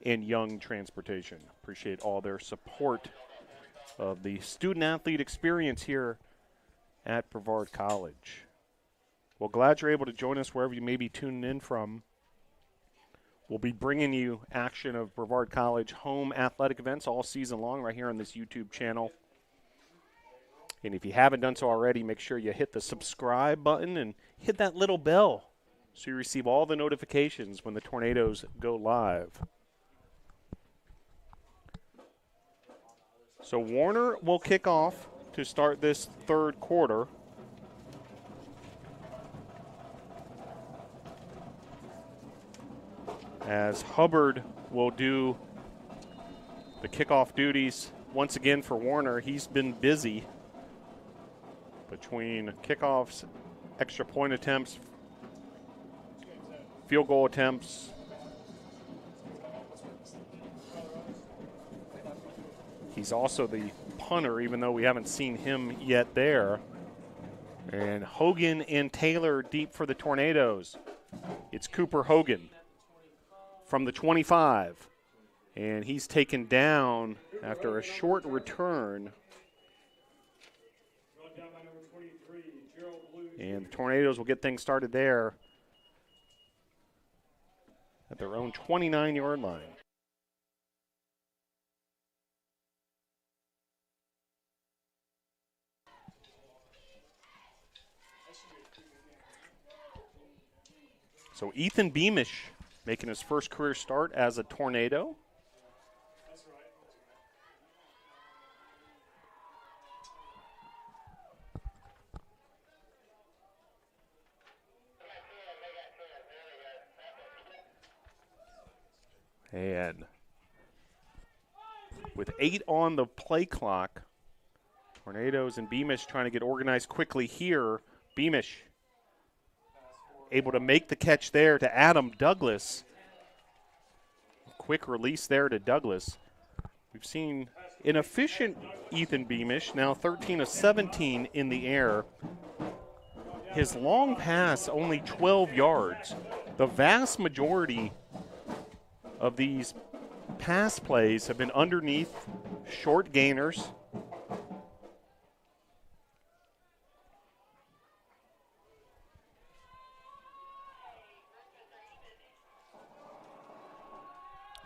and Young Transportation. Appreciate all their support of the student-athlete experience here at Brevard College. Well, glad you're able to join us wherever you may be tuning in from. We'll be bringing you action of Brevard College home athletic events all season long right here on this YouTube channel. And if you haven't done so already, make sure you hit the subscribe button and hit that little bell so you receive all the notifications when the Tornadoes go live. So Warner will kick off to start this third quarter. As Hubbard will do the kickoff duties once again for Warner. He's been busy between kickoffs, extra point attempts, field goal attempts. He's also the punter, even though we haven't seen him yet there. And Hogan and Taylor deep for the Tornadoes. It's Cooper Hogan from the 25. And he's taken down after a short return. And the Tornadoes will get things started there at their own 29-yard line. So Ethan Beamish making his first career start as a Tornado. And with 8 on the play clock, Tornadoes and Beamish trying to get organized quickly here. Beamish able to make the catch there to Adam Douglas. Quick release there to Douglas. We've seen an efficient Ethan Beamish, now 13 of 17 in the air. His long pass only 12 yards. The vast majority of these pass plays have been underneath short gainers.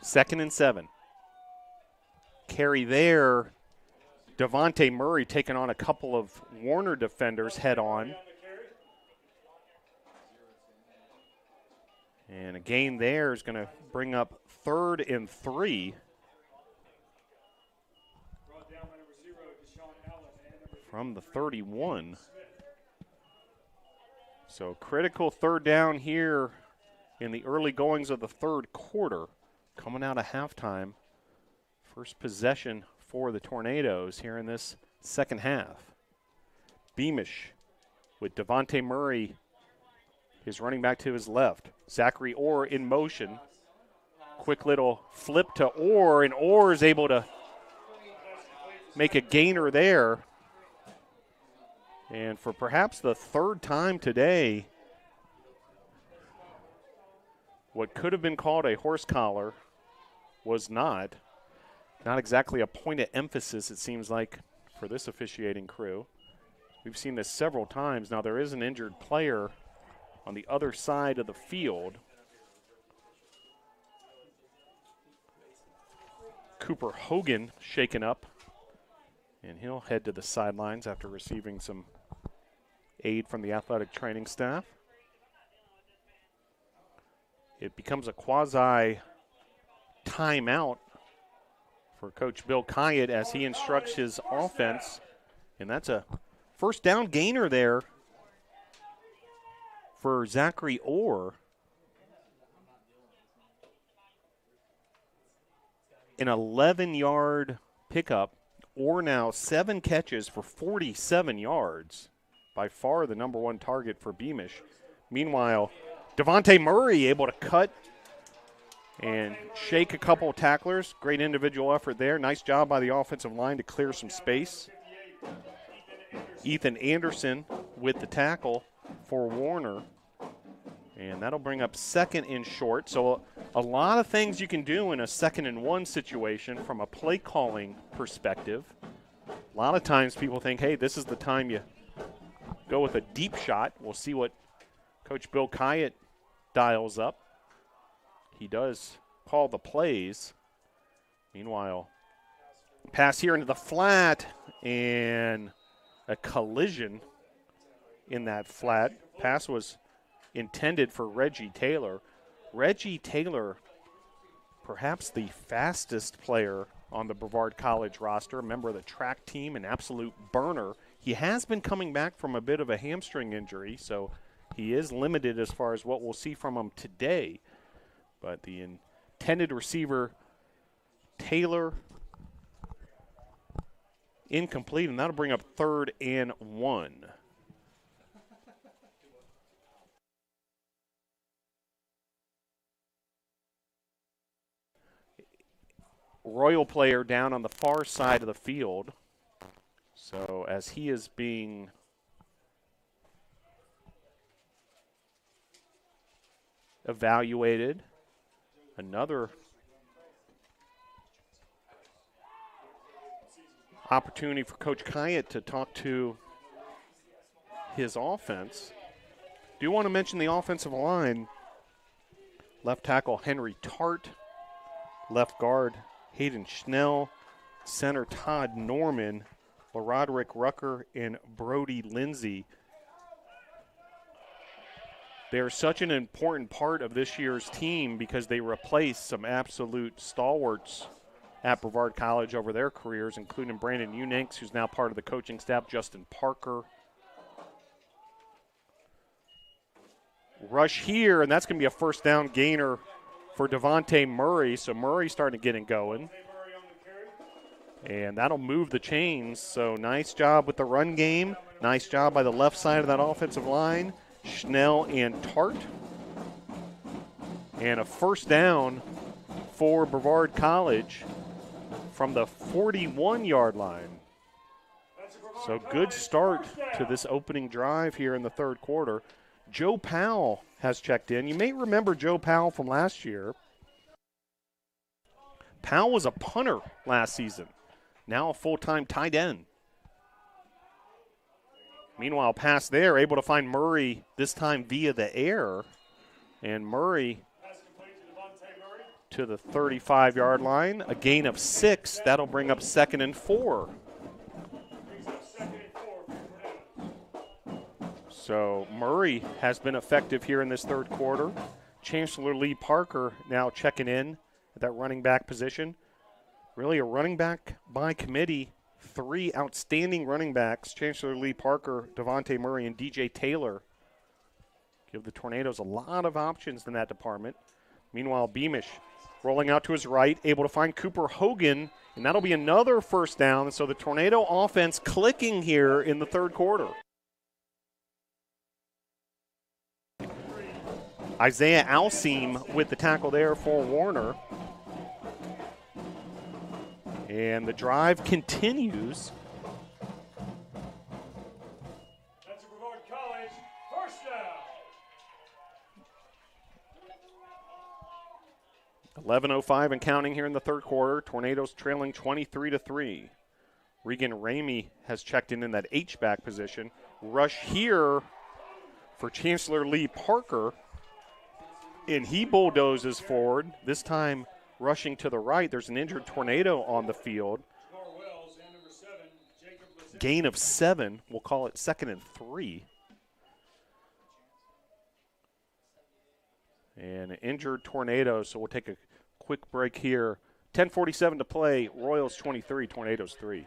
Second and 7. Carry there. Devontae Murray taking on a couple of Warner defenders head on. And a gain there is going to bring up 3rd and 3. From the 31. So critical third down here in the early goings of the third quarter. Coming out of halftime. First possession for the Tornadoes here in this second half. Beamish with Devontae Murray, his running back to his left. Zachary Orr in motion. Quick little flip to Orr, and Orr is able to make a gainer there. And for perhaps the third time today, what could have been called a horse collar was not. Not exactly a point of emphasis, it seems like, for this officiating crew. We've seen this several times. Now, there is an injured player on the other side of the field. Cooper Hogan shaken up, and he'll head to the sidelines after receiving some aid from the athletic training staff. It becomes a quasi timeout for Coach Bill Kyatt as he instructs his offense, and that's a first down gainer there for Zachary Orr. An 11-yard pickup. Orr now 7 catches for 47 yards. By far the number one target for Beamish. Meanwhile, Devontae Murray able to cut and shake a couple of tacklers. Great individual effort there. Nice job by the offensive line to clear some space. Ethan Anderson with the tackle for Warner. And that'll bring up second and short. So a lot of things you can do in a 2nd and 1 situation from a play calling perspective. A lot of times people think, hey, this is the time you go with a deep shot. We'll see what Coach Bill Kyatt dials up. He does call the plays. Meanwhile, pass here into the flat and a collision in that flat. Pass was intended for Reggie Taylor. Reggie Taylor, perhaps the fastest player on the Brevard College roster, a member of the track team, an absolute burner. He has been coming back from a bit of a hamstring injury, so he is limited as far as what we'll see from him today. But the intended receiver, Taylor, incomplete, and that'll bring up 3rd and 1. Royal player down on the far side of the field. So as he is being evaluated, another opportunity for Coach Kyatt to talk to his offense. Do want to mention the offensive line. Left tackle Henry Tart, left guard Hayden Schnell, center Todd Norman, LaRoderick Rucker, and Brody Lindsay. They're such an important part of this year's team because they replace some absolute stalwarts at Brevard College over their careers, including Brandon Unanks, who's now part of the coaching staff, Justin Parker. Rush here, and that's going to be a first down gainer for Devontae Murray. So Murray starting to get it going. And that'll move the chains. So nice job with the run game. Nice job by the left side of that offensive line. Schnell and Tart. And a first down for Brevard College from the 41-yard line. So good start to this opening drive here in the third quarter. Joe Powell has checked in. You may remember Joe Powell from last year. Powell was a punter last season, now a full-time tight end. Meanwhile, pass there, able to find Murray this time via the air. And Murray to the 35-yard line, a gain of 6. That'll bring up 2nd and 4. So Murray has been effective here in this third quarter. Chancellor Lee Parker now checking in at that running back position. Really a running back by committee. 3 outstanding running backs, Chancellor Lee Parker, Devontae Murray, and DJ Taylor. Give the Tornadoes a lot of options in that department. Meanwhile, Beamish rolling out to his right, able to find Cooper Hogan, and that'll be another first down. So the Tornado offense clicking here in the third quarter. Isaiah Alseem with the tackle there for Warner. And the drive continues. That's a Brevard College first down. 11:05 and counting here in the third quarter. Tornadoes trailing 23-3. Regan Ramey has checked in that H-back position. Rush here for Chancellor Lee Parker, and he bulldozes forward, this time rushing to the right. There's an injured Tornado on the field. Gain of 7. We'll call it 2nd and 3. And an injured Tornado, so we'll take a quick break here. 10:47 to play. Royals 23, Tornadoes 3.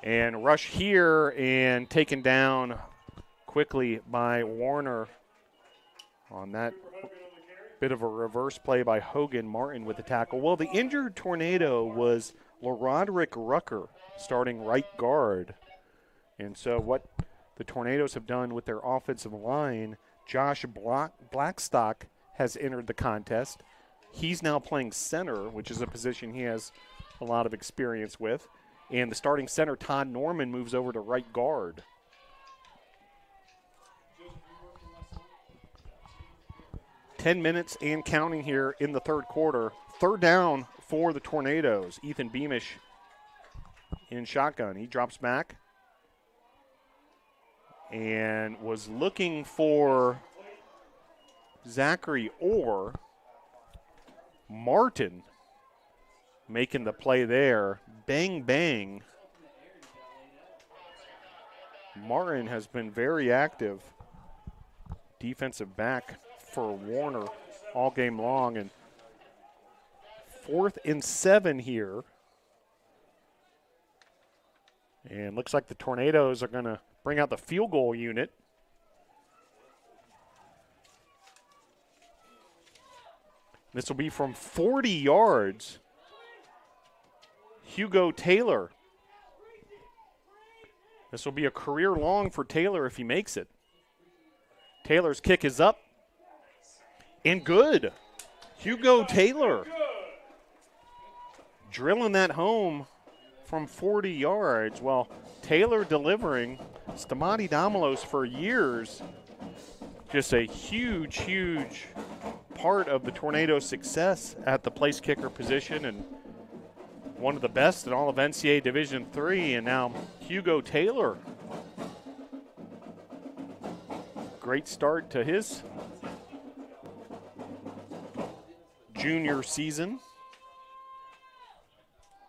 And rush here and taken down quickly by Warner on that bit of a reverse play by Hogan. Martin with the tackle. Well, the injured Tornado was LaRoderick Rucker, starting right guard. And so what the Tornadoes have done with their offensive line, Josh Blackstock has entered the contest. He's now playing center, which is a position he has a lot of experience with. And the starting center, Todd Norman, moves over to right guard. Ten minutes and counting here in the third quarter. Third down for the Tornadoes. Ethan Beamish in shotgun. He drops back and was looking for Zachary Orr. Martin making the play there. Bang, bang. Martin has been very active defensive back for Warner all game long. And 4th and 7 here. And looks like the Tornadoes are going to bring out the field goal unit. This will be from 40 yards. Hugo Taylor. This will be a career long for Taylor if he makes it. Taylor's kick is up and good. Hugo Taylor drilling that home from 40 yards. Well, Taylor delivering. Stamati Damalos for years. Just a huge, huge part of the Tornadoes' success at the place kicker position, and one of the best in all of NCAA Division III, and now Hugo Taylor. Great start to his junior season.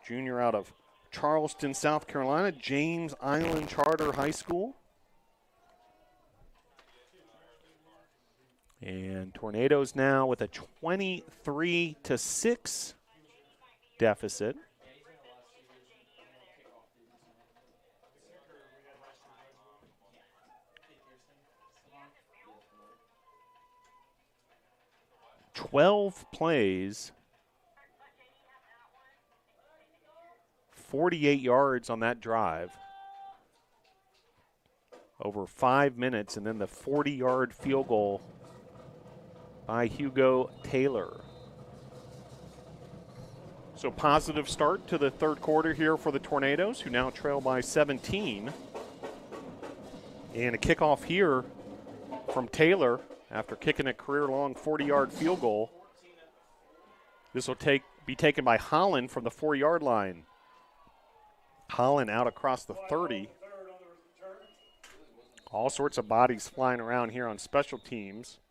Junior out of Charleston, South Carolina, James Island Charter High School. And Tornadoes now with a 23-6 deficit. "12 plays, 48 yards on that drive, over 5 minutes, and then the 40-yard field goal by Hugo Taylor." So positive start to the third quarter here for the Tornadoes, who now trail by 17. And a kickoff here from Taylor after kicking a career-long 40-yard field goal. This will be taken by Holland from the 4-yard line. Holland out across the 30. All sorts of bodies flying around here on special teams.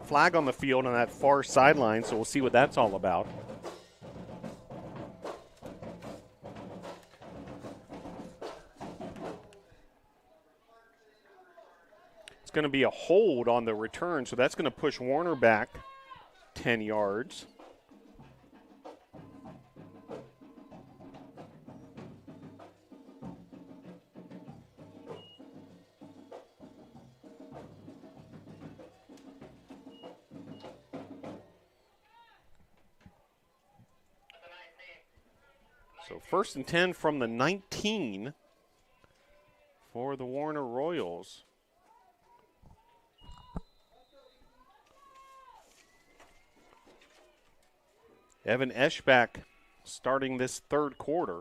flag on the field on that far sideline, so we'll see what that's all about. It's going to be a hold on the return, so that's going to push Warner back 10 yards. So 1st and 10 from the 19 for the Warner Royals. Evan Eschbach starting this third quarter.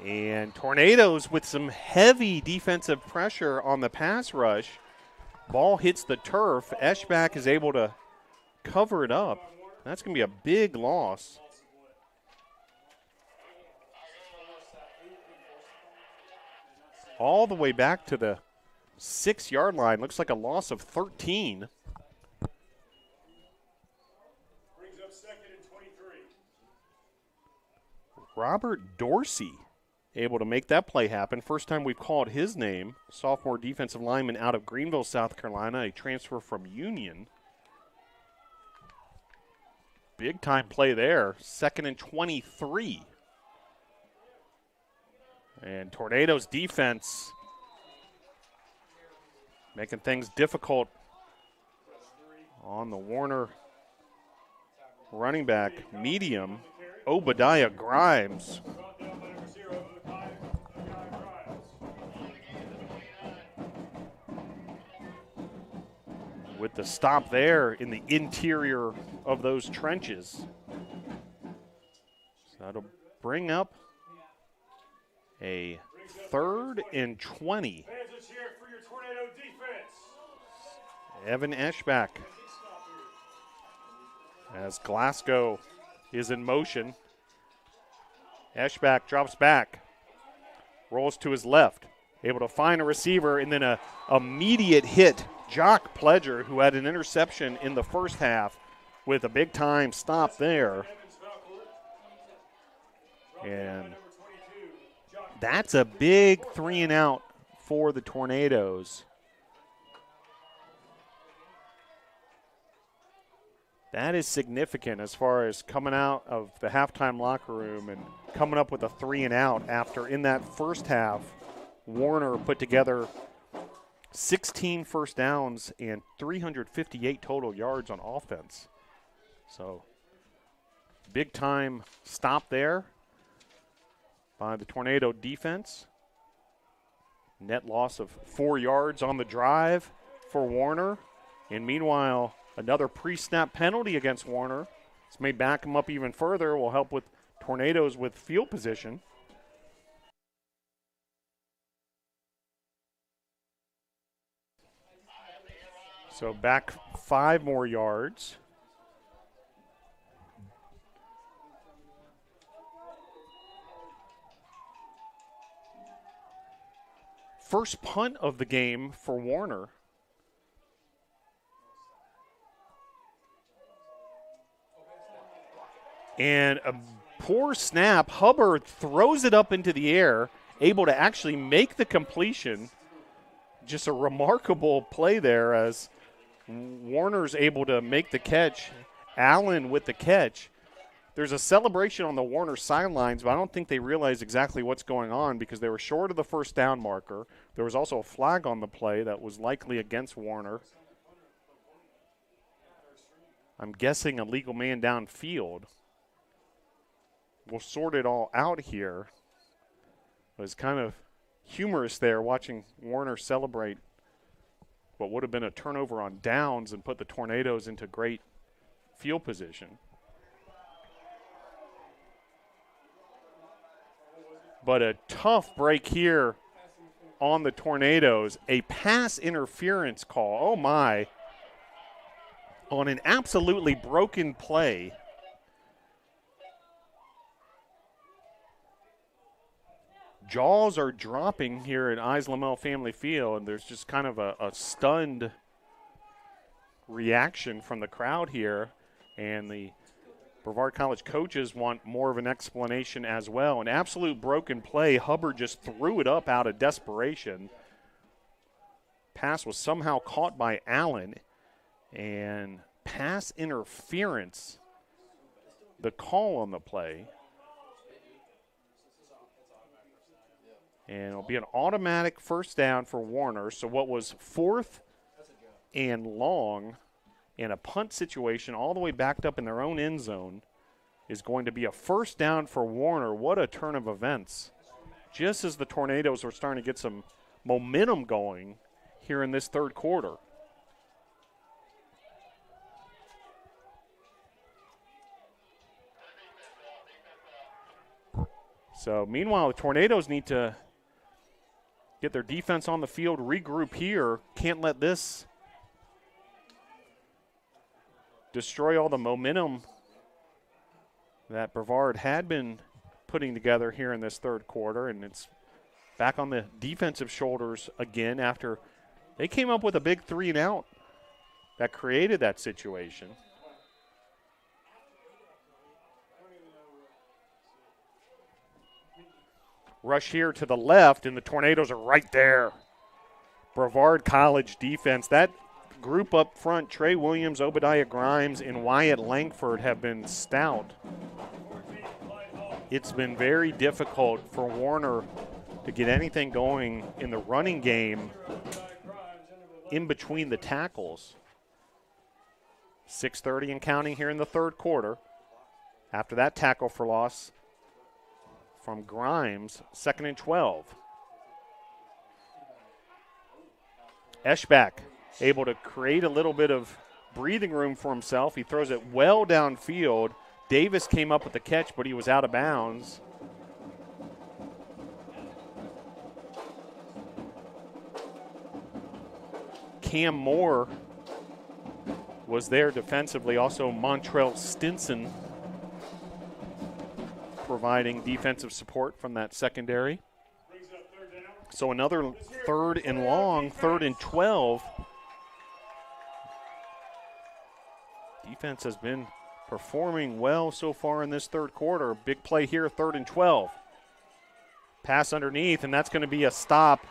And Tornadoes with some heavy defensive pressure on the pass rush. Ball hits the turf. Eschbach is able to cover it up. That's going to be a big loss. All the way back to the 6-yard line. Looks like a loss of 13. Brings up 2nd and 23. Robert Dorsey able to make that play happen. First time we've called his name. Sophomore defensive lineman out of Greenville, South Carolina, a transfer from Union. Big time play there. 2nd and 23. And Tornadoes defense making things difficult on the Warner running back, medium, Obadiah Grimes. Brought down by number 0, Obadiah Grimes. With the stop there in the interior of those trenches. So that'll bring up a 3rd and 20. Fans, let's hear it for your Tornado defense. Evan Eschbach as Glasgow is in motion. Eschbach drops back, rolls to his left, able to find a receiver, and then a immediate hit. Jock Pledger, who had an interception in the first half, with a big-time stop there. And that's a big 3-and-out for the Tornadoes. That is significant as far as coming out of the halftime locker room and coming up with a 3-and-out after, in that first half, Warner put together 16 first downs and 358 total yards on offense. So, big-time stop there by the Tornado defense. Net loss of 4 yards on the drive for Warner. And meanwhile, another pre-snap penalty against Warner. This may back him up even further. Will help with Tornadoes with field position. So back 5 more yards. First punt of the game for Warner. And a poor snap. Hubbard throws it up into the air, able to actually make the completion. Just a remarkable play there as Warner's able to make the catch. Allen with the catch. There's a celebration on the Warner sidelines, but I don't think they realize exactly what's going on because they were short of the first down marker. There was also a flag on the play that was likely against Warner. I'm guessing a legal man downfield. We'll sort it all out here. It was kind of humorous there watching Warner celebrate what would have been a turnover on downs and put the Tornadoes into great field position. But a tough break here on the Tornadoes. A pass interference call, oh my, on an absolutely broken play. jaws are dropping here at Islamel Family Field, and there's just kind of a stunned reaction from the crowd here, and the Brevard College coaches want more of an explanation as well. An absolute broken play. Hubbard just threw it up out of desperation. Pass was somehow caught by Allen, and pass interference, the call on the play. And it'll be an automatic first down for Warner. So what was 4th and long in a punt situation all the way backed up in their own end zone is going to be a first down for Warner. What a turn of events. Just as the Tornadoes were starting to get some momentum going here in this third quarter. So meanwhile, the Tornadoes need to get their defense on the field, regroup here. Can't let this destroy all the momentum that Brevard had been putting together here in this third quarter. And it's back on the defensive shoulders again after they came up with a big 3-and-out that created that situation. Rush here to the left, and the Tornadoes are right there. Brevard College defense. That group up front, Trey Williams, Obadiah Grimes, and Wyatt Langford have been stout. It's been very difficult for Warner to get anything going in the running game in between the tackles. 6:30 and counting here in the third quarter. After that tackle for loss from Grimes, 2nd and 12. Eschbach able to create a little bit of breathing room for himself. He throws it well downfield. Davis came up with the catch, but he was out of bounds. Cam Moore was there defensively. Also Montrell Stinson providing defensive support from that secondary. So another 3rd and long, 3rd and 12. Defense has been performing well so far in this third quarter. Big play here, 3rd and 12. Pass underneath, and that's going to be a stop.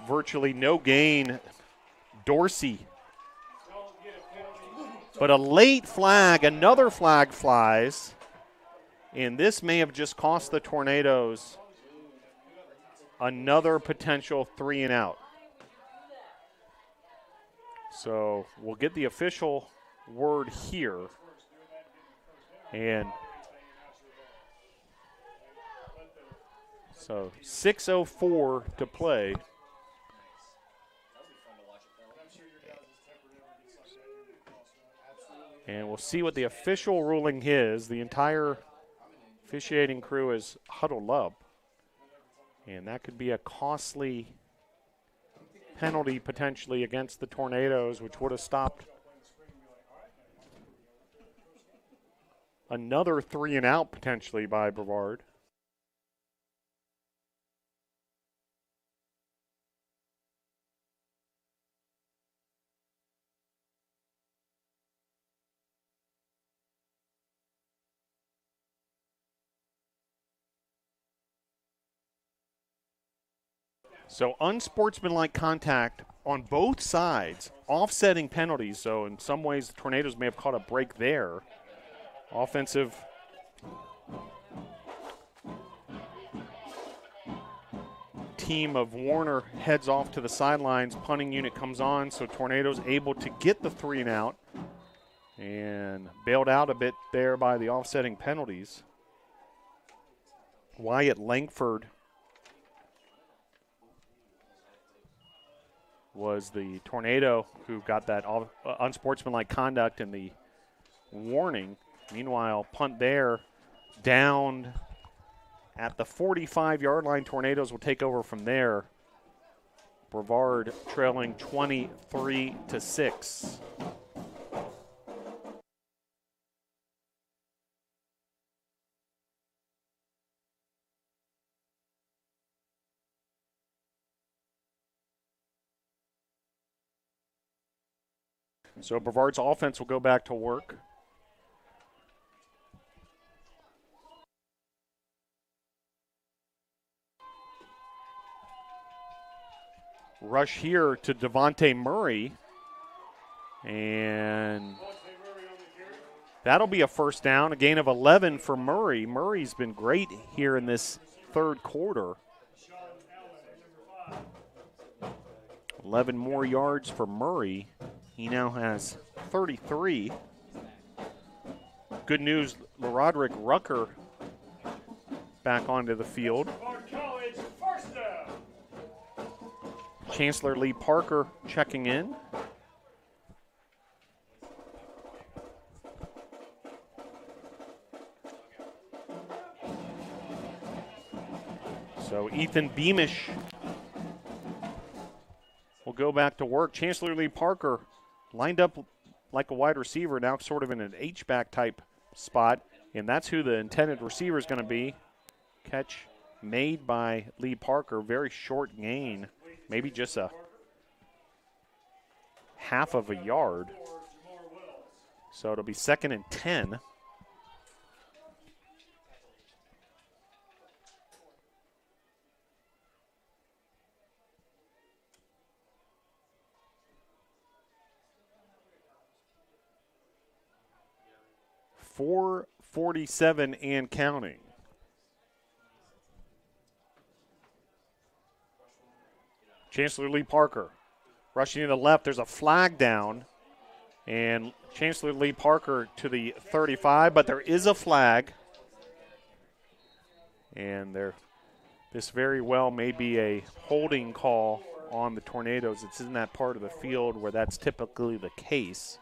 Virtually no gain. Dorsey. But a late flag, another flag flies. And this may have just cost the Tornadoes another potential 3-and-out. So we'll get the official word here. And so 6:04 to play. And we'll see what the official ruling is. The entire officiating crew is huddled up. And that could be a costly penalty potentially against the Tornadoes, which would have stopped another 3-and-out potentially by Brevard. So unsportsmanlike contact on both sides, offsetting penalties. So in some ways, the Tornadoes may have caught a break there. Offensive team of Warner heads off to the sidelines. Punting unit comes on, so Tornadoes able to get the 3-and-out and bailed out a bit there by the offsetting penalties. Wyatt Langford was the Tornado who got that unsportsmanlike conduct and the warning. Meanwhile, punt there, down at the 45-yard line. Tornadoes will take over from there. Brevard trailing 23-6. So Brevard's offense will go back to work. Rush here to Devontae Murray. And that'll be a first down, a gain of 11 for Murray. Murray's been great here in this third quarter. 11 more yards for Murray. He now has 33. Good news, LaRoderick Rucker back onto the field. Chancellor Lee Parker checking in. So Ethan Beamish will go back to work. Chancellor Lee Parker lined up like a wide receiver, now sort of in an H-back type spot, and that's who the intended receiver is going to be. Catch made by Lee Parker, very short gain, maybe just a half of a yard. So it'll be 2nd and 10. .447 and counting. Chancellor Lee Parker rushing to the left. There's a flag down, and Chancellor Lee Parker to the 35, but there is a flag. And this very well may be a holding call on the Tornadoes. It's in that part of the field where that's typically the case.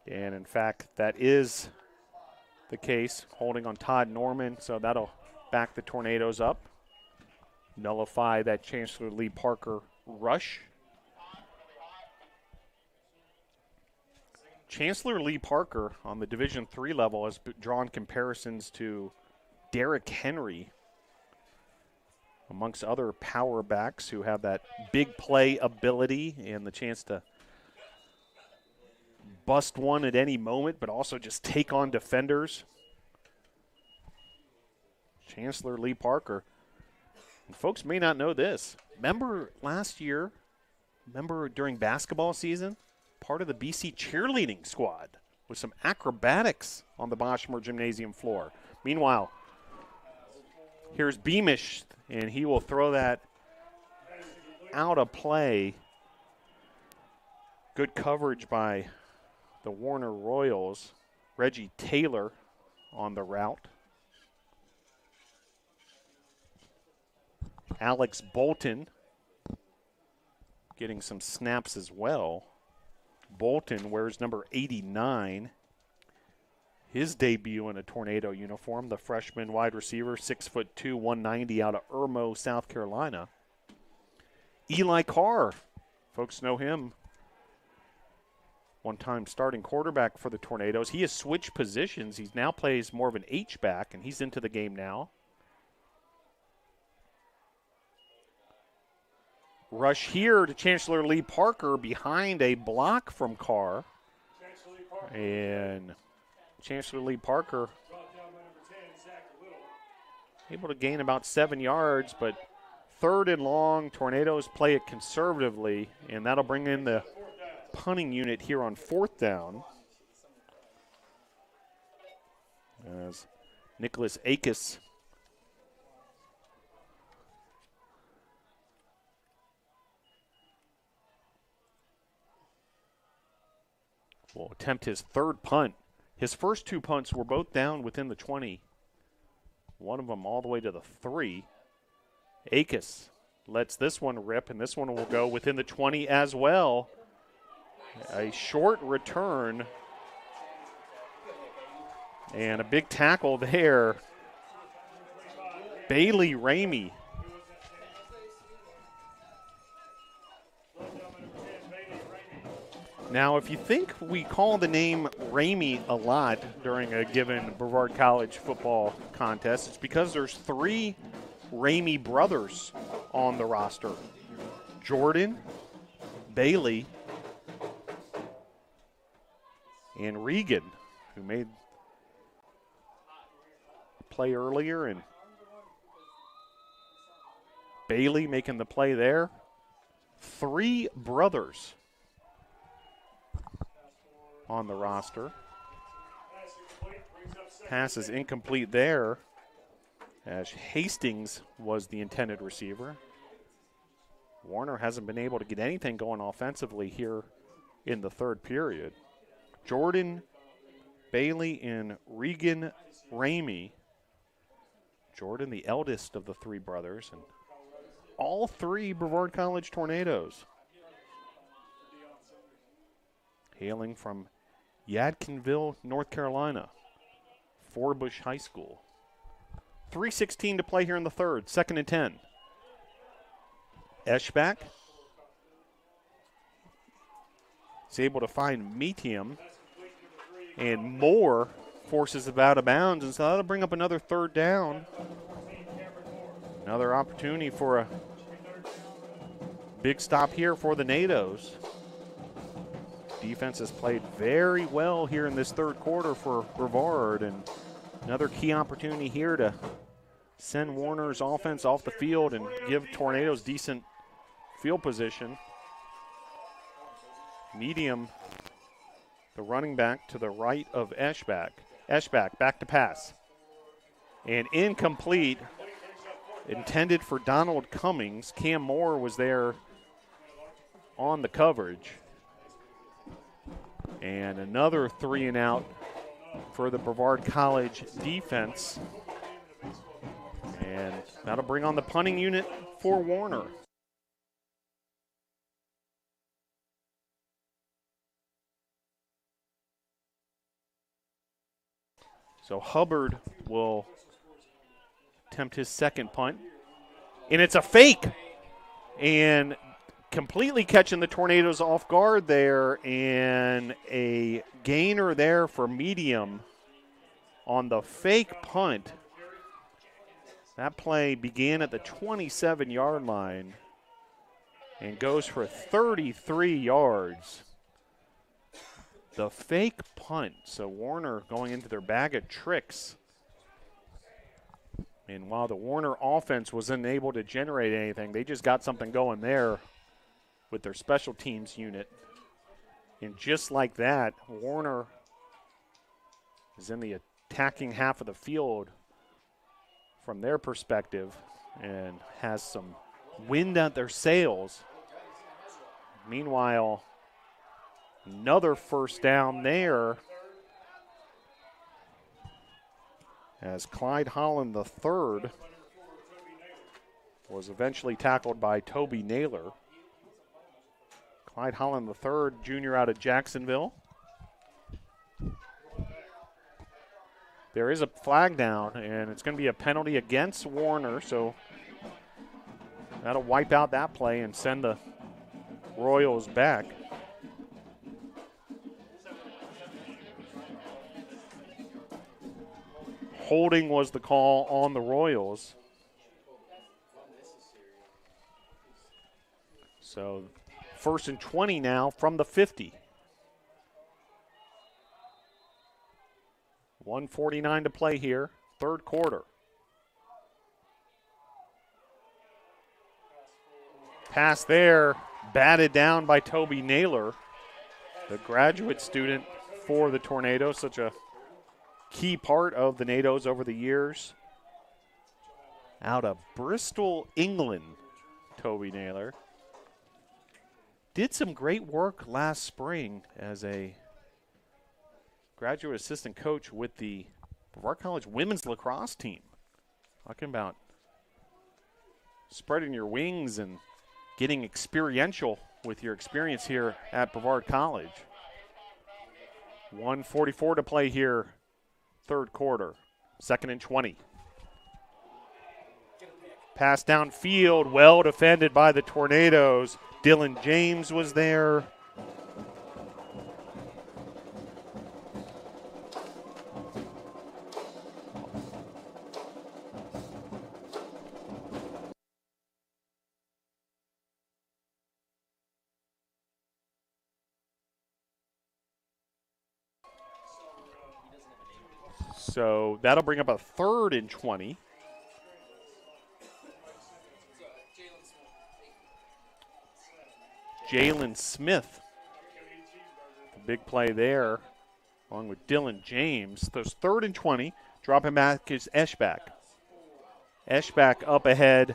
And, in fact, that is the case, holding on Todd Norman, so that'll back the Tornadoes up, nullify that Chancellor Lee Parker rush. Chancellor Lee Parker on the Division III level has drawn comparisons to Derrick Henry, amongst other power backs who have that big play ability and the chance to bust one at any moment, but also just take on defenders. Chancellor Lee Parker. And folks may not know this. Remember last year, during basketball season, part of the BC cheerleading squad with some acrobatics on the Boschmer Gymnasium floor. Meanwhile, here's Beamish, and he will throw that out of play. Good coverage by the Warner Royals. Reggie Taylor on the route. Alex Bolton getting some snaps as well. Bolton wears number 89. His debut in a Tornado uniform, the freshman wide receiver, 6'2", 190 out of Irmo, South Carolina. Eli Carr, folks know him. One-time starting quarterback for the Tornadoes. He has switched positions. He now plays more of an H-back, and he's into the game now. Rush here to Chancellor Lee Parker behind a block from Carr. And Chancellor Lee Parker able to gain about 7 yards, but 3rd and long. Tornadoes play it conservatively, and that'll bring in the punting unit here on 4th down. As Nicholas Akis will attempt his 3rd punt. His first 2 punts were both down within the 20. One of them all the way to the 3. Akis lets this one rip, and this one will go within the 20 as well. A short return and a big tackle there. Bailey Ramey. Now, if you think we call the name Ramey a lot during a given Brevard College football contest, it's because there's 3 Ramey brothers on the roster. Jordan, Bailey, and Regan, who made a play earlier, and Bailey making the play there. 3 brothers on the roster. Pass is incomplete there, as Hastings was the intended receiver. Warner hasn't been able to get anything going offensively here in the third period. Jordan, Bailey, and Regan Ramey. Jordan, the eldest of the 3 brothers, and all 3 Brevard College Tornadoes. Hailing from Yadkinville, North Carolina, Forbush High School. 3:16 to play here in the third, 2nd and 10. Eschbach is able to find Medium, and Moore forces it out of bounds, and so that'll bring up another 3rd down. Another opportunity for a big stop here for the NATOs. Defense has played very well here in this third quarter for Brevard, and another key opportunity here to send Warner's offense off the field and give Tornadoes decent field position. Medium, the running back to the right of Eschbach. Eschbach back to pass. And incomplete, intended for Donald Cummings. Cam Moore was there on the coverage. And another 3 and out for the Brevard College defense. And that'll bring on the punting unit for Warner. So Hubbard will attempt his second punt. And it's a fake. And completely catching the Tornadoes off guard there, and a gainer there for Medium on the fake punt. That play began at the 27-yard line and goes for 33 yards. The fake punt. So Warner going into their bag of tricks. And while the Warner offense was unable to generate anything, they just got something going there with their special teams unit. And just like that, Warner is in the attacking half of the field from their perspective and has some wind at their sails. Meanwhile, another first down there as Clyde Holland III was eventually tackled by Toby Naylor. Clyde Holland III, junior out of Jacksonville. There is a flag down, and it's going to be a penalty against Warner, so that'll wipe out that play and send the Royals back. Holding was the call on the Royals. So 1st and 20 now from the 50. 1:49 to play here, third quarter. Pass there, batted down by Toby Naylor, the graduate student for the Tornadoes, such a key part of the NATOs over the years. Out of Bristol, England, Toby Naylor. Did some great work last spring as a graduate assistant coach with the Brevard College women's lacrosse team. Talking about spreading your wings and getting experiential with your experience here at Brevard College. 1:44 to play here, third quarter, 2nd and 20. Pass downfield, well defended by the Tornadoes. Dylan James was there. So that'll bring up a 3rd and 20. Jalen Smith, the big play there, along with Dylan James. Those 3rd and 20. Dropping back is Eschbach. Eschbach up ahead,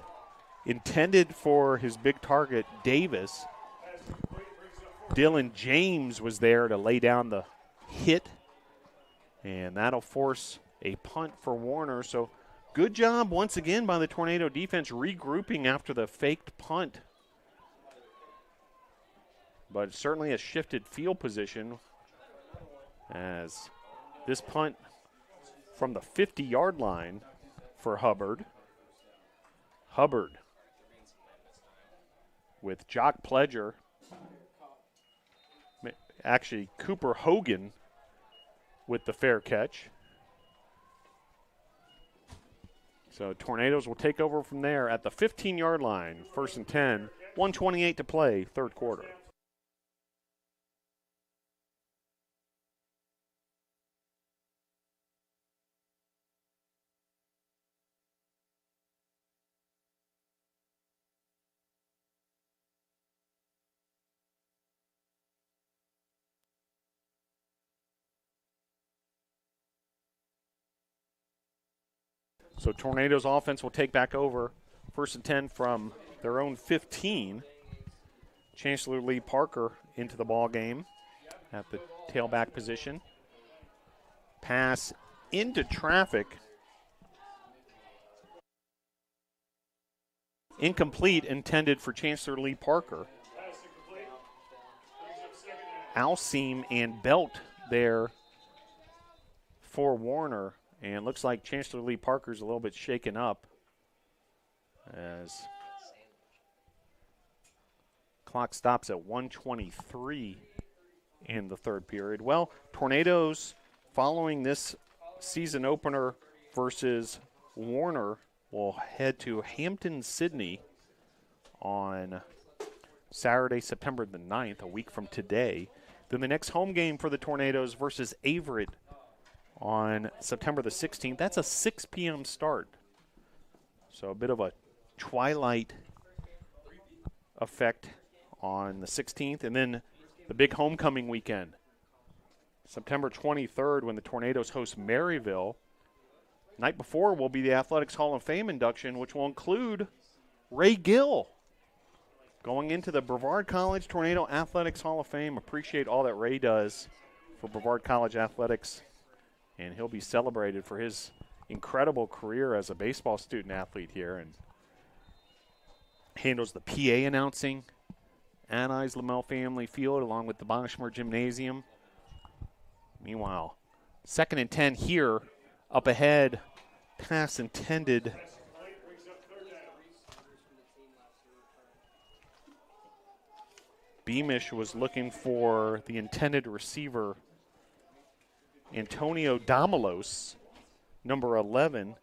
intended for his big target, Davis. Dylan James was there to lay down the hit, and that'll force a punt for Warner. So good job once again by the Tornado defense regrouping after the faked punt. But certainly a shifted field position as this punt from the 50-yard line for Hubbard. Hubbard with Jock Pledger. Actually, Cooper Hogan with the fair catch. So Tornadoes will take over from there at the 15-yard line. 1st and 10, 1:28 to play, 3rd quarter. So Tornadoes offense will take back over 1st and 10 from their own 15. Chancellor Lee Parker into the ball game at the tailback position. Pass into traffic. Incomplete, intended for Chancellor Lee Parker. Alseam and Belt there for Warner. And looks like Chancellor Lee Parker's a little bit shaken up as clock stops at 1:23 in the 3rd period. Well, Tornadoes, following this season opener versus Warner, will head to Hampton, Sydney on Saturday, September the 9th, a week from today. Then the next home game for the Tornadoes versus Averett on September the 16th. That's a 6 p.m. start. So a bit of a twilight effect on the 16th. And then the big homecoming weekend, September 23rd, when the Tornadoes host Maryville. Night before will be the Athletics Hall of Fame induction, which will include Ray Gill going into the Brevard College Tornado Athletics Hall of Fame. Appreciate all that Ray does for Brevard College athletics. And he'll be celebrated for his incredible career as a baseball student athlete here, and handles the PA announcing at Lamel Family Field along with the Boschmer Gymnasium. Meanwhile, 2nd and 10 here, up ahead, pass intended. Beamish was looking for the intended receiver, Antonio Damalos, number 11,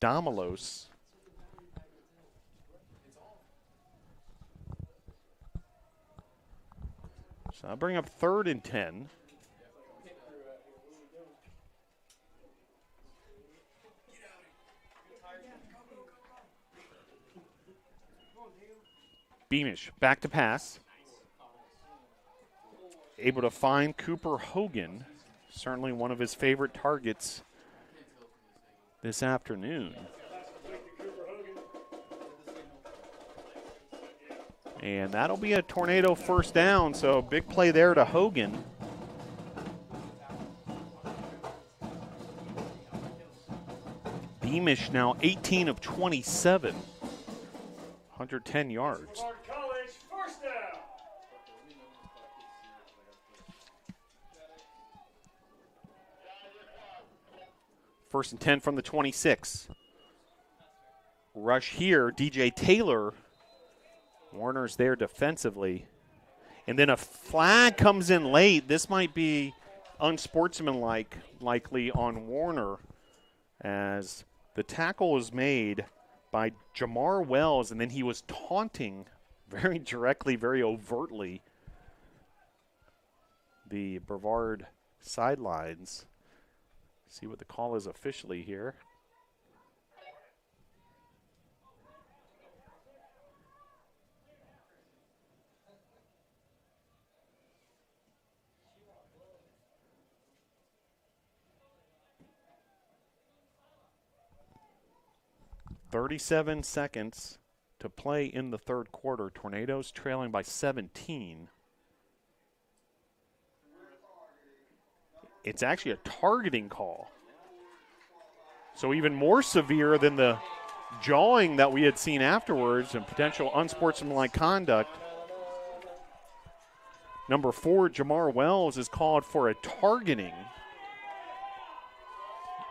Damalos. So I'll bring up 3rd and 10. Beamish back to pass. Able to find Cooper Hogan. Certainly one of his favorite targets this afternoon. And that'll be a Tornado 1st down, so big play there to Hogan. Beamish now 18 of 27, 110 yards. College, 1st down. 1st and 10 from the 26. Rush here, DJ Taylor. Warner's there defensively. And then a flag comes in late. This might be unsportsmanlike, likely on Warner, as the tackle was made by Jamar Wells, and then he was taunting very directly, very overtly the Brevard sidelines. See what the call is officially here. .37 seconds to play in the third quarter. Tornadoes trailing by 17. It's actually a targeting call. So even more severe than the jawing that we had seen afterwards and potential unsportsmanlike conduct. Number 4, Jamar Wells, is called for a targeting.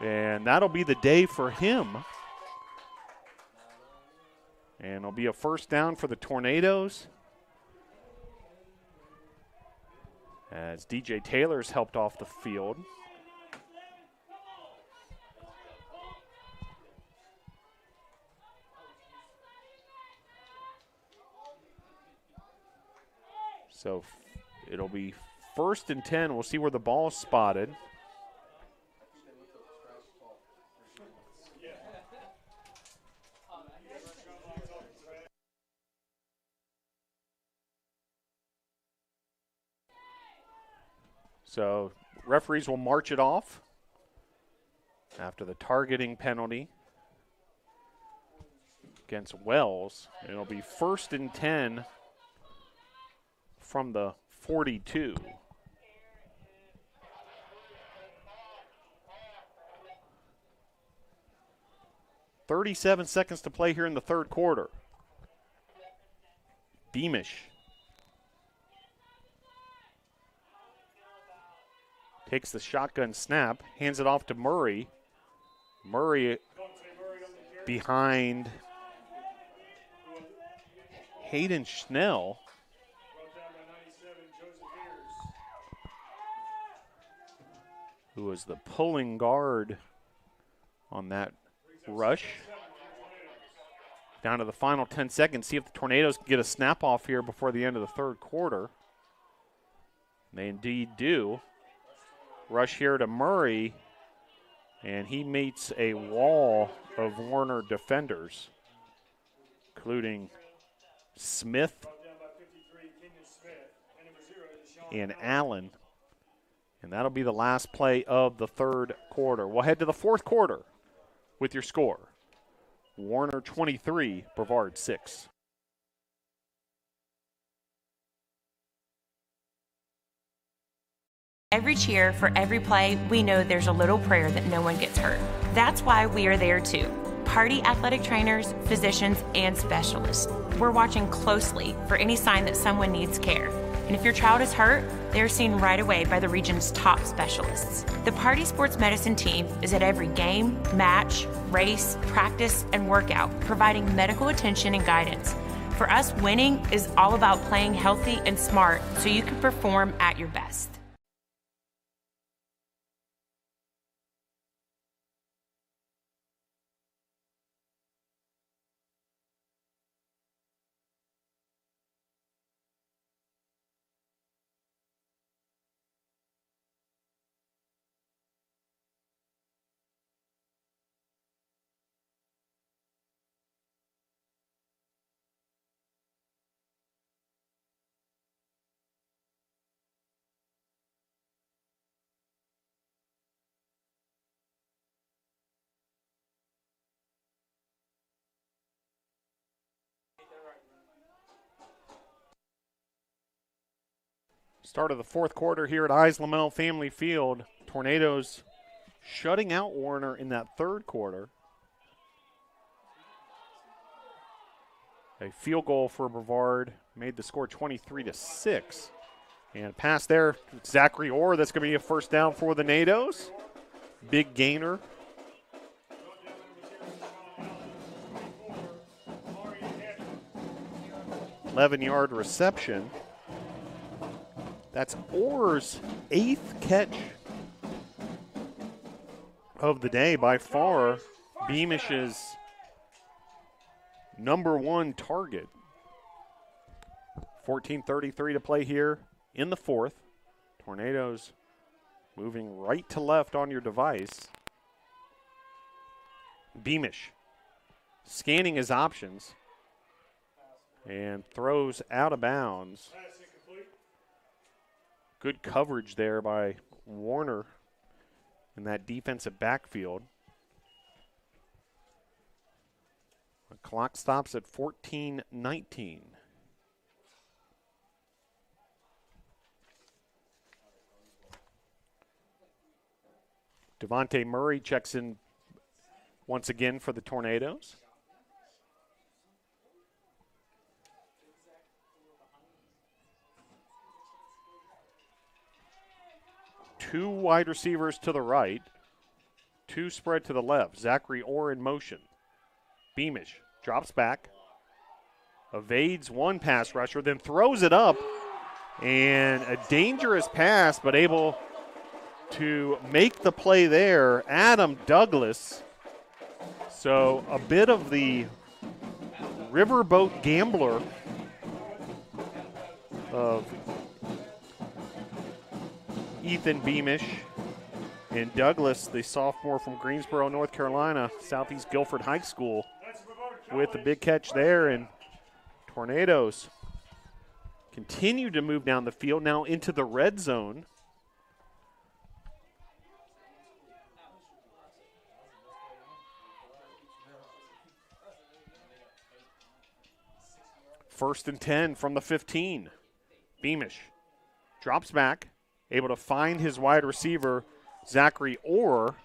And that'll be the day for him. And it'll be a first down for the Tornadoes, as DJ Taylor's helped off the field. So it'll be 1st and 10. We'll see where the ball is spotted. So referees will march it off after the targeting penalty against Wells. It'll be 1st and 10 from the 42. .37 seconds to play here in the third quarter. Beamish takes the shotgun snap, hands it off to Murray. Murray behind Hayden Schnell. Who was the pulling guard on that rush. Down to the final 10 seconds. See if the Tornadoes can get a snap off here before the end of the third quarter. They indeed do. Rush here to Murray, and he meets a wall of Warner defenders, including Smith and Allen. And that'll be the last play of the third quarter. We'll head to the fourth quarter with your score. Warner 23, Brevard 6. Every cheer, for every play, we know there's a little prayer that no one gets hurt. That's why we are there too. Party athletic trainers, physicians, and specialists. We're watching closely for any sign that someone needs care. And if your child is hurt, they're seen right away by the region's top specialists. The Party Sports Medicine team is at every game, match, race, practice, and workout, providing medical attention and guidance. For us, winning is all about playing healthy and smart so you can perform at your best. Start of the fourth quarter here at Islamel Family Field. Tornadoes shutting out Warner in that third quarter. A field goal for Brevard made the score 23-6. And pass there, Zachary Orr. That's going to be a first down for the Nados. Big gainer. .11-yard reception. That's Orr's 8th catch of the day, by far Beamish's #1 target. 14:33 to play here in the fourth. Tornadoes moving right to left on your device. Beamish scanning his options and throws out of bounds. Good coverage there by Warner in that defensive backfield. The clock stops at 14:19. Devontae Murray checks in once again for the Tornadoes. Two wide receivers to the right, two spread to the left. Zachary Orr in motion. Beamish drops back, evades one pass rusher, then throws it up, and a dangerous pass, but able to make the play there, Adam Douglas. So a bit of the riverboat gambler of Ethan Beamish and Douglas, the sophomore from Greensboro, North Carolina, Southeast Guilford High School, with the big catch there. And Tornadoes continue to move down the field, now into the red zone. First and 10 from the 15. Beamish drops back, able to find his wide receiver, Zachary Orr.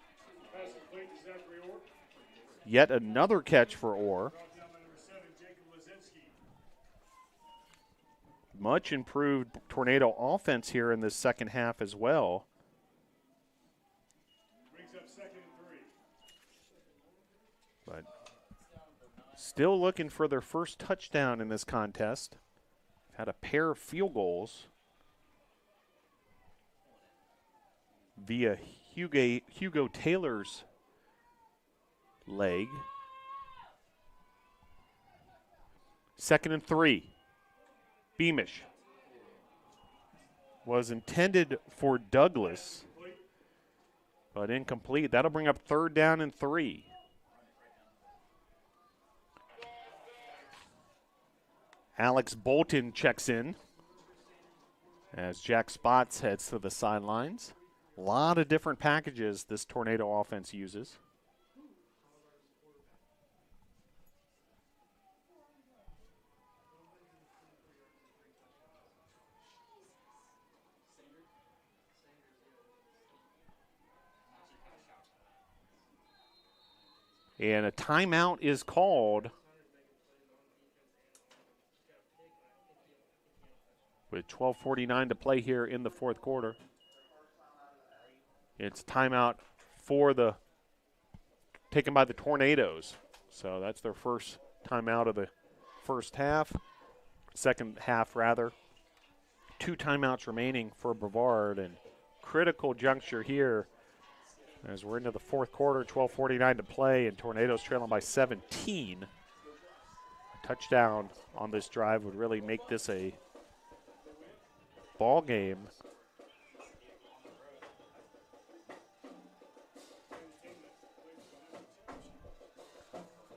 Yet another catch for Orr. Much improved Tornado offense here in this second half as well. But still looking for their first touchdown in this contest. Had a pair of field goals via Hugo Taylor's leg. Second and 3. Beamish was intended for Douglas, but incomplete. That'll bring up third down and 3. Alex Bolton checks in as Jack Spots heads to the sidelines. A lot of different packages this Tornado offense uses. And a timeout is called with 12:49 to play here in the fourth quarter. It's timeout taken by the Tornadoes. So that's their first timeout of the first half, second half rather. 2 timeouts remaining for Brevard, and critical juncture here as we're into the fourth quarter, 12:49 to play, and Tornadoes trailing by 17. A touchdown on this drive would really make this a ball game.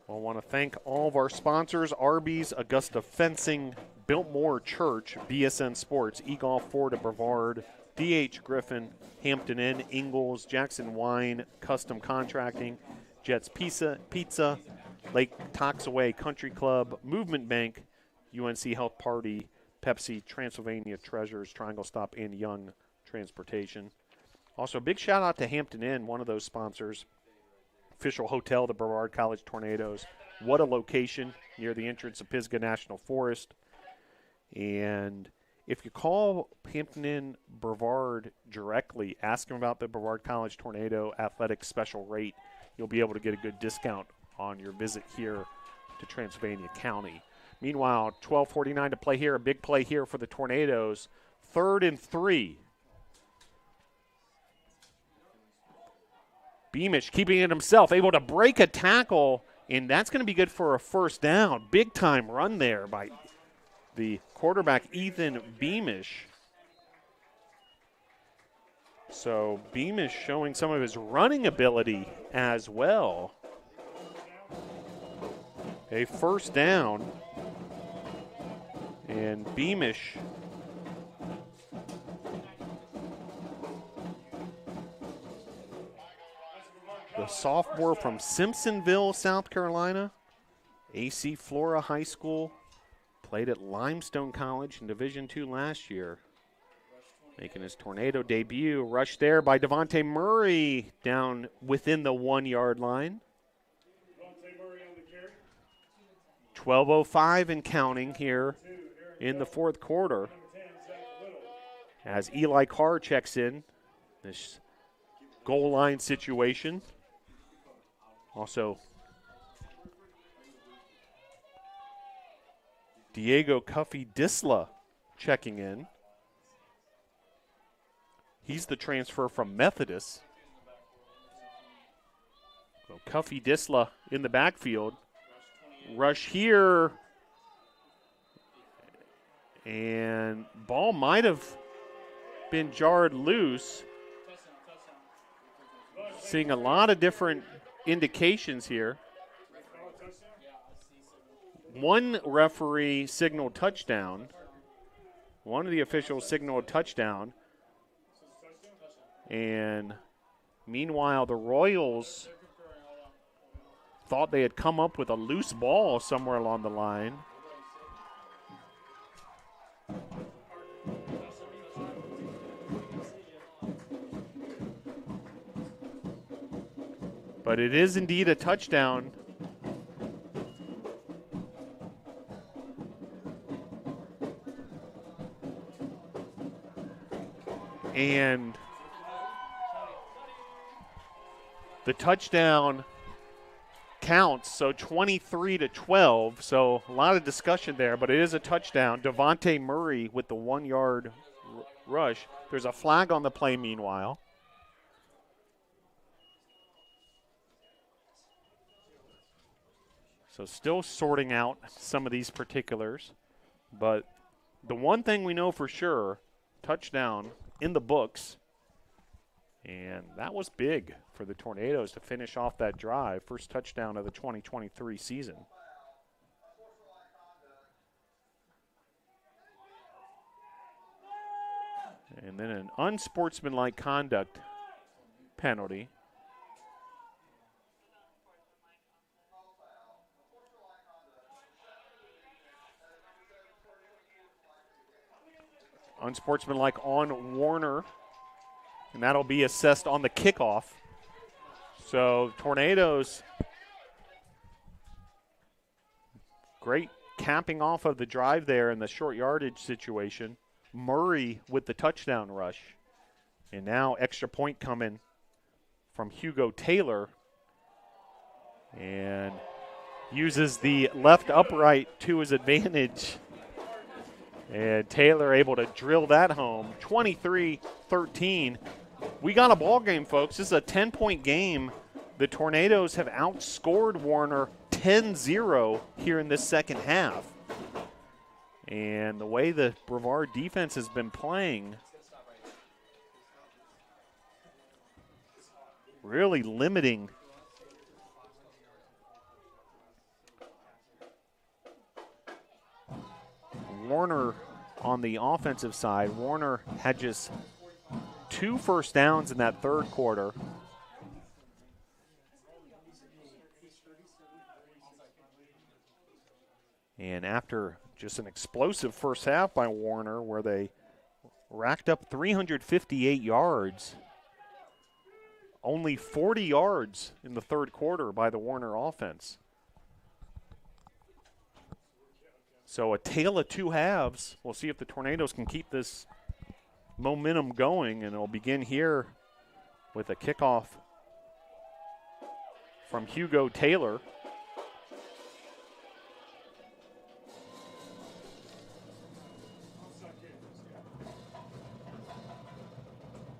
I want to thank all of our sponsors: Arby's, Augusta Fencing, Biltmore Church, BSN Sports, eGolf Ford at Brevard, DH Griffin, Hampton Inn, Ingalls, Jackson Wine, Custom Contracting, Jets Pizza, Lake Toxaway Country Club, Movement Bank, UNC Health Party, Pepsi, Transylvania Treasures, Triangle Stop, and Young Transportation. Also, a big shout out to Hampton Inn, one of those sponsors. Official hotel of the Brevard College Tornadoes. What a location near the entrance of Pisgah National Forest. And if you call Hampton Inn Brevard directly, ask them about the Brevard College Tornado Athletic Special Rate, you'll be able to get a good discount on your visit here to Transylvania County. Meanwhile, 12:49 to play here. A big play here for the Tornadoes. 3rd and 3. Beamish keeping it himself, able to break a tackle, and that's going to be good for a first down. Big time run there by the quarterback, Ethan Beamish. So Beamish showing some of his running ability as well. A first down. And Beamish the sophomore from Simpsonville, South Carolina, AC Flora High School, played at Limestone College in Division II last year. Making his Tornado debut. Rush there by Devontae Murray down within the 1-yard line. 12:05 and counting here in the fourth quarter as Eli Carr checks in this goal line situation. Also, Diego Cuffy-Disla checking in. He's the transfer from Methodist. So Cuffy-Disla in the backfield. Rush here. And ball might have been jarred loose. Seeing a lot of different indications here. One referee signaled touchdown. One of the officials signaled touchdown. And meanwhile, the Royals thought they had come up with a loose ball somewhere along the line. But it is indeed a touchdown. And the touchdown counts, so 23-12. So a lot of discussion there, but it is a touchdown. Devontae Murray with the 1-yard rush. There's a flag on the play meanwhile. So still sorting out some of these particulars. But the one thing we know for sure, touchdown in the books. And that was big for the Tornadoes to finish off that drive. First touchdown of the 2023 season. And then an unsportsmanlike conduct penalty. Unsportsmanlike on Warner. And that'll be assessed on the kickoff. So Tornadoes, great capping off of the drive there in the short yardage situation. Murray with the touchdown rush. And now extra point coming from Hugo Taylor. And uses the left upright to his advantage. And Taylor able to drill that home. 23-13. We got a ball game, folks. This is a 10-point game. The Tornadoes have outscored Warner 10-0 here in this second half. And the way the Brevard defense has been playing, really limiting Warner on the offensive side. Warner had just 2 first downs in that third quarter. And after just an explosive first half by Warner where they racked up 358 yards, only 40 yards in the third quarter by the Warner offense. So a tale of two halves. We'll see if the Tornadoes can keep this momentum going, and it'll begin here with a kickoff from Hugo Taylor.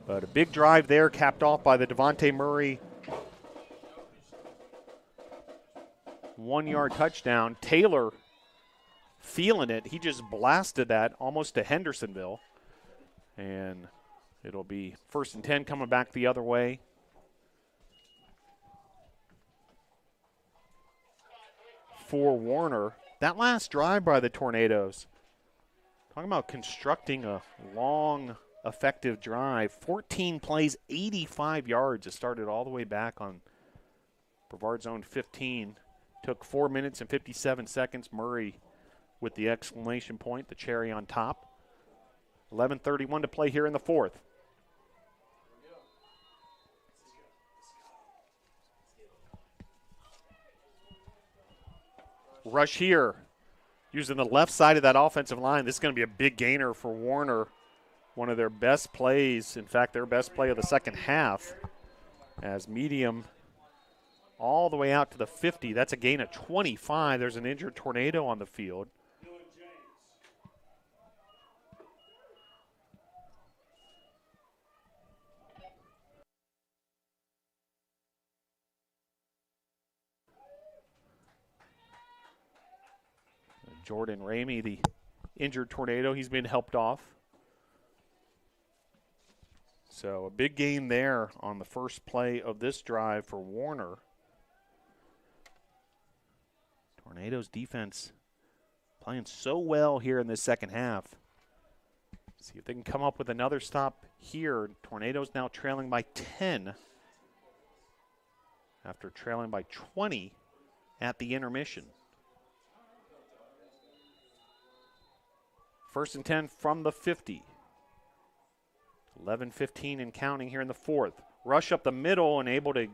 But a big drive there capped off by the Devontae Murray 1-yard touchdown. Taylor feeling it. He just blasted that almost to Hendersonville. And It'll be 1st and 10 coming back the other way. For Warner. That last drive by the Tornadoes, talking about constructing a long, effective drive. 14 plays, 85 yards. It started all the way back on Brevard's own 15. Took 4 minutes and 57 seconds. Murray with the exclamation point, the cherry on top. 11:31 to play here in the 4th. Rush here, using the left side of that offensive line. This is going to be a big gainer for Warner. One of their best plays, in fact, their best play of the second half, as medium all the way out to the 50. That's a gain of 25. There's an injured Tornado on the field. Jordan Ramey, the injured Tornado, he's been helped off. So a big gain there on the first play of this drive for Warner. Tornadoes defense playing so well here in this second half. See if they can come up with another stop here. Tornadoes now trailing by 10 after trailing by 20 at the intermission. 1st and 10 from the 50. 11:15 and counting here in the 4th. Rush up the middle and able to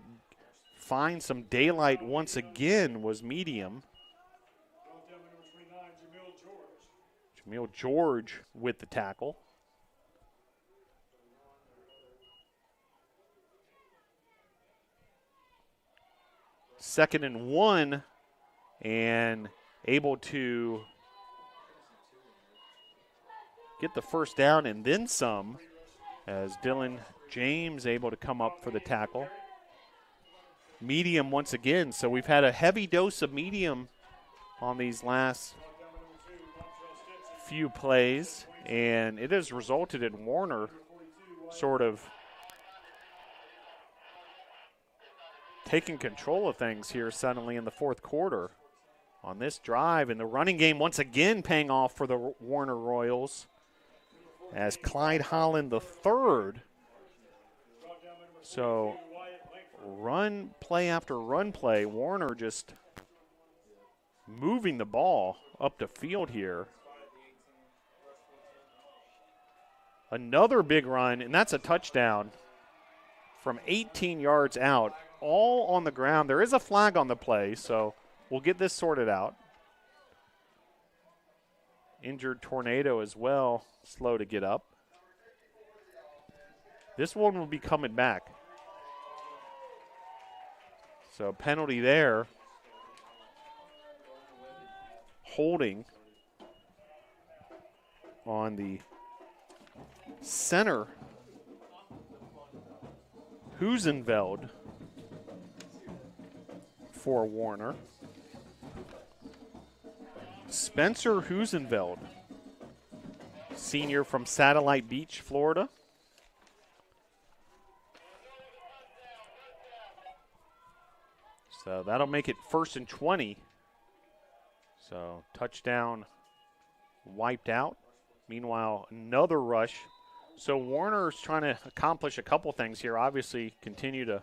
find some daylight once again was medium. Jamil George with the tackle. Second and 1, and able to get the first down and then some, as Dylan James able to come up for the tackle. Medium once again, so we've had a heavy dose of medium on these last few plays, and it has resulted in Warner sort of taking control of things here suddenly in the 4th quarter on this drive, and the running game once again paying off for the Warner Royals, as Clyde Holland III. So run play after run play, Warner just moving the ball up the field here. Another big run, and that's a touchdown from 18 yards out, all on the ground. There is a flag on the play, so we'll get this sorted out. Injured Tornado as well, slow to get up. This one will be coming back. So penalty there. Holding on the center, Husenveld, for Warner. Spencer Husenveld, senior from Satellite Beach, Florida. So that'll make it 1st and 20. So touchdown wiped out. Meanwhile, another rush. So Warner's trying to accomplish a couple things here. Obviously, continue to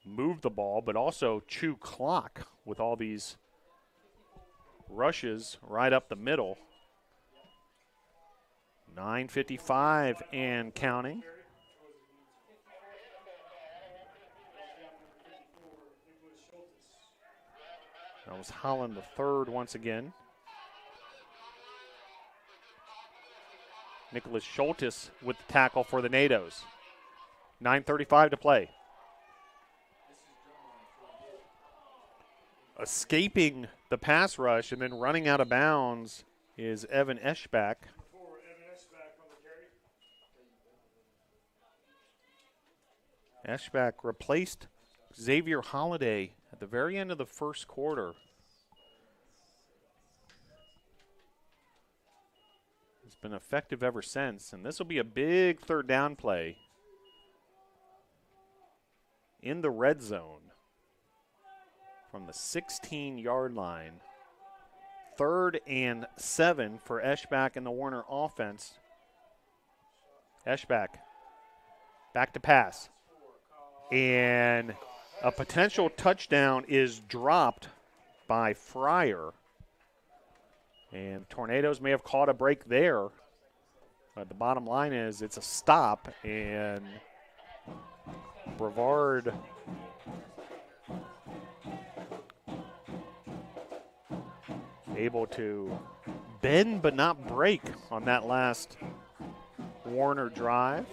move the ball, but also chew clock with all these rushes right up the middle. 9:55 and counting. That was Holland III once again. Nicholas Schultes with the tackle for the NATOs. 9:35 to play. Escaping the pass rush and then running out of bounds is Evan Eschbach. Eschbach replaced Xavier Holiday at the very end of the first quarter. As been effective ever since. And this will be a big third down play in the red zone from the 16-yard line. 3rd and 7 for Eschbach and the Warner offense. Eschbach back to pass. And a potential touchdown is dropped by Fryer. And Tornadoes may have caught a break there. But the bottom line is it's a stop, and Brevard able to bend but not break on that last Warner drive.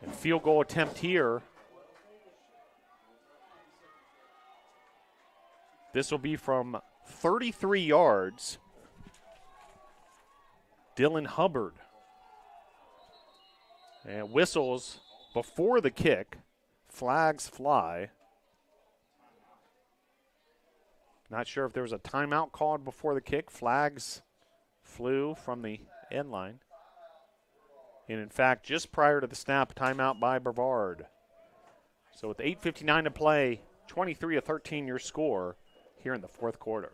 And field goal attempt here. This will be from 33 yards. Dylan Hubbard. And whistles before the kick. Flags fly. Not sure if there was a timeout called before the kick. Flags flew from the end line. And in fact, just prior to the snap, timeout by Brevard. So with 8:59 to play, 23-13 your score here in the fourth quarter.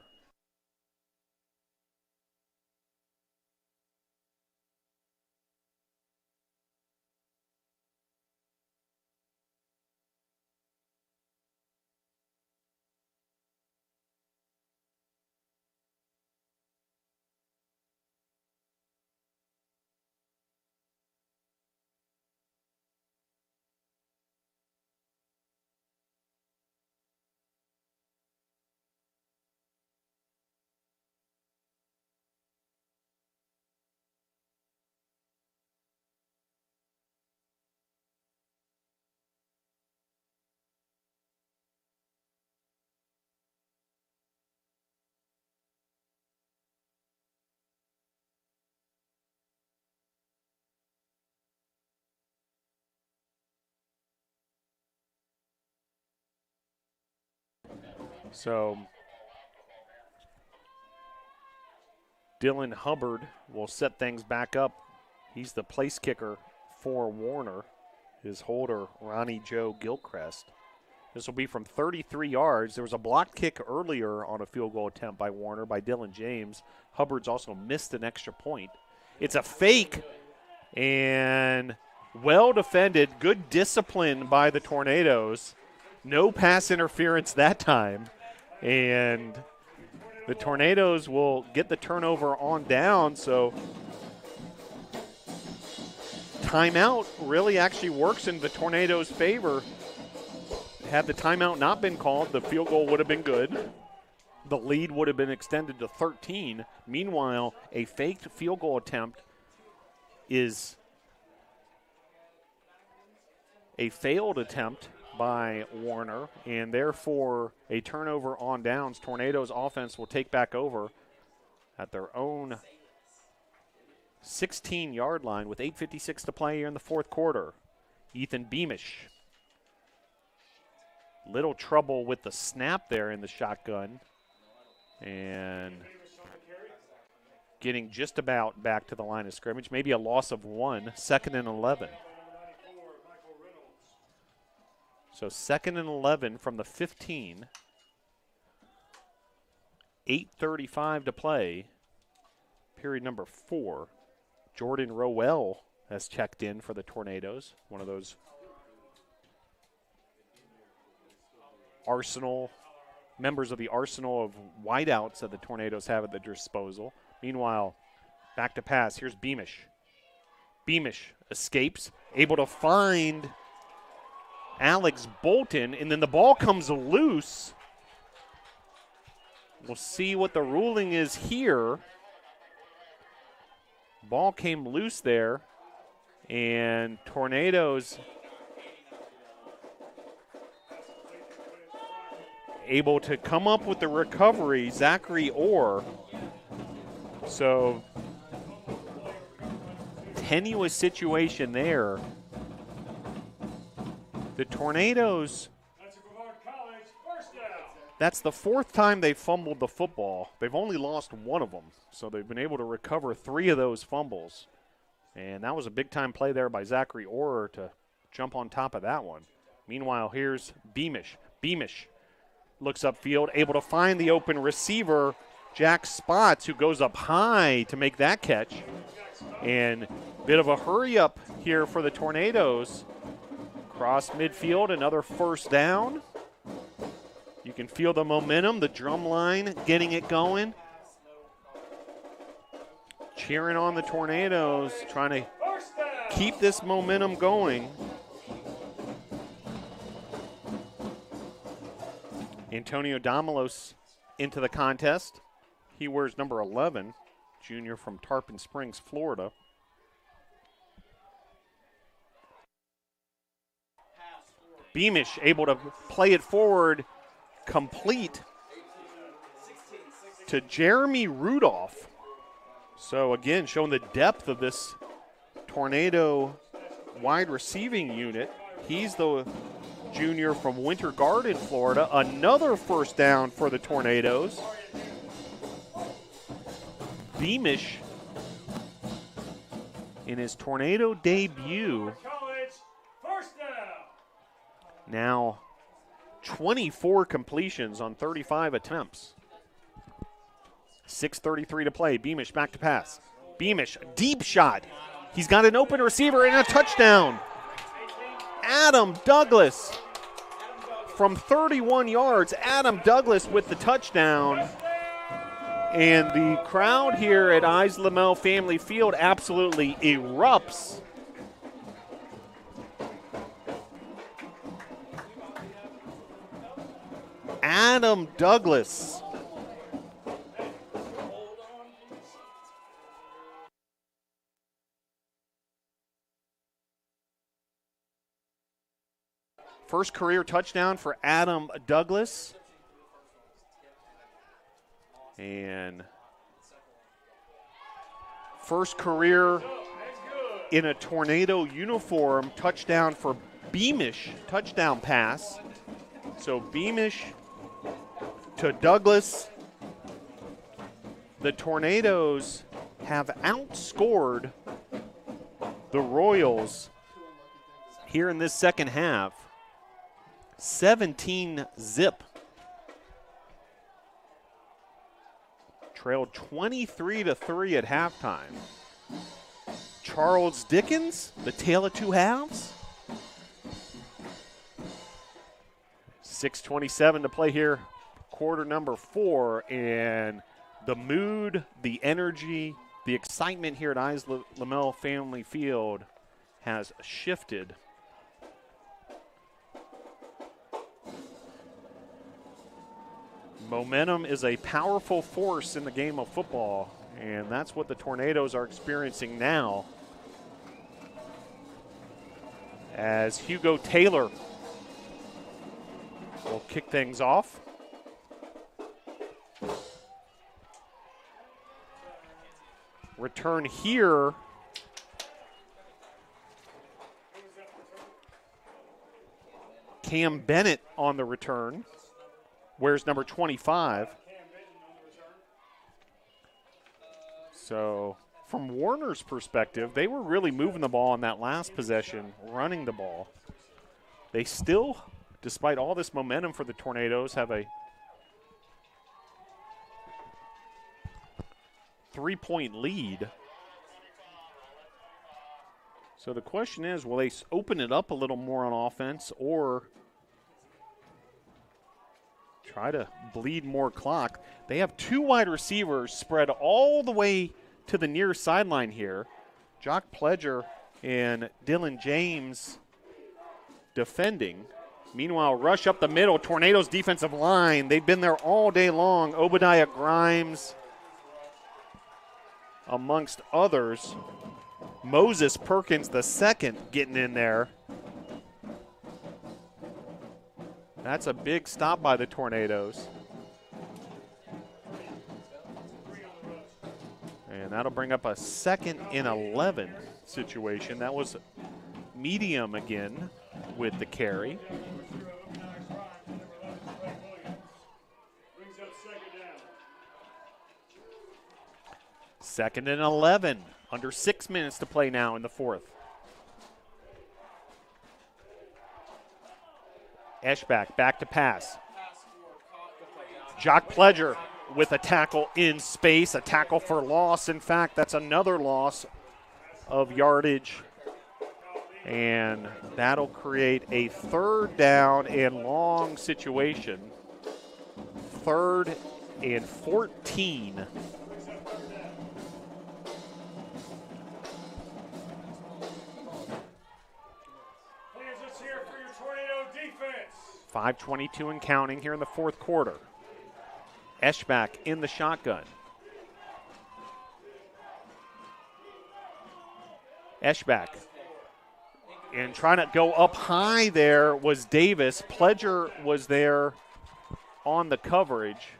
So Dylan Hubbard will set things back up. He's the place kicker for Warner. His holder, Ronnie Joe Gilchrist. This will be from 33 yards. There was a blocked kick earlier on a field goal attempt by Warner, by Dylan James. Hubbard's also missed an extra point. It's a fake, and well defended. Good discipline by the Tornadoes. No pass interference that time. And the Tornadoes will get the turnover on down. So timeout really actually works in the Tornadoes' favor. Had the timeout not been called, the field goal would have been good. The lead would have been extended to 13. Meanwhile, a faked field goal attempt is a failed attempt by Warner, and therefore a turnover on downs. Tornadoes offense will take back over at their own 16-yard line with 8:56 to play here in the fourth quarter. Ethan Beamish. Little trouble with the snap there in the shotgun, and getting just about back to the line of scrimmage. Maybe a loss of 1, 2nd and 11. So 2nd and 11 from the 15. 8:35 to play. Period number 4. Jordan Rowell has checked in for the Tornadoes. One of those members of the arsenal of wideouts that the Tornadoes have at their disposal. Meanwhile, back to pass. Here's Beamish. Beamish escapes, able to find Alex Bolton, and then the ball comes loose. We'll see what the ruling is here. Ball came loose there, and Tornadoes able to come up with the recovery, Zachary Orr. So tenuous situation there. The Tornadoes That's the 4th time they've fumbled the football. They've only lost 1 of them, so they've been able to recover 3 of those fumbles. And that was a big-time play there by Zachary Orr to jump on top of that one. Meanwhile, here's Beamish. Beamish looks upfield, able to find the open receiver, Jack Spots, who goes up high to make that catch. And bit of a hurry-up here for the Tornadoes. Cross midfield, another first down. You can feel the momentum, the drum line getting it going. Cheering on the Tornadoes, trying to keep this momentum going. Antonio Damalos into the contest. He wears number 11, junior from Tarpon Springs, Florida. Beamish able to play it forward, complete to Jeremy Rudolph. So again, showing the depth of this Tornado wide receiving unit. He's the junior from Winter Garden, Florida. Another first down for the Tornadoes. Beamish in his Tornado debut. Now 24 completions on 35 attempts. 6:33 to play. Beamish back to pass. Beamish, deep shot. He's got an open receiver and a touchdown. Adam Douglas from 31 yards. Adam Douglas with the touchdown. And the crowd here at Ise Lamel Family Field absolutely erupts. Adam Douglas. First career touchdown for Adam Douglas. And first career in a Tornado uniform touchdown for Beamish, touchdown pass. So Beamish to Douglas. The Tornadoes have outscored the Royals here in this second half. 17-zip. Trailed 23-3 at halftime. Charles Dickens, the tale of two halves. 6:27 to play here, quarter number 4, and the mood, the energy, the excitement here at Ise Lamel Family Field has shifted. Momentum is a powerful force in the game of football, and that's what the Tornadoes are experiencing now. As Hugo Taylor will kick things off. Return here. Cam Bennett on the return. Wears number 25. So from Warner's perspective, they were really moving the ball on that last possession, running the ball. They still, despite all this momentum for the Tornadoes, have a 3-point lead. So the question is, will they open it up a little more on offense or try to bleed more clock? They have 2 wide receivers spread all the way to the near sideline here. Jock Pledger and Dylan James defending. Meanwhile, rush up the middle. Tornadoes defensive line. They've been there all day long. Obadiah Grimes amongst others. Moses Perkins the second getting in there. That's a big stop by the Tornadoes. And that'll bring up a 2nd and 11 situation. That was medium again with the carry. 2nd and 11. Under 6 minutes to play now in the fourth. Eschbach back to pass. Jock Pledger with a tackle in space, a tackle for loss. In fact, that's another loss of yardage. And that'll create a 3rd down and long situation. 3rd and 14. Let's hear for your Tornado defense. 5:22 and counting here in the fourth quarter. Eschbach in the shotgun. Eschbach. And trying to go up high there was Davis. Pledger was there on the coverage.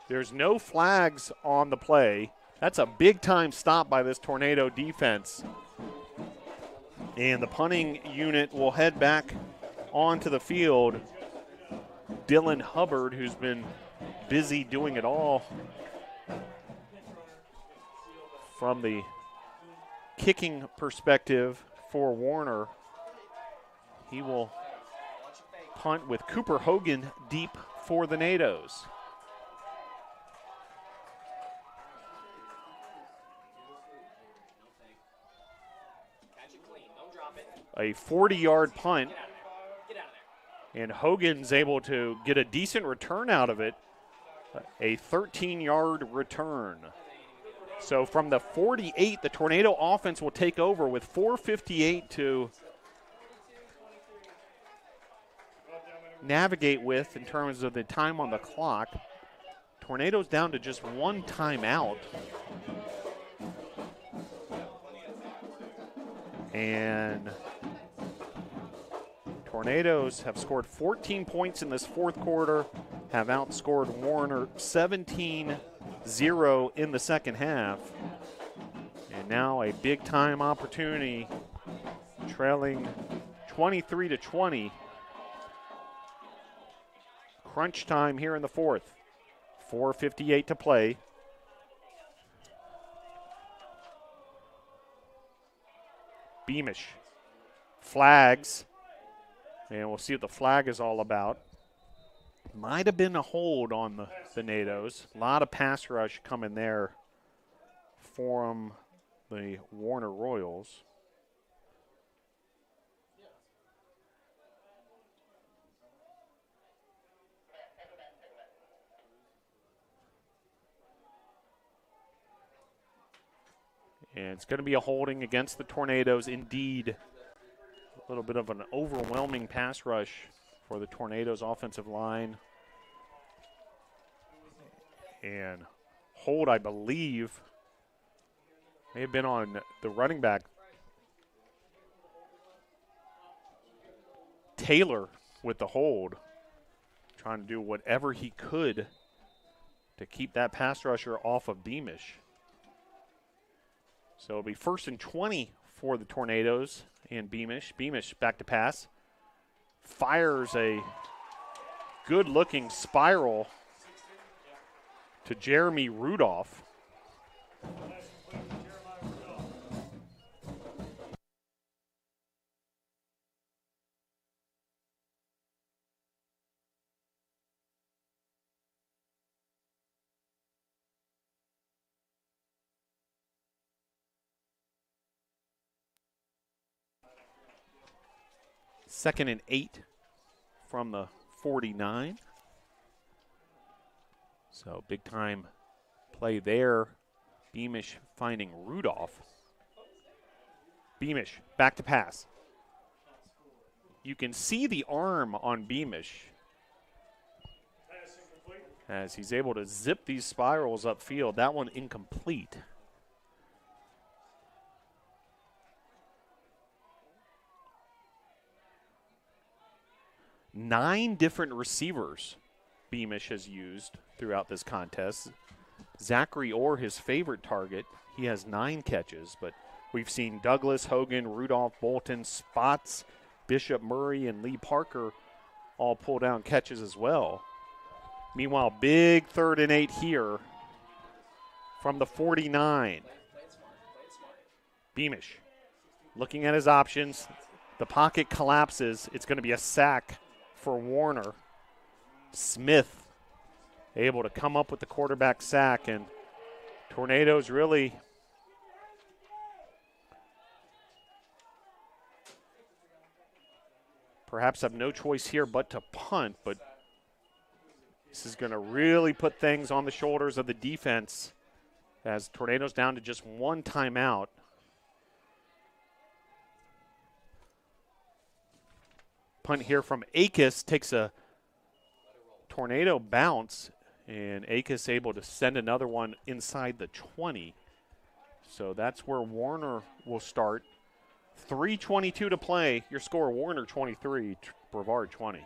There's no flags on the play. That's a big-time stop by this Tornado defense. And the punting unit will head back onto the field. Dylan Hubbard, who's been busy doing it all from the kicking perspective for Warner. He will punt with Cooper Hogan deep for the NATOs. A 40-yard punt. And Hogan's able to get a decent return out of it. A 13-yard return. So from the 48, the Tornado offense will take over with 4:58 to navigate with in terms of the time on the clock. Tornado's down to just one timeout. And Tornadoes have scored 14 points in this fourth quarter, have outscored Warner 17-0 in the second half. And now a big-time opportunity, trailing 23-20. Crunch time here in the fourth. 4:58 to play. Beamish flags. And we'll see what the flag is all about. Might have been a hold on the NATOs. A lot of pass rush coming there from the Warner Royals. And it's going to be a holding against the Tornadoes indeed. A little bit of an overwhelming pass rush for the Tornadoes offensive line. And hold, I believe, may have been on the running back, Taylor, with the hold, trying to do whatever he could to keep that pass rusher off of Beamish. So it'll be 1st and 20 for the Tornadoes and Beamish. Beamish back to pass. Fires a good-looking spiral to Jeremy Rudolph. Second and 8 from the 49. So big time play there. Beamish finding Rudolph. Beamish back to pass. You can see the arm on Beamish as he's able to zip these spirals upfield. That one incomplete. Nine different receivers Beamish has used throughout this contest. Zachary Orr, his favorite target, he has 9 catches, but we've seen Douglas, Hogan, Rudolph, Bolton, Spots, Bishop Murray, and Lee Parker all pull down catches as well. Meanwhile, big 3rd and 8 here from the 49. Beamish looking at his options. The pocket collapses. It's going to be a sack for Warner. Smith able to come up with the quarterback sack, and Tornadoes really perhaps have no choice here but to punt, but this is going to really put things on the shoulders of the defense as Tornadoes down to just one timeout. Punt here from Akis, takes a Tornado bounce, and Akis able to send another one inside the 20. So that's where Warner will start. 3:22 to play. Your score, Warner 23, Brevard 20.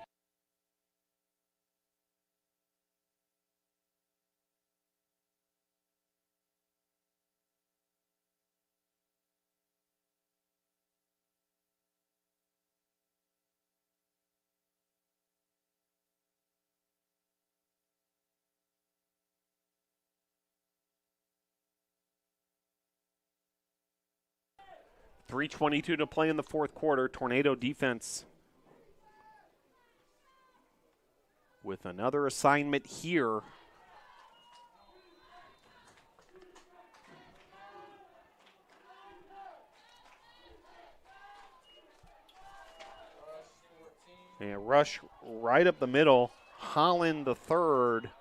.322 to play in the fourth quarter. Tornado defense with another assignment here. And rush right up the middle. Holland the third.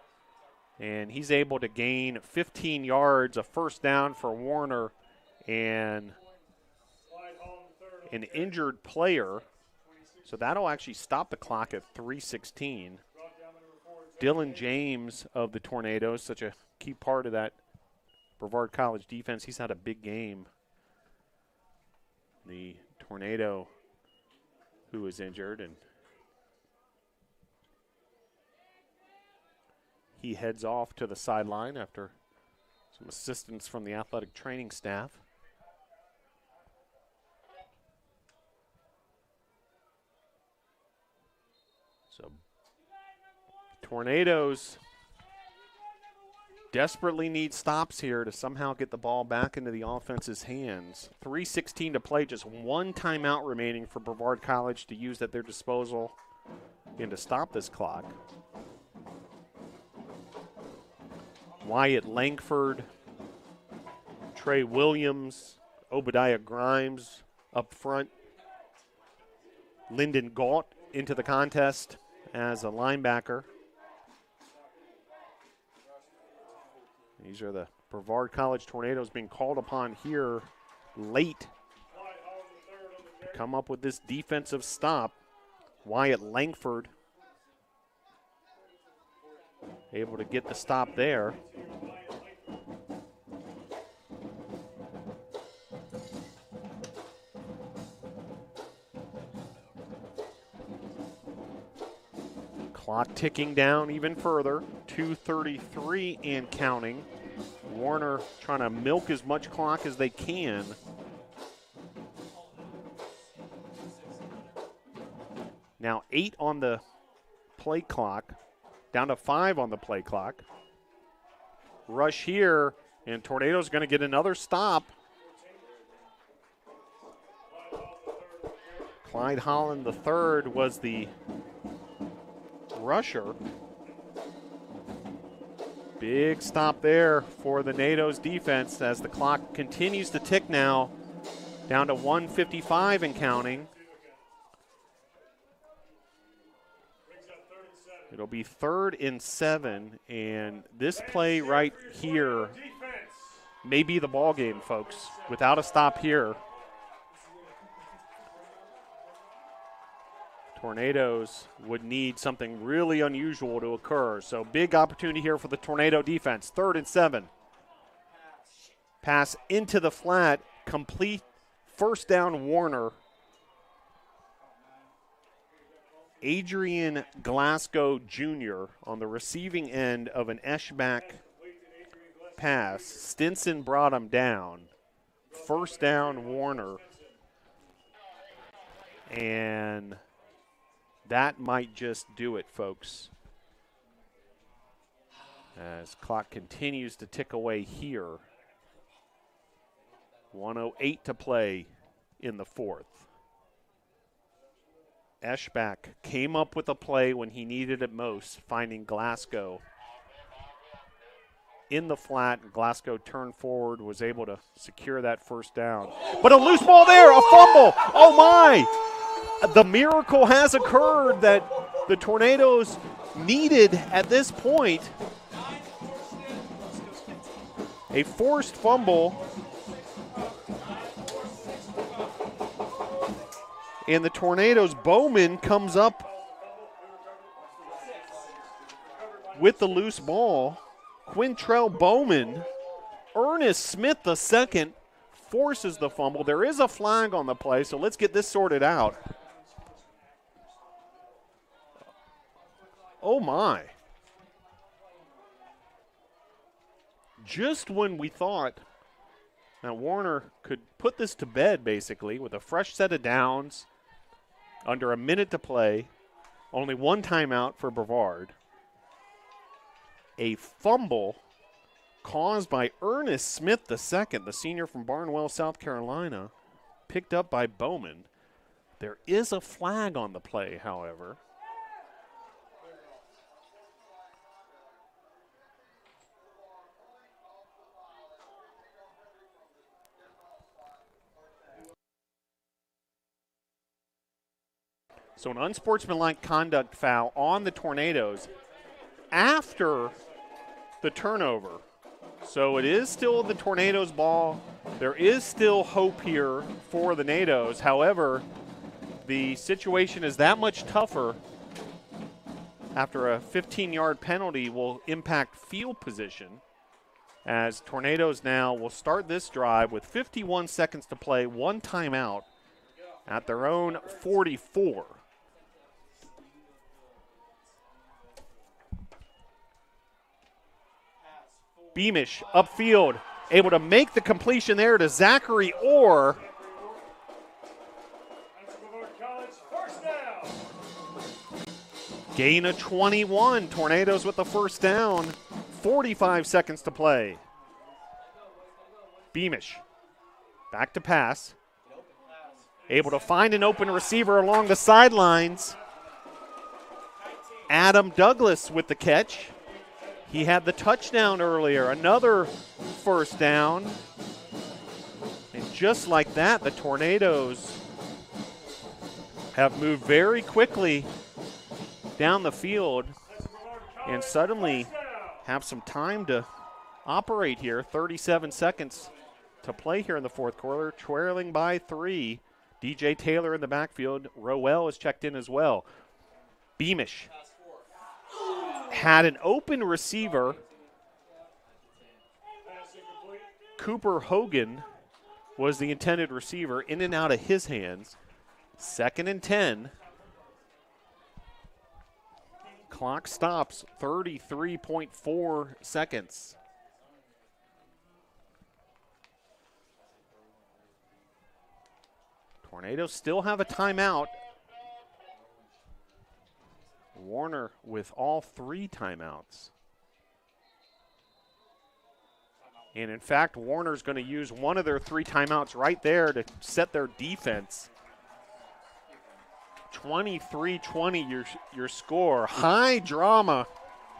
And he's able to gain 15 yards, a first down for Warner, and an injured player. So that'll actually stop the clock at 3:16. Dylan James of the Tornadoes, such a key part of that Brevard College defense. He's had a big game. The Tornado who is injured, and he heads off to the sideline after some assistance from the athletic training staff. So Tornadoes desperately need stops here to somehow get the ball back into the offense's hands. 3:16 to play, just one timeout remaining for Brevard College to use at their disposal and to stop this clock. Wyatt Langford, Trey Williams, Obadiah Grimes up front. Lyndon Galt into the contest as a linebacker. These are the Brevard College Tornadoes being called upon here late to come up with this defensive stop. Wyatt Langford able to get the stop there. Clock ticking down even further. 2:33 and counting. Warner trying to milk as much clock as they can. Now 8 on the play clock, down to 5 on the play clock. Rush here, and Tornado's going to get another stop. Clyde Holland III was the rusher. Big stop there for the NATO's defense as the clock continues to tick now, down to 1:55 and counting. It'll be 3rd and 7, and this play right here may be the ball game, folks. Without a stop here, Tornadoes would need something really unusual to occur. So big opportunity here for the Tornado defense. 3rd and 7. Pass into the flat, complete, first down Warner. Adrian Glasgow Jr. on the receiving end of an Eschbach pass. Stinson brought him down. First down Warner. And that might just do it, folks. as clock continues to tick away here. 1:08 to play in the fourth. Eschbach came up with a play when he needed it most, finding Glasgow in the flat, and Glasgow turned forward, was able to secure that first down. But a loose ball there, a fumble. Oh my! The miracle has occurred that the Tornadoes needed at this point. A forced fumble. And the Tornadoes' Bowman comes up with the loose ball. Quintrell Bowman, Ernest Smith II forces the fumble. There is a flag on the play, so let's get this sorted out. Oh my. Just when we thought that Warner could put this to bed, basically, with a fresh set of downs, under a minute to play, only one timeout for Brevard. A fumble caused by Ernest Smith II, the senior from Barnwell, South Carolina, picked up by Bowman. There is a flag on the play, however. So an unsportsmanlike conduct foul on the Tornadoes after the turnover. So it is still the Tornadoes' ball. There is still hope here for the NATOs. However, the situation is that much tougher after a 15-yard penalty will impact field position, as Tornadoes now will start this drive with 51 seconds to play, one timeout at their own 44. Beamish upfield, able to make the completion there to Zachary Orr. Gain of 21. Tornadoes with the first down. 45 seconds to play. Beamish back to pass. Able to find an open receiver along the sidelines. Adam Douglas with the catch. He had the touchdown earlier, another first down. And just like that, the Tornadoes have moved very quickly down the field and suddenly have some time to operate here. 37 seconds to play here in the fourth quarter, trailing by 3. DJ Taylor in the backfield. Rowell is checked in as well. Beamish had an open receiver. Cooper Hogan was the intended receiver, in and out of his hands. 2nd and 10. Clock stops, 33.4 seconds. Tornadoes still have a timeout. Warner with all 3 timeouts. And in fact, Warner's going to use one of their 3 timeouts right there to set their defense. 23-20 your score. High drama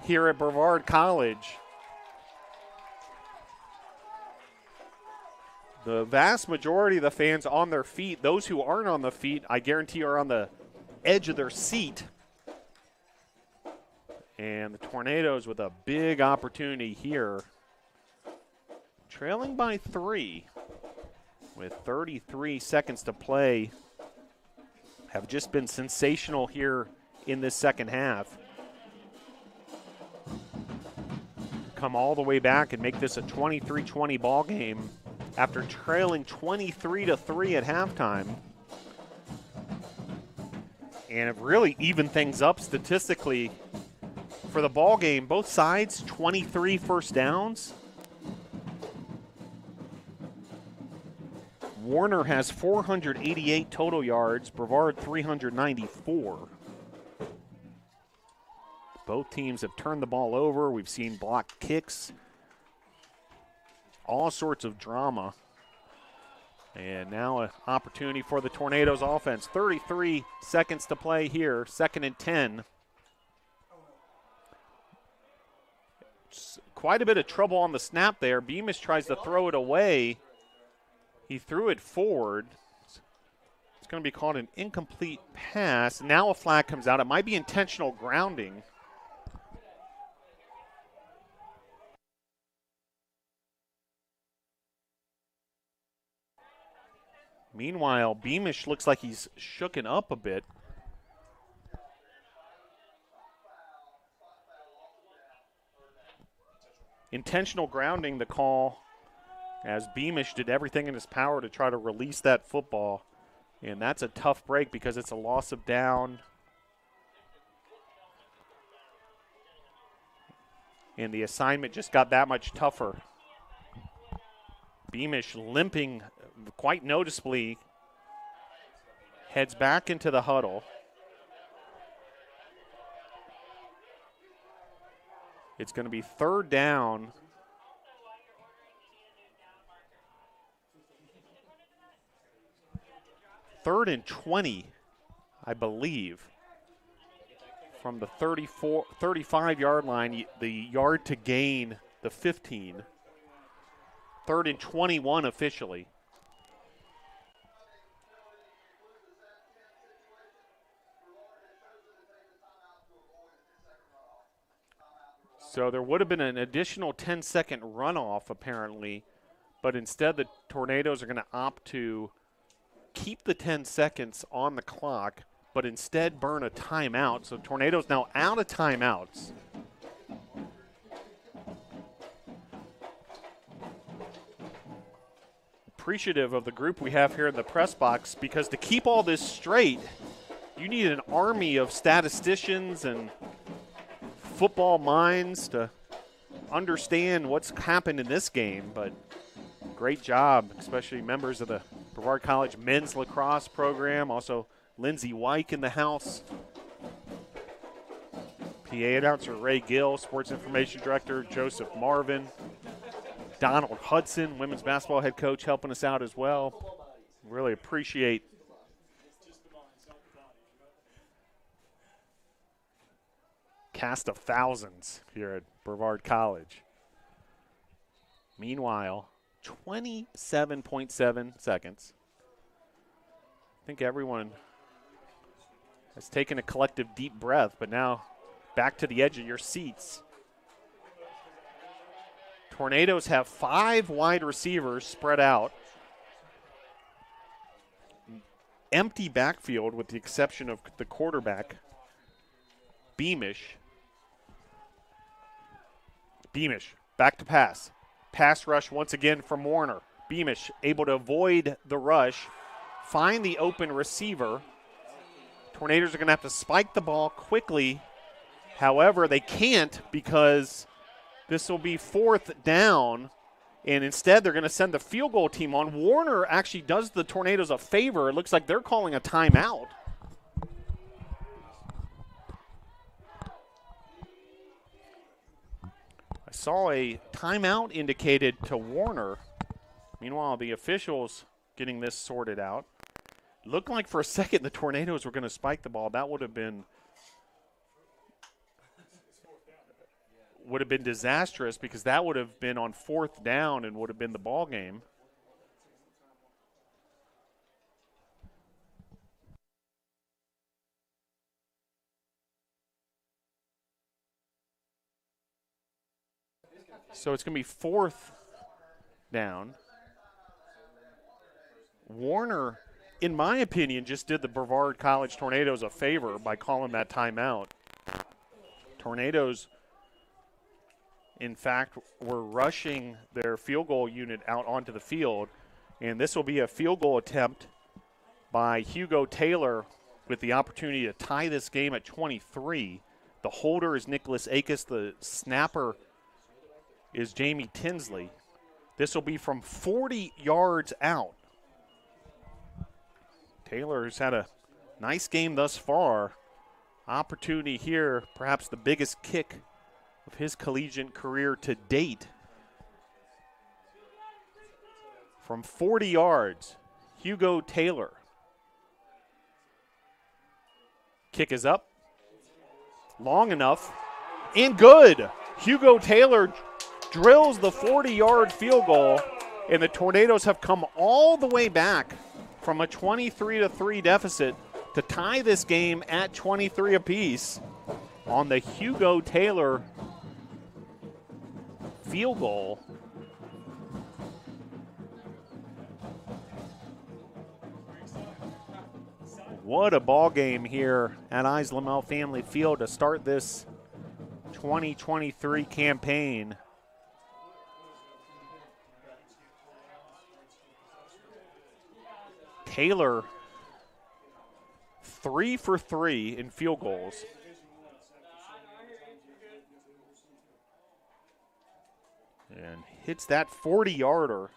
here at Brevard College. The vast majority of the fans on their feet. Those who aren't on the feet, I guarantee, are on the edge of their seat. And the Tornadoes with a big opportunity here. Trailing by 3 with 33 seconds to play. Have just been sensational here in this second half. Come all the way back and make this a 23-20 ball game after trailing 23-3 at halftime. And have really evened things up statistically for the ball game. Both sides, 23 first downs. Warner has 488 total yards, Brevard 394. Both teams have turned the ball over. We've seen blocked kicks, all sorts of drama. And now an opportunity for the Tornadoes offense. 33 seconds to play here, 2nd and 10. Quite a bit of trouble on the snap there. Beamish tries to throw it away. He threw it forward. It's going to be called an incomplete pass. Now a flag comes out. It might be intentional grounding. Meanwhile, Beamish looks like he's shooken up a bit. Intentional grounding, the call, as Beamish did everything in his power to try to release that football. And that's a tough break because it's a loss of down. And the assignment just got that much tougher. Beamish limping quite noticeably, heads back into the huddle. It's going to be 3rd down. Third and 20, I believe. From the 35-yard line, the yard to gain the 15. 3rd and 21 officially. So there would have been an additional 10-second runoff apparently, but instead the Tornadoes are going to opt to keep the 10 seconds on the clock, but instead burn a timeout. So Tornadoes now out of timeouts. Appreciative of the group we have here in the press box, because to keep all this straight, you need an army of statisticians and football minds to understand what's happened in this game. But great job, especially members of the Brevard College men's lacrosse program. Also, Lindsey Wyke in the house. PA announcer Ray Gill, sports information director Joseph Marvin. Donald Hudson, women's basketball head coach, helping us out as well. Really appreciate cast of thousands here at Brevard College. Meanwhile, 27.7 seconds. I think everyone has taken a collective deep breath, but now back to the edge of your seats. Tornadoes have 5 wide receivers spread out. Empty backfield with the exception of the quarterback, Beamish. Beamish, back to pass. Pass rush once again from Warner. Beamish able to avoid the rush, find the open receiver. Tornadoes are going to have to spike the ball quickly. However, they can't because this will be 4th down, and instead they're going to send the field goal team on. Warner actually does the Tornadoes a favor. It looks like they're calling a timeout. I saw a timeout indicated to Warner. Meanwhile, the officials getting this sorted out. Looked like for a second the Tornadoes were going to spike the ball. That would have been disastrous because that would have been on 4th down and would have been the ball game. So it's going to be 4th down. Warner, in my opinion, just did the Brevard College Tornadoes a favor by calling that timeout. Tornadoes, in fact, were rushing their field goal unit out onto the field, and this will be a field goal attempt by Hugo Taylor with the opportunity to tie this game at 23. The holder is Nicholas Akis. The snapper is Jamie Tinsley. This will be from 40 yards out. Taylor's had a nice game thus far. Opportunity here, perhaps the biggest kick of his collegiate career to date. From 40 yards, Hugo Taylor. Kick is up. Long enough. And good. Hugo Taylor drills the 40-yard field goal, and the Tornadoes have come all the way back from a 23-3 deficit to tie this game at 23 apiece on the Hugo Taylor field goal. What a ball game here at Islamel Family Field to start this 2023 campaign. Taylor 3 for 3 in field goals. And hits that 40-yarder.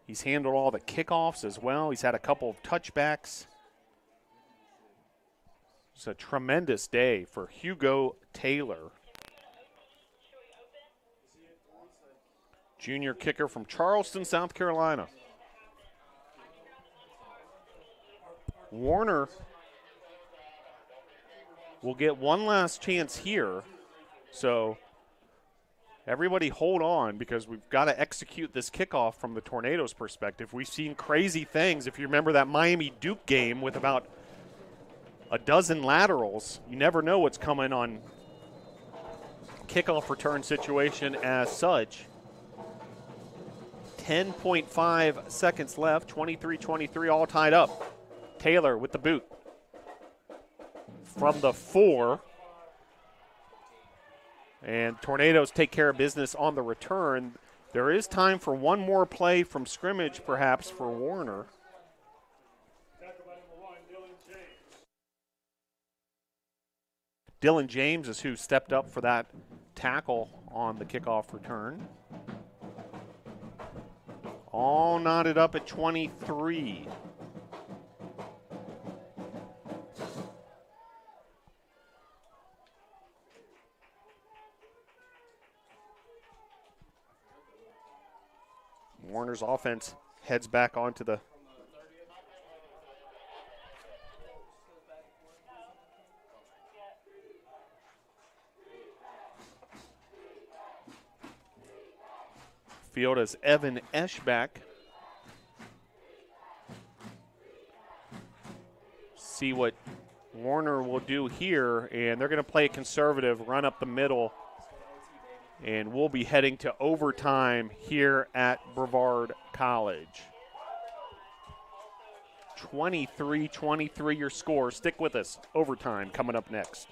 He's handled all the kickoffs as well. He's had a couple of touchbacks. It's a tremendous day for Hugo Taylor. Junior kicker from Charleston, South Carolina. Warner will get one last chance here. So everybody hold on, because we've got to execute this kickoff from the Tornadoes' perspective. We've seen crazy things. If you remember that Miami-Duke game with about a dozen laterals, you never know what's coming on kickoff return situation as such. 10.5 seconds left, 23-23, all tied up. Taylor with the boot from the 4. And Tornadoes take care of business on the return. There is time for one more play from scrimmage, perhaps, for Warner. Dylan James is who stepped up for that tackle on the kickoff return. All knotted up at 23. Warner's offense heads back onto the field as Evan Eschbach. See what Warner will do here, and they're going to play a conservative run up the middle, and we'll be heading to overtime here at Brevard College. 23-23 your score. Stick with us. Overtime coming up next.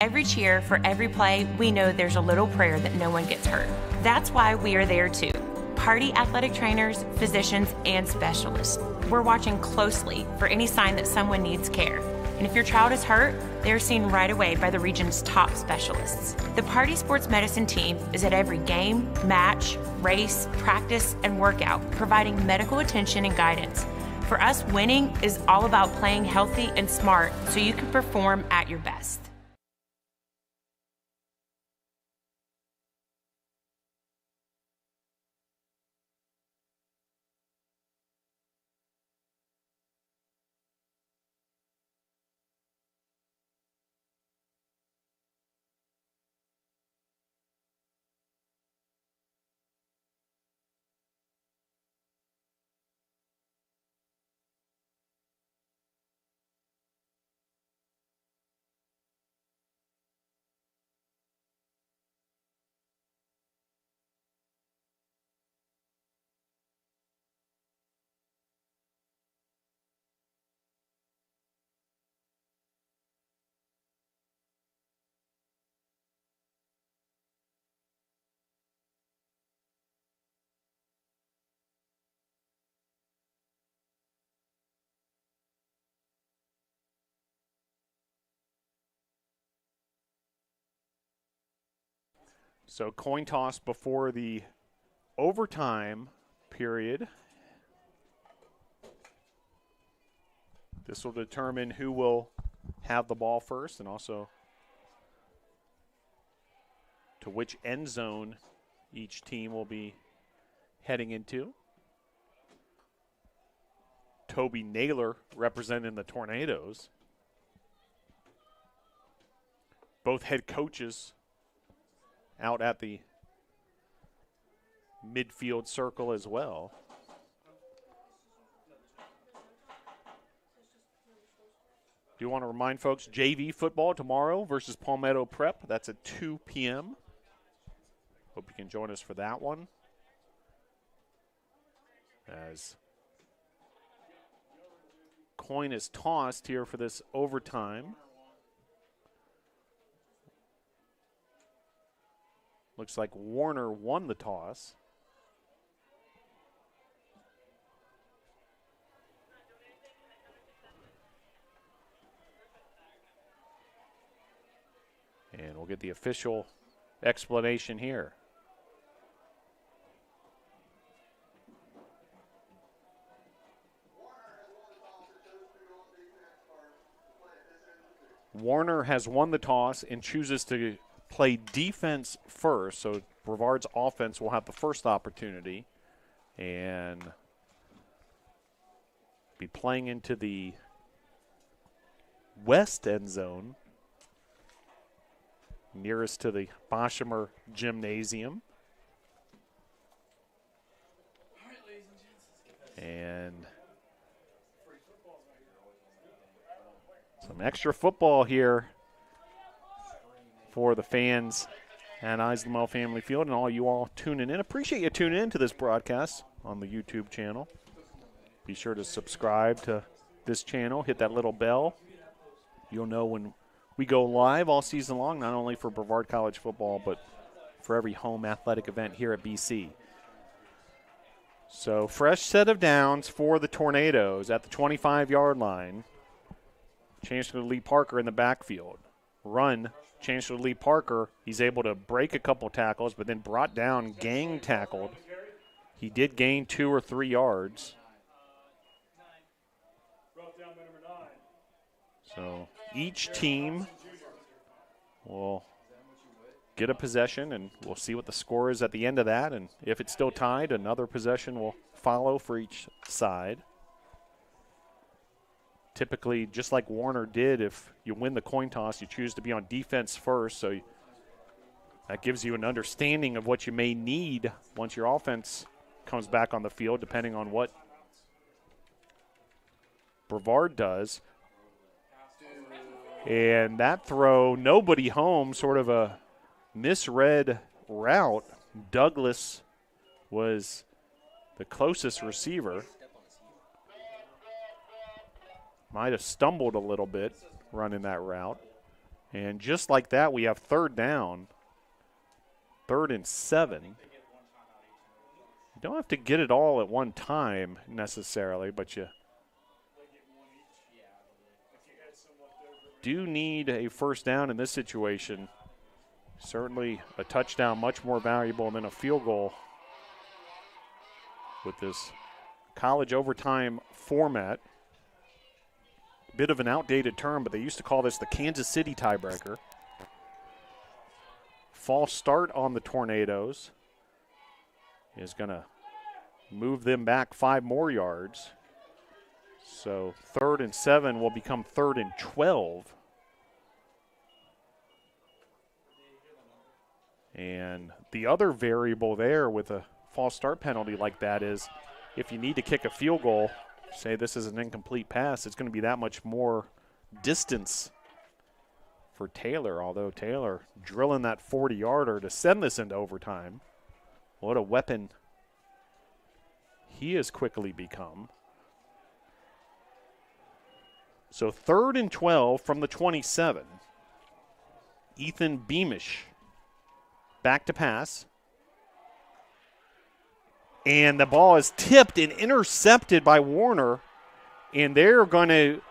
Every cheer, for every play, we know there's a little prayer that no one gets hurt. That's why we are there too. Party athletic trainers, physicians, and specialists. We're watching closely for any sign that someone needs care. And if your child is hurt, they're seen right away by the region's top specialists. The Party Sports Medicine team is at every game, match, race, practice, and workout, providing medical attention and guidance. For us, winning is all about playing healthy and smart so you can perform at your best. So coin toss before the overtime period. This will determine who will have the ball first and also to which end zone each team will be heading into. Toby Naylor representing the Tornadoes. Both head coaches out at the midfield circle as well. Do want to remind folks, JV football tomorrow versus Palmetto Prep. That's at 2 p.m. Hope you can join us for that one. As coin is tossed here for this overtime. Looks like Warner won the toss. And we'll get the official explanation here. Warner has won the toss and chooses to play defense first. So Brevard's offense will have the first opportunity and be playing into the west end zone, nearest to the Boshemer Gymnasium. And some extra football here for the fans at Eisenmel Family Field and all you all tuning in. Appreciate you tuning in to this broadcast on the YouTube channel. Be sure to subscribe to this channel. Hit that little bell. You'll know when we go live all season long, not only for Brevard College football, but for every home athletic event here at BC. So fresh set of downs for the Tornadoes at the 25-yard line. Chancellor Lee Parker in the backfield. Run, Chancellor Lee Parker, he's able to break a couple tackles, but then brought down, gang tackled. He did gain 2 or 3 yards. So each team will get a possession, and we'll see what the score is at the end of that. And if it's still tied, another possession will follow for each side. Typically, just like Warner did, if you win the coin toss, you choose to be on defense first. So that gives you an understanding of what you may need once your offense comes back on the field, depending on what Brevard does. And that throw, nobody home, sort of a misread route. Douglas was the closest receiver. Might have stumbled a little bit running that route. And just like that, we have third down. 3rd and 7. You don't have to get it all at one time necessarily, but you do need a first down in this situation. Certainly a touchdown much more valuable than a field goal with this college overtime format. Bit of an outdated term, but they used to call this the Kansas City tiebreaker. False start on the Tornadoes is going to move them back 5 more yards. So 3rd and 7 will become 3rd and 12. And the other variable there with a false start penalty like that is if you need to kick a field goal, say this is an incomplete pass, it's going to be that much more distance for Taylor, although Taylor drilling that 40-yarder to send this into overtime. What a weapon he has quickly become. So 3rd and 12 from the 27. Ethan Beamish back to pass. And the ball is tipped and intercepted by Warner. And they're going to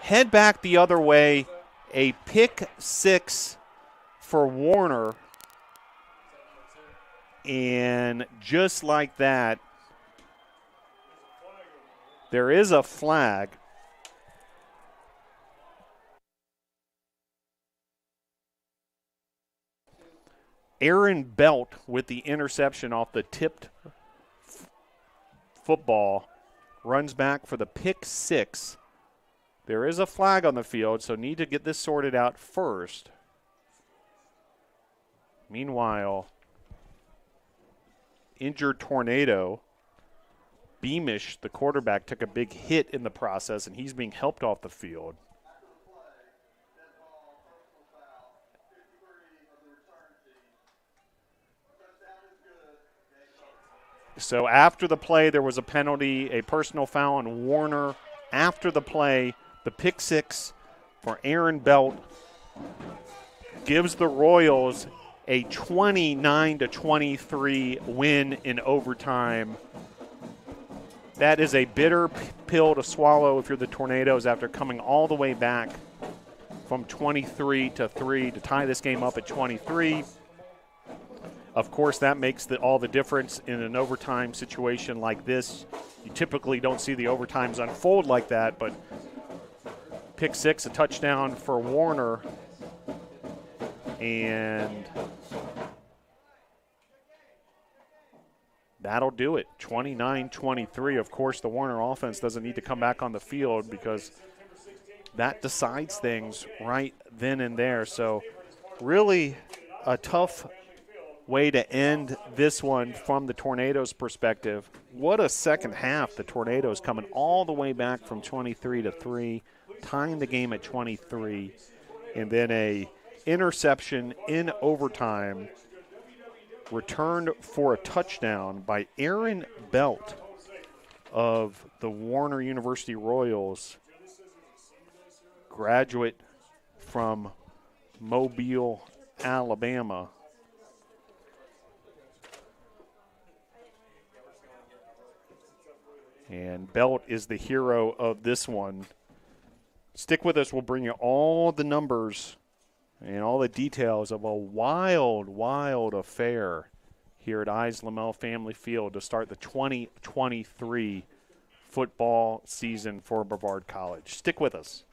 head back the other way. A pick 6 for Warner. And just like that, there is a flag. Aaron Belt with the interception off the tipped football runs back for the pick 6. There is a flag on the field, so need to get this sorted out first. Meanwhile, injured Tornado. Beamish, the quarterback, took a big hit in the process, and he's being helped off the field. So after the play, there was a penalty, a personal foul on Warner. After the play, the pick 6 for Aaron Belt gives the Royals a 29-23 win in overtime. That is a bitter pill to swallow if you're the Tornadoes after coming all the way back from 23-3 to tie this game up at 23. Of course, that makes all the difference in an overtime situation like this. You typically don't see the overtimes unfold like that, but pick 6, a touchdown for Warner, and that'll do it, 29-23. Of course, the Warner offense doesn't need to come back on the field because that decides things right then and there. So really a tough way to end this one from the Tornadoes' perspective. What a second half. The Tornadoes coming all the way back from 23-3, tying the game at 23, and then a interception in overtime returned for a touchdown by Aaron Belt of the Warner University Royals, graduate from Mobile, Alabama. And Belt is the hero of this one. Stick with us. We'll bring you all the numbers and all the details of a wild, wild affair here at Lamel Family Field to start the 2023 football season for Brevard College. Stick with us.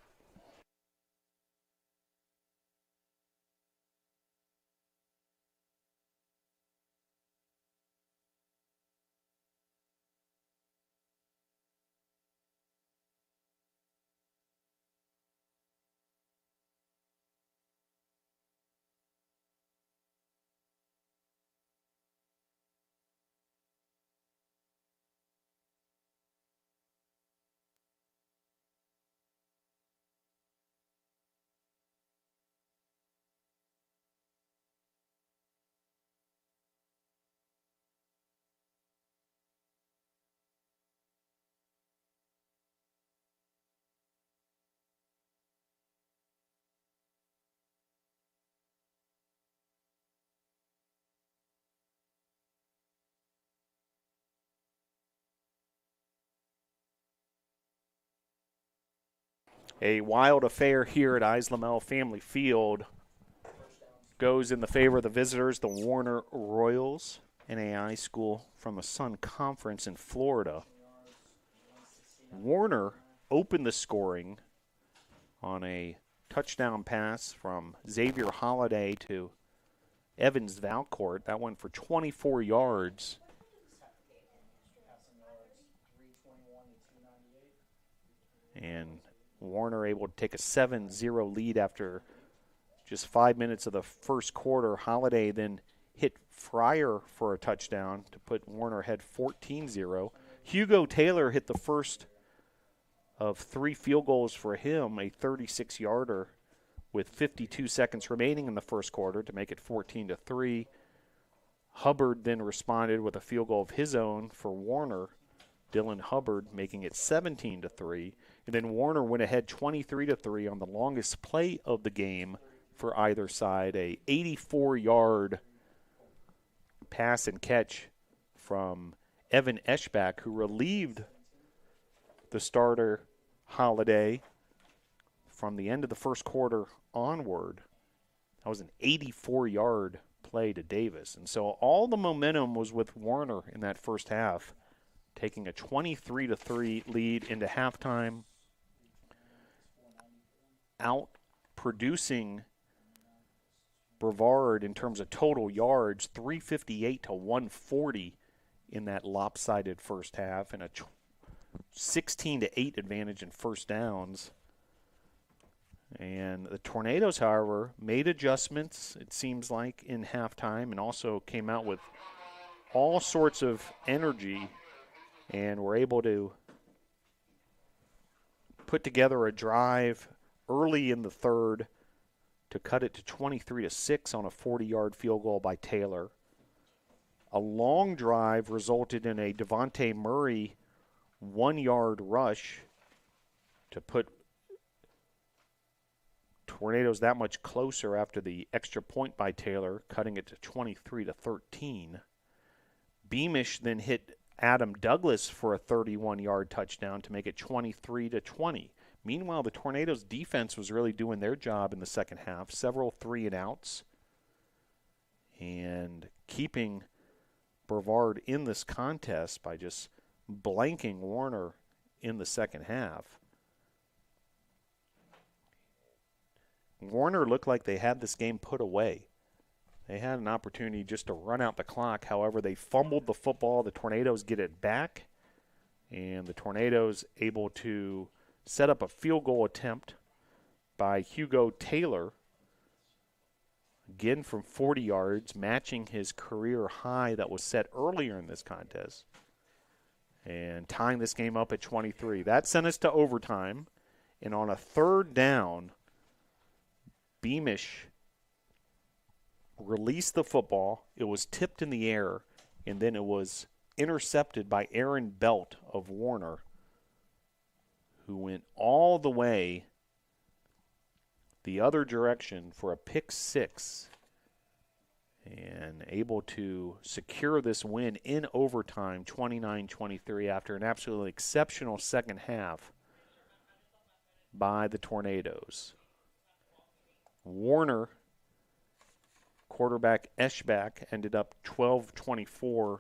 A wild affair here at Lamel Family Field goes in the favor of the visitors, the Warner Royals, NAI school from the Sun Conference in Florida. Warner opened the scoring on a touchdown pass from Xavier Holiday to Evans Valcourt. That went for 24 yards. And Warner able to take a 7-0 lead after just 5 minutes of the first quarter. Holiday then hit Fryer for a touchdown to put Warner ahead 14-0. Hugo Taylor hit the first of 3 field goals for him, a 36-yarder with 52 seconds remaining in the first quarter to make it 14-3. Hubbard then responded with a field goal of his own for Warner. Dylan Hubbard making it 17-3. And then Warner went ahead 23-3 on the longest play of the game for either side, a 84-yard pass and catch from Evan Eschbach, who relieved the starter Holiday from the end of the first quarter onward. That was an 84-yard play to Davis. And so all the momentum was with Warner in that first half, taking a 23-3 lead into halftime, out producing Brevard in terms of total yards, 358 to 140 in that lopsided first half, and a 16-8 advantage in first downs. And the Tornadoes, however, made adjustments, it seems like, in halftime, and also came out with all sorts of energy and were able to put together a drive early in the third to cut it to 23-6 on a 40-yard field goal by Taylor. A long drive resulted in a Devontae Murray 1-yard rush to put Tornadoes that much closer after the extra point by Taylor, cutting it to 23-13. Beamish then hit Adam Douglas for a 31-yard touchdown to make it 23-20. Meanwhile, the Tornadoes' defense was really doing their job in the second half, several 3-and-outs, and keeping Brevard in this contest by just blanking Warner in the second half. Warner looked like they had this game put away. They had an opportunity just to run out the clock. However, they fumbled the football. The Tornadoes get it back, and the Tornadoes able to set up a field goal attempt by Hugo Taylor, again from 40 yards, matching his career high that was set earlier in this contest, and tying this game up at 23. That sent us to overtime, and on a third down, Beamish released the football. It was tipped in the air, and then it was intercepted by Aaron Belt of Warner, who went all the way the other direction for a pick six and able to secure this win in overtime, 29-23, after an absolutely exceptional second half by the Tornadoes. Warner, quarterback Eschbach, ended up 12-24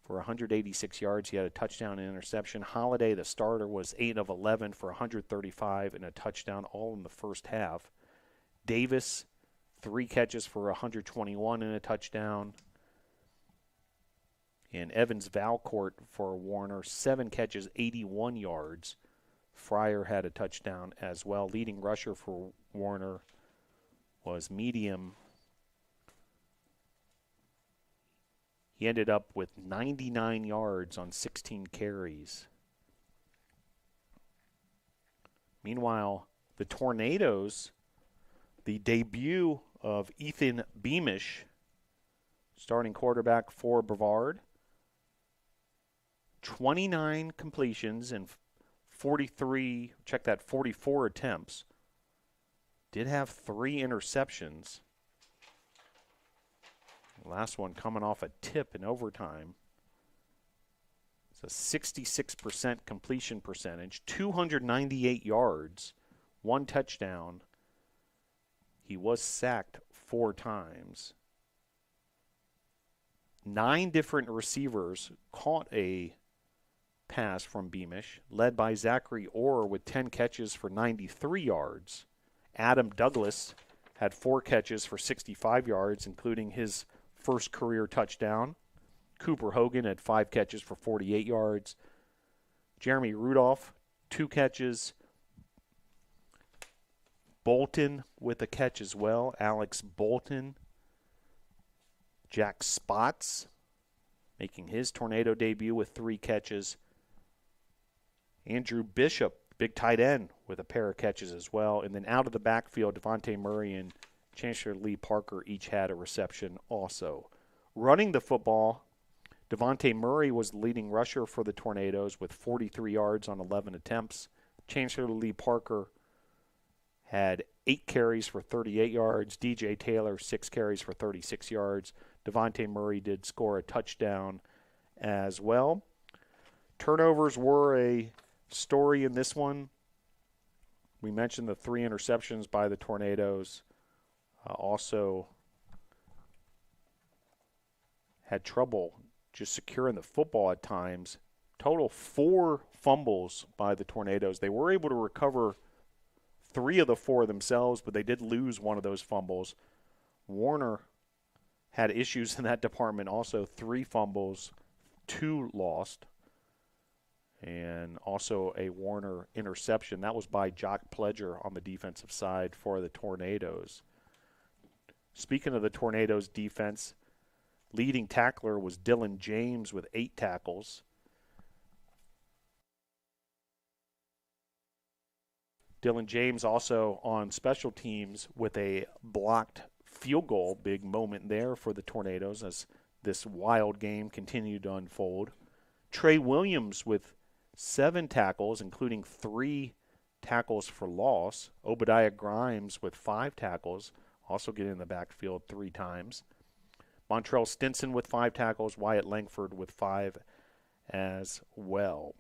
for 186 yards. He had a touchdown and interception. Holiday, the starter, was 8 of 11 for 135 and a touchdown, all in the first half. Davis, 3 catches for 121 and a touchdown. And Evans Valcourt for Warner, 7 catches, 81 yards. Fryer had a touchdown as well. Leading rusher for Warner was Medium. He ended up with 99 yards on 16 carries. Meanwhile, the Tornadoes, the debut of Ethan Beamish, starting quarterback for Brevard, 29 completions and 44 attempts. Did have 3 interceptions. Last one coming off a tip in overtime. It's a 66% completion percentage, 298 yards, 1 touchdown. He was sacked 4 times. 9 different receivers caught a pass from Beamish, led by Zachary Orr with 10 catches for 93 yards. Adam Douglas had 4 catches for 65 yards, including his first career touchdown. Cooper Hogan had 5 catches for 48 yards. Jeremy Rudolph, 2 catches. Bolton with a catch as well. Alex Bolton. Jack Spots making his Tornado debut with 3 catches. Andrew Bishop, big tight end, with a pair of catches as well. And then out of the backfield, Devontae Murray and Chancellor Lee Parker each had a reception also. Running the football, Devontae Murray was the leading rusher for the Tornadoes with 43 yards on 11 attempts. Chancellor Lee Parker had 8 carries for 38 yards. DJ Taylor, 6 carries for 36 yards. Devontae Murray did score a touchdown as well. Turnovers were a story in this one. We mentioned the 3 interceptions by the Tornadoes. Also, had trouble just securing the football at times. Total 4 fumbles by the Tornadoes. They were able to recover 3 of the 4 themselves, but they did lose one of those fumbles. Warner had issues in that department also. 3 fumbles, 2 lost, and also a Warner interception. That was by Jock Pledger on the defensive side for the Tornadoes. Speaking of the Tornadoes defense, leading tackler was Dylan James with 8 tackles. Dylan James also on special teams with a blocked field goal. Big moment there for the Tornadoes as this wild game continued to unfold. Trey Williams with 7 tackles, including 3 tackles for loss. Obadiah Grimes with 5 tackles, also getting in the backfield 3 times. Montrell Stinson with 5 tackles. Wyatt Langford with 5 as well.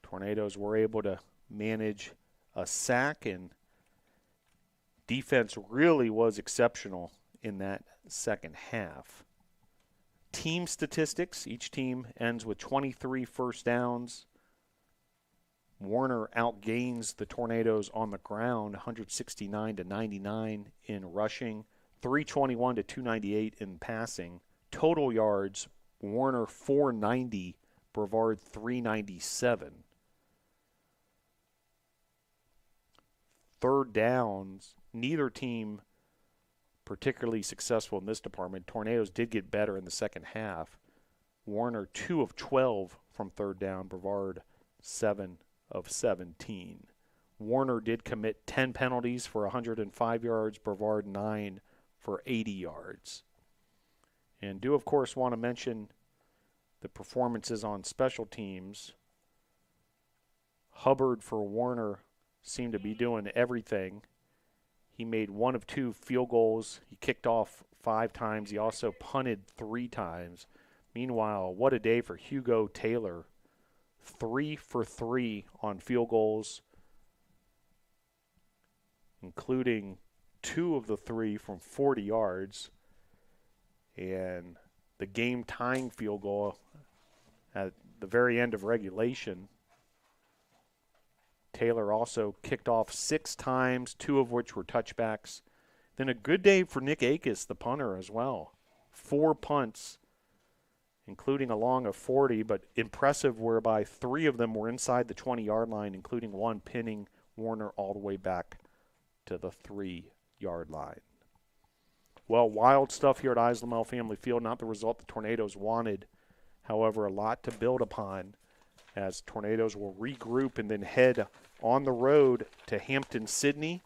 Tornadoes were able to manage a sack, and defense really was exceptional in that second half. Team statistics, each team ends with 23 first downs. Warner outgains the Tornadoes on the ground, 169-99 in rushing, 321-298 in passing. Total yards, Warner 490, Brevard 397. Third downs, neither team particularly successful in this department. Tornadoes did get better in the second half. Warner 2 of 12 from third down, Brevard 7 of 17. Warner did commit 10 penalties for 105 yards, Brevard 9 for 80 yards. And do, of course, want to mention the performances on special teams. Hubbard for Warner seemed to be doing everything. He made 1 of 2 field goals. He kicked off 5 times. He also punted 3 times. Meanwhile, what a day for Hugo Taylor. 3 for 3 on field goals, including 2 of the 3 from 40 yards. And the game-tying field goal at the very end of regulation. Taylor also kicked off 6 times, 2 of which were touchbacks. Then a good day for Nick Akis, the punter, as well. 4 punts, including a long of 40, but impressive whereby 3 of them were inside the 20-yard line, including 1 pinning Warner all the way back to the 3-yard line. Well, wild stuff here at Islamel Family Field. Not the result the Tornadoes wanted. However, a lot to build upon as Tornadoes will regroup and then head on the road to Hampton, Sydney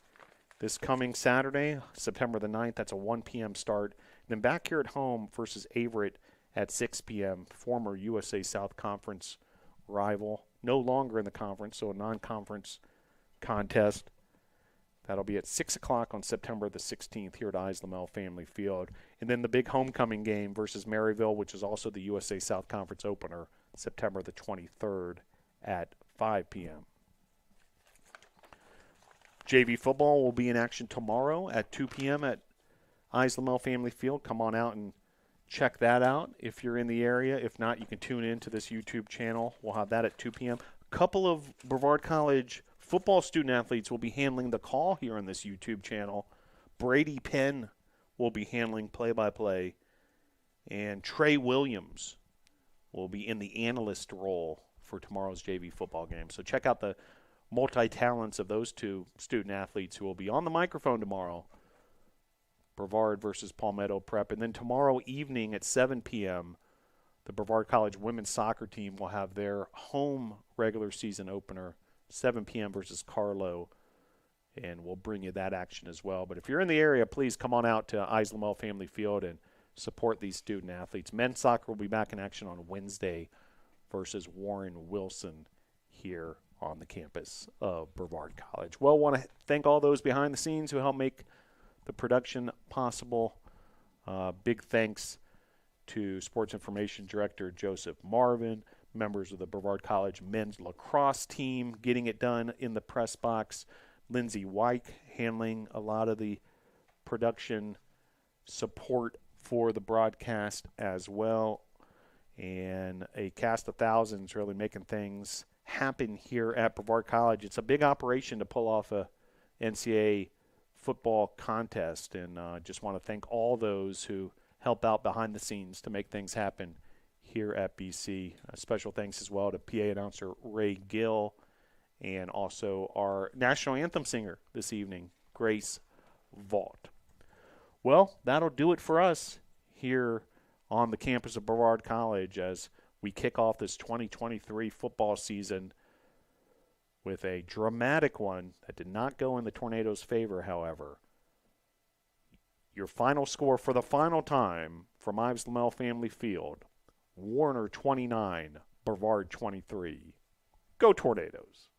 this coming Saturday, September the 9th. That's a 1 p.m. start. Then back here at home versus Averett at 6 p.m., former USA South Conference rival. No longer in the conference, so a non-conference contest. That'll be at 6 o'clock on September the 16th here at Islamel Family Field. And then the big homecoming game versus Maryville, which is also the USA South Conference opener, September the 23rd at 5 p.m. JV football will be in action tomorrow at 2 p.m. at Islamel Family Field. Come on out and check that out if you're in the area. If not, you can tune in to this YouTube channel. We'll have that at 2 p.m. A couple of Brevard College football student athletes will be handling the call here on this YouTube channel. Brady Penn will be handling play-by-play, and Trey Williams will be in the analyst role for tomorrow's JV football game. So check out the multi-talents of those 2 student athletes who will be on the microphone tomorrow. Brevard versus Palmetto Prep. And then tomorrow evening at 7 p.m., the Brevard College women's soccer team will have their home regular season opener, 7 p.m. versus Carlo. And we'll bring you that action as well. But if you're in the area, please come on out to Islamel Family Field and support these student athletes. Men's soccer will be back in action on Wednesday versus Warren Wilson here on the campus of Brevard College. Well, want to thank all those behind the scenes who helped make the production possible. Big thanks to Sports Information Director Joseph Marvin, members of the Brevard College men's lacrosse team getting it done in the press box, Lindsey Wyke handling a lot of the production support for the broadcast as well. And a cast of thousands really making things happen here at Brevard College. It's a big operation to pull off a NCAA football contest, and just want to thank all those who help out behind the scenes to make things happen here at BC. Special thanks as well to PA announcer Ray Gill, and also our national anthem singer this evening, Grace Vaught. Well, that'll do it for us here on the campus of Brevard College as we kick off this 2023 football season with a dramatic one that did not go in the Tornadoes' favor, however. Your final score for the final time from Ives Lamel Family Field, Warner 29, Brevard 23. Go Tornadoes!